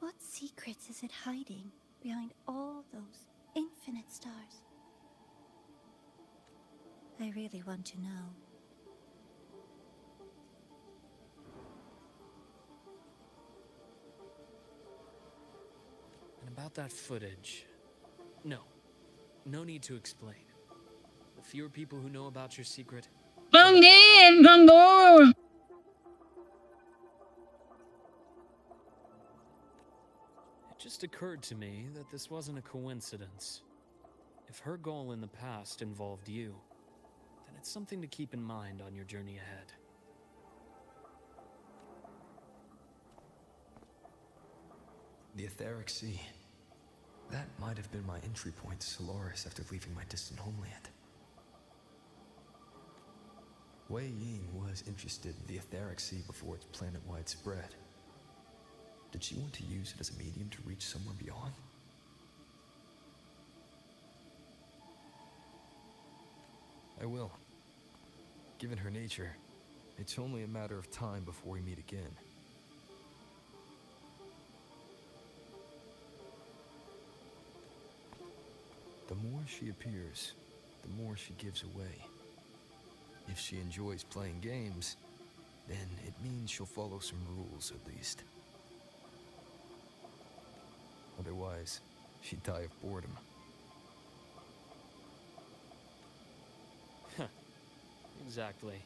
What secrets is it hiding behind all those infinite stars? I really want to know. And about that footage, no need to explain. The fewer people who know about your secret, Banggin, ganggu. it just occurred to me that this wasn't a coincidence. If her goal in the past involved you, then it's something to keep in mind on your journey ahead. The Etheric Sea. That might have been my entry point to Solaris after leaving my distant homeland. Wei Ying was interested in the Etheric Sea before its planet-wide spread. Did she want to use it as a medium to reach somewhere beyond? I will. Given her nature, it's only a matter of time before we meet again. The more she appears, the more she gives away. If she enjoys playing games, then it means she'll follow some rules at least. Otherwise, she'd die of boredom. Exactly.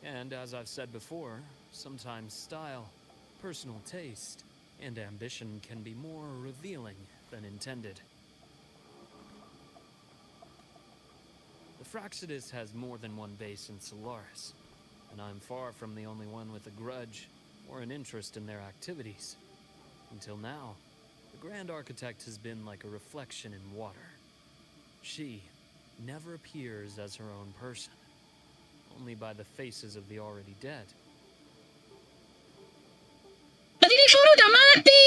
And as I've said before, sometimes style, personal taste, and ambition can be more revealing than intended. The Fraxidus has more than one base in Solaris, and I'm far from the only one with a grudge or an interest in their activities. Until now, the Grand Architect has been like a reflection in water. She never appears as her own person, only by the faces of the already dead. Pati ni Shuro udah mati!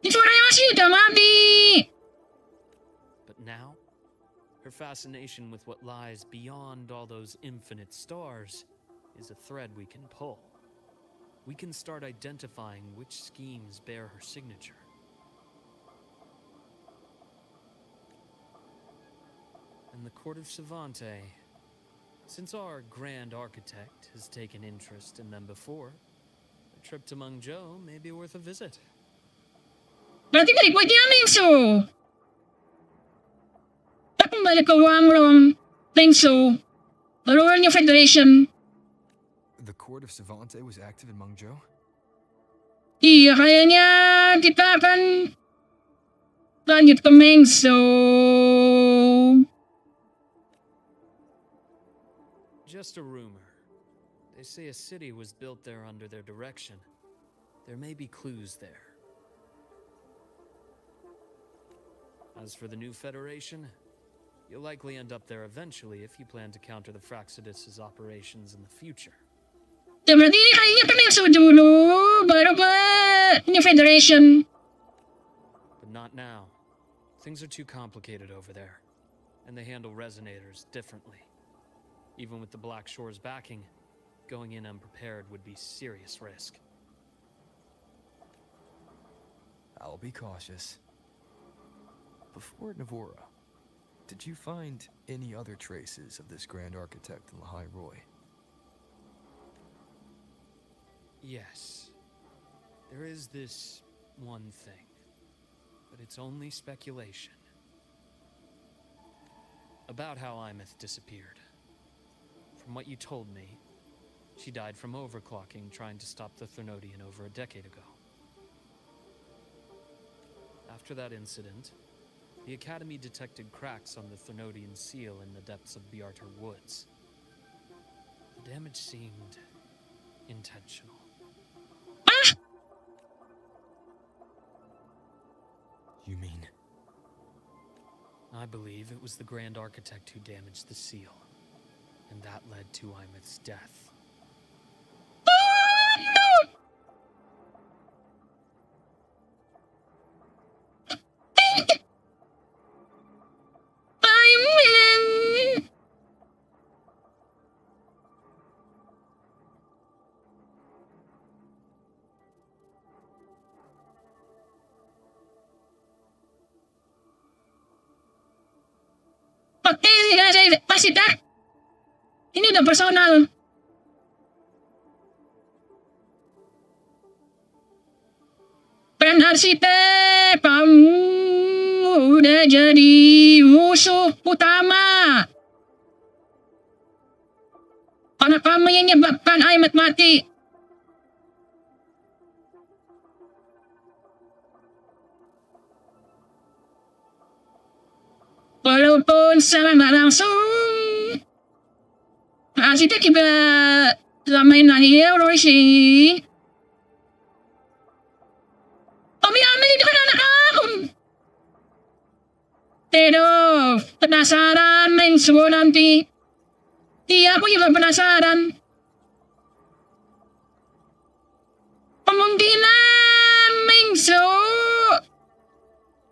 Ni Shurayashi udah mati! But now, her fascination with what lies beyond all those infinite stars is a thread we can pull. We can start identifying which schemes bear her signature. And the Court of Savante, since our Grand Architect has taken interest in them before, a trip to Mengzhou may be worth a visit. Berarti balik buat dia Mingsu. Tapos balik ke Wangrong, Mingsu, Royal New Federation. The Court of Savante was active in Mengzhou? Iya, kayaknya kita akan lanjut ke Mingsu. Just a rumor. They say a city was built there under their direction. There may be clues there. As for the new Federation, you'll likely end up there eventually if you plan to counter the Fraxidus' operations in the future. Ya berarti kayaknya ke Mingsu dulu, baru ke New Federation. But not now. Things are too complicated over there, and they handle resonators differently. Even with the Black Shore's backing, going in unprepared would be serious risk. I'll be cautious. Before Navora, did you find any other traces of this Grand Architect in Lahai Roy? Yes. There is this one thing, but it's only speculation. About how Imeth disappeared. From what you told me, she died from overclocking trying to stop the Thernodian over a decade ago. After that incident, the Academy detected cracks on the Thernodian seal in the depths of Biarter Woods. The damage seemed intentional. You mean? I believe it was the Grand Architect who damaged the seal. And that led to Imeth's death. Oke, saya pasti dah. Ini udah personal. Peran arsitek, kamu udah jadi musuh utama. Karena kamu yang menyebabkan Imeth mati. Walaupun secara nggak langsung, arsitek juga selama ini Roy sih. Kami ambil itu kan anak aku. Pero penasaran main semua nanti. Iya, aku juga penasaran. Kemungkinan Mingsu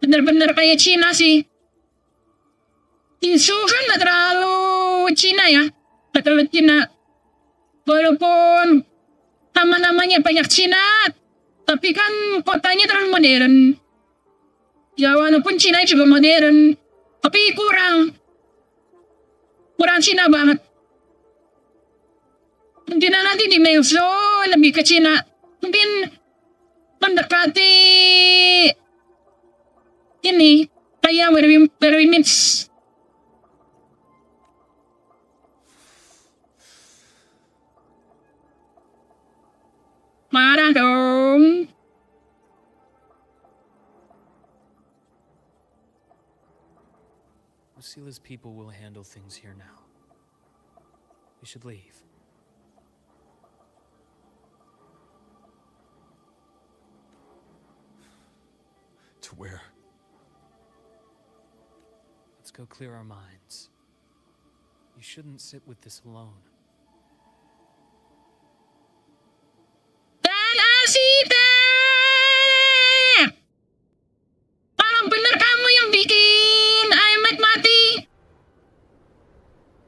bener-bener kayak Cina sih. Mingsu kan gak terlalu Cina ya. Gak terlalu Cina. Walaupun nama-namanya banyak Cina, tapi kan kotanya terlalu modern. Ya walaupun Cina juga modern, tapi kurang Cina banget. Mungkin nanti di Mingsu lebih ke Cina. Mungkin mendekati ini kayak Very Mix. Maradong. Lucila's people will handle things here now. We should leave. To where? Let's go clear our minds. You shouldn't sit with this alone. Asita! Parang bener kamu yang bikin Ahmed mati.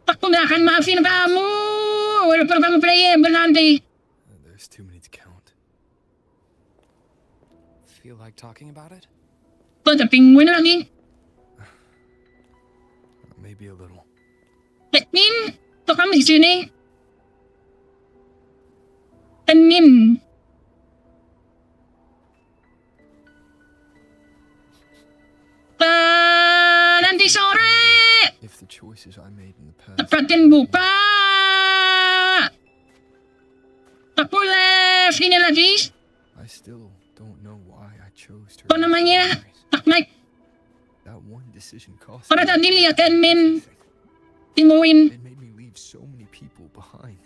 Aku gak akan maafin kamu. Walaupun kamu playable nanti. There's too many to count. Feel like talking about it? Ada penguin lagi. Maybe a little. Nin, tuh kamu di sini. Nin. Nanti sore. If the choices I made in the past. Tepatin buka. Aku left ini lagi. I still don't know why I chose to. Apa namanya? Night. That one decision cost. Para tadi lihat Nin. Timuin. It made me leave so many people behind.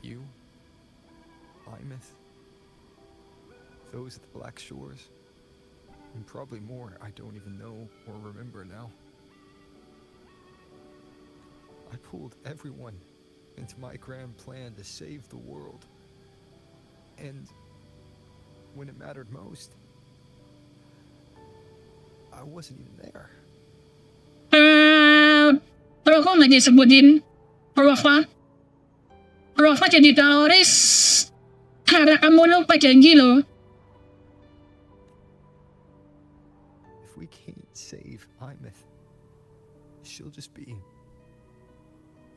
You, Imeth, those at the Black Shores, and probably more I don't even know or remember now. I pulled everyone into my grand plan to save the world. And when it mattered most, I wasn't even there. Pero kung lagi sebutin Rafa jadi teroris. Karena kamu lupa janji lo. If we can't save Imeth, she'll just be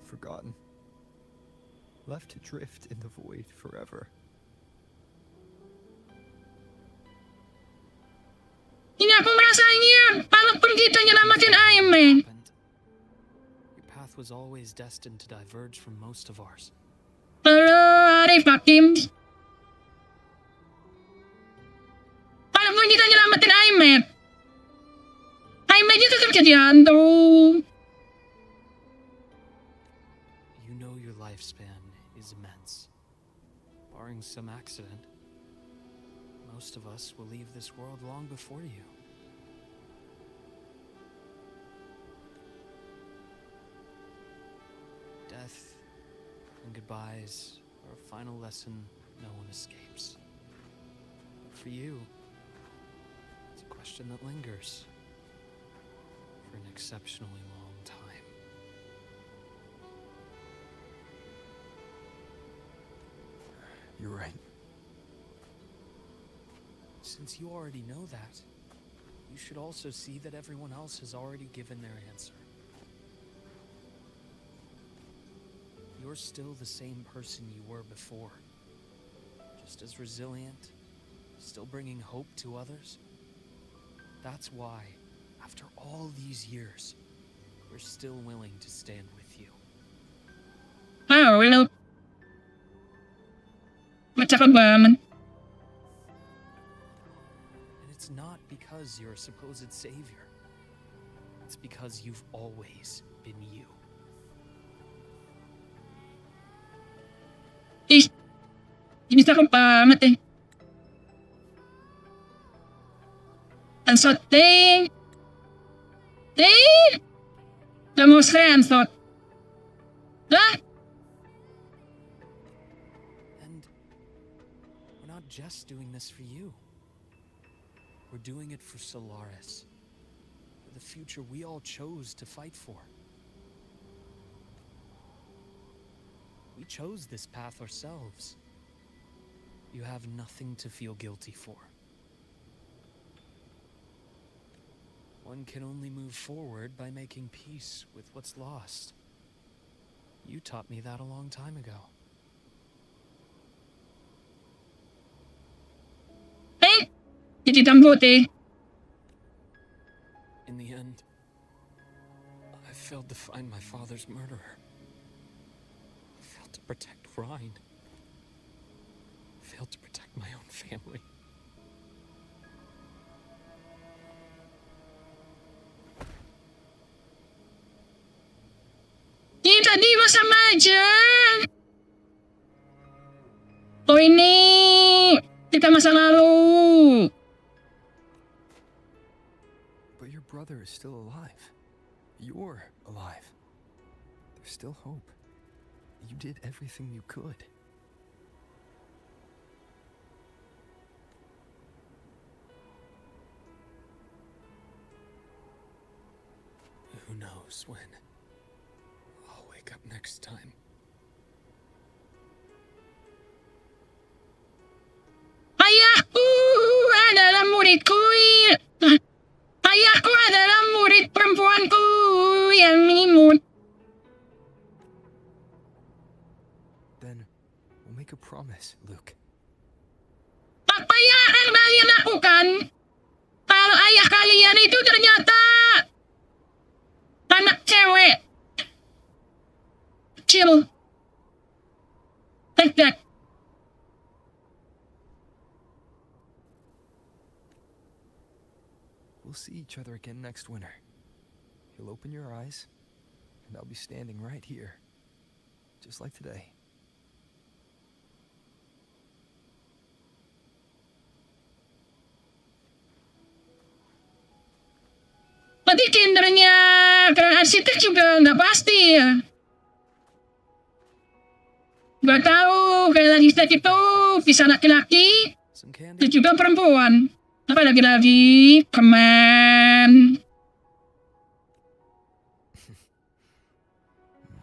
forgotten, left to drift in the void forever. Ini aku merasanya, walaupun kita nyelamatin Aiman. Your path was always destined to diverge from most of ours. Halo, Arif Hakim. Walaupun kita nyelamatin Aiman. Aiman itu tetap jadi hantu. You know your lifespan is immense. Barring some accident, most of us will leave this world long before you. Death and goodbyes are a final lesson no one escapes. But for you, it's a question that lingers for an exceptionally long time. You're right. Since you already know that, you should also see that everyone else has already given their answer. You're still the same person you were before. Just as resilient, still bringing hope to others. That's why, after all these years, we're still willing to stand with you. Oh, hello. Macam banget. And it's not because you're a supposed savior. It's because you've always been you. Ini takut banget eh. And so they the most hands thought. Huh? And we're not just doing this for you. We're doing it for Solaris. For the future we all chose to fight for. We chose this path ourselves. You have nothing to feel guilty for. One can only move forward by making peace with what's lost. You taught me that a long time ago. Jadi tambuti. In the end, failed to find my father's murderer. I failed to protect Rhine. I failed to protect my own family. Kita di masa majang. Oh ini kita masa lalu. But your brother is still alive. You're alive. There's still hope. You did everything you could. Who knows when I'll wake up next time. Ayahku adalah muridku. Ayahku adalah murid perempuanku yang imut. Then we'll make a promise, Luke. Apa yang akan kalian lakukan kalau ayah kalian itu ternyata anak cewek? Chill. Take that. We'll see each other again next winter. You'll open your eyes, and I'll be standing right here, just like today. Berarti gendernya ke arsitek juga nggak pasti ya. Gak tahu, kayak arsitek itu bisa laki-laki, dan juga perempuan. Apa lagi-lagi? Kemen.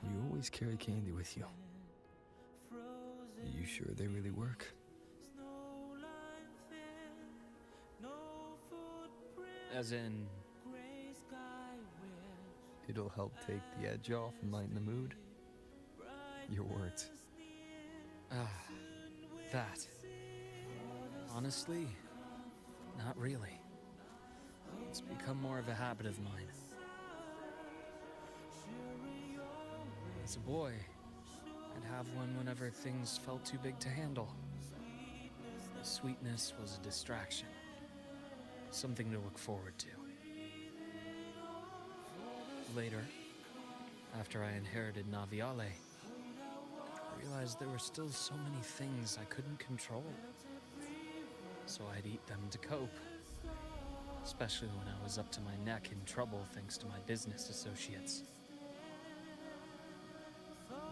You always carry candy with you. You sure they really work? As in... It'll help take the edge off and lighten the mood? Your words. That. Honestly, not really. It's become more of a habit of mine. As a boy, I'd have one whenever things felt too big to handle. The sweetness was a distraction. Something to look forward to. Later, after I inherited Naviale, I realized there were still so many things I couldn't control. So I'd eat them to cope, especially when I was up to my neck in trouble thanks to my business associates.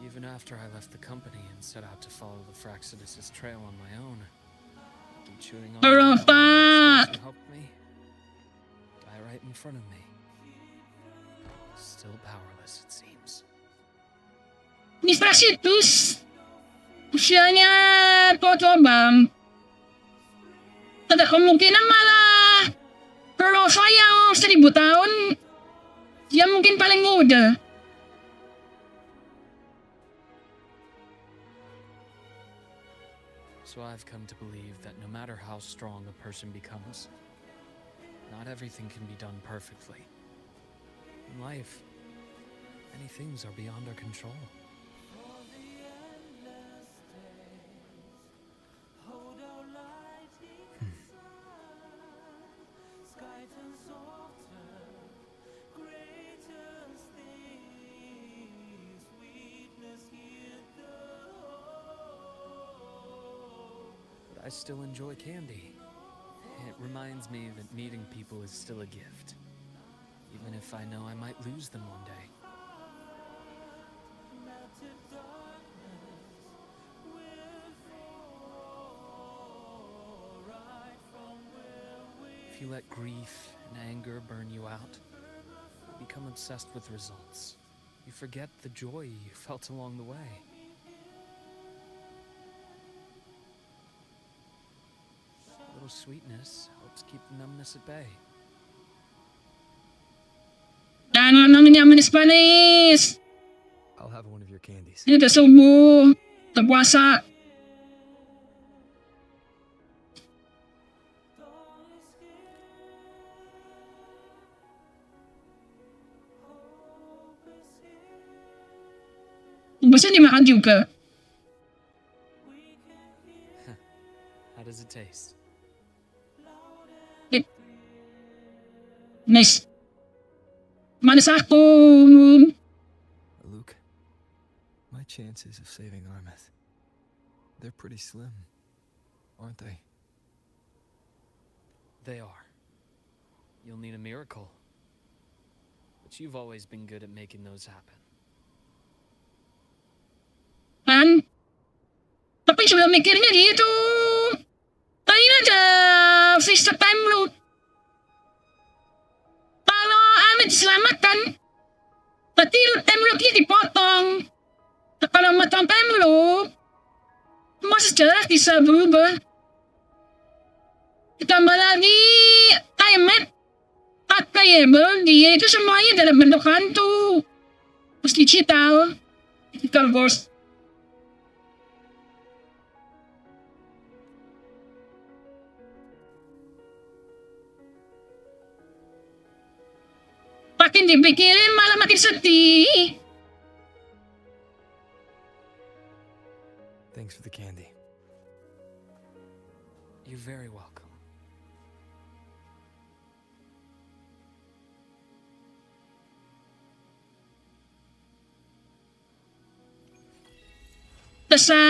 Even after I left the company and set out to follow the Fraxidus' trail on my own, I'd be chewing on the who helped me die right in front of me. Still powerless, it seems. Fraxidus usianya tua-tua bang. Ada kemungkinan malah Rosa yang 1000 tahun, dia mungkin paling muda. So I've come to believe that no matter how strong a person becomes, not everything can be done perfectly. In life, many things are beyond our control. But I still enjoy candy. It reminds me that meeting people is still a gift, even if I know I might lose them one day. If you let grief and anger burn you out, you become obsessed with results. You forget the joy you felt along the way. A little sweetness helps keep the numbness at bay. Jangan yang manis-manis. I'll have one of your candies. Ini udah subuh, udah puasa. Biasanya dimakan juga. How does it taste? Nice. Manis aku. Luke, my chances of saving Armeth, they're pretty slim, aren't they? They are. You'll need a miracle. But you've always been good at making those happen. Kan? Tapi sudah mikirnya gitu. Tanya aja sistem time loop. Kalau Ahmed diselamatkan, berarti time loopnya dipotong. Kalau motong time loop, semua sejarah bisa berubah. Ditambah lagi Ahmed playable, dia itu semuanya dalam bentuk hantu. Terus digital ghost. Makin dipikirin malah makin sedih. Thanks for the candy. You're very welcome. Selesai.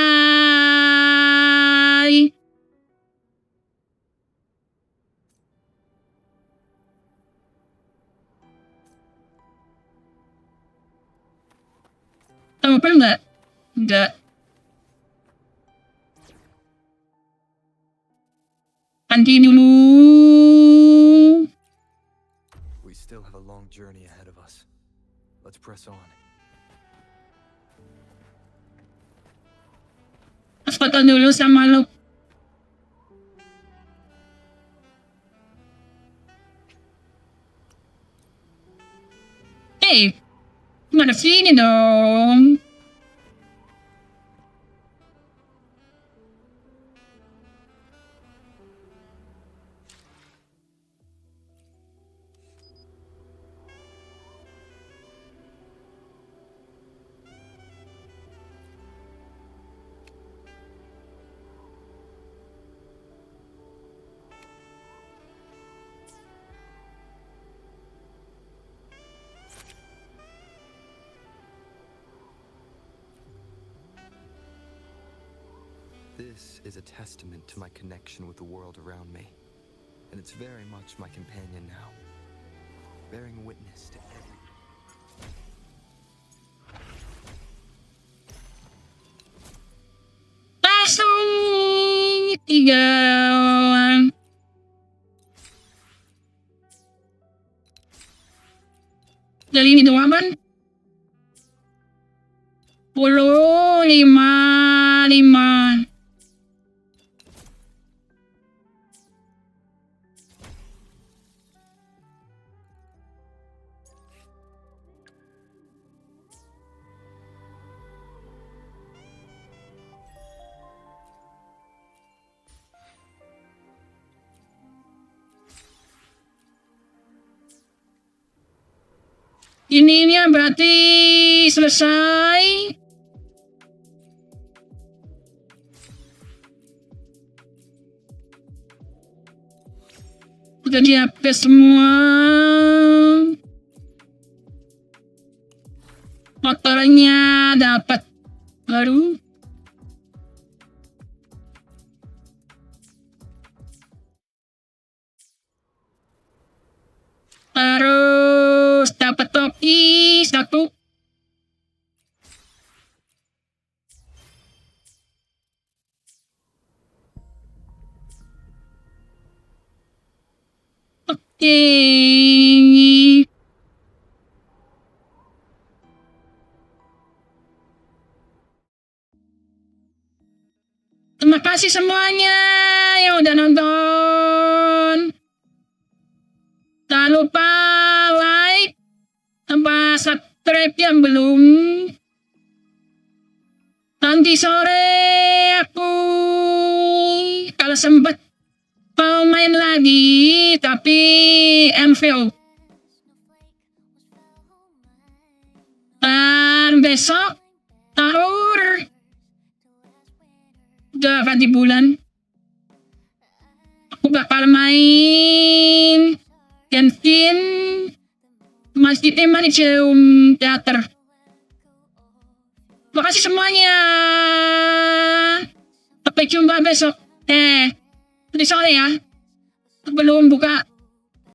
Tahu apa enggak? Enggak. Nanti dulu. We still have a long journey ahead of us. Let's press on. Foto dulu sama LUUK. Hey, mana sini dong? This is a testament to my connection with the world around me, and it's very much my companion now, bearing witness to every... Langsung 3 dari ini doang kan? 10, 5. Ininya berarti selesai. Udah dihapus semua. Motornya dapat baru. Terus dapat topi 1. Oke. Terima kasih semuanya yang udah nonton. Jangan lupa like tambah subscribe yang belum. Nanti sore aku kalau sempat mau main lagi, tapi MVO. Dan besok tahu ganti bulan. Aku bakal main GENSHIN Maniceum Theater. Makasih semuanya. Sampai jumpa besok. Nanti sore ya. Sebelum buka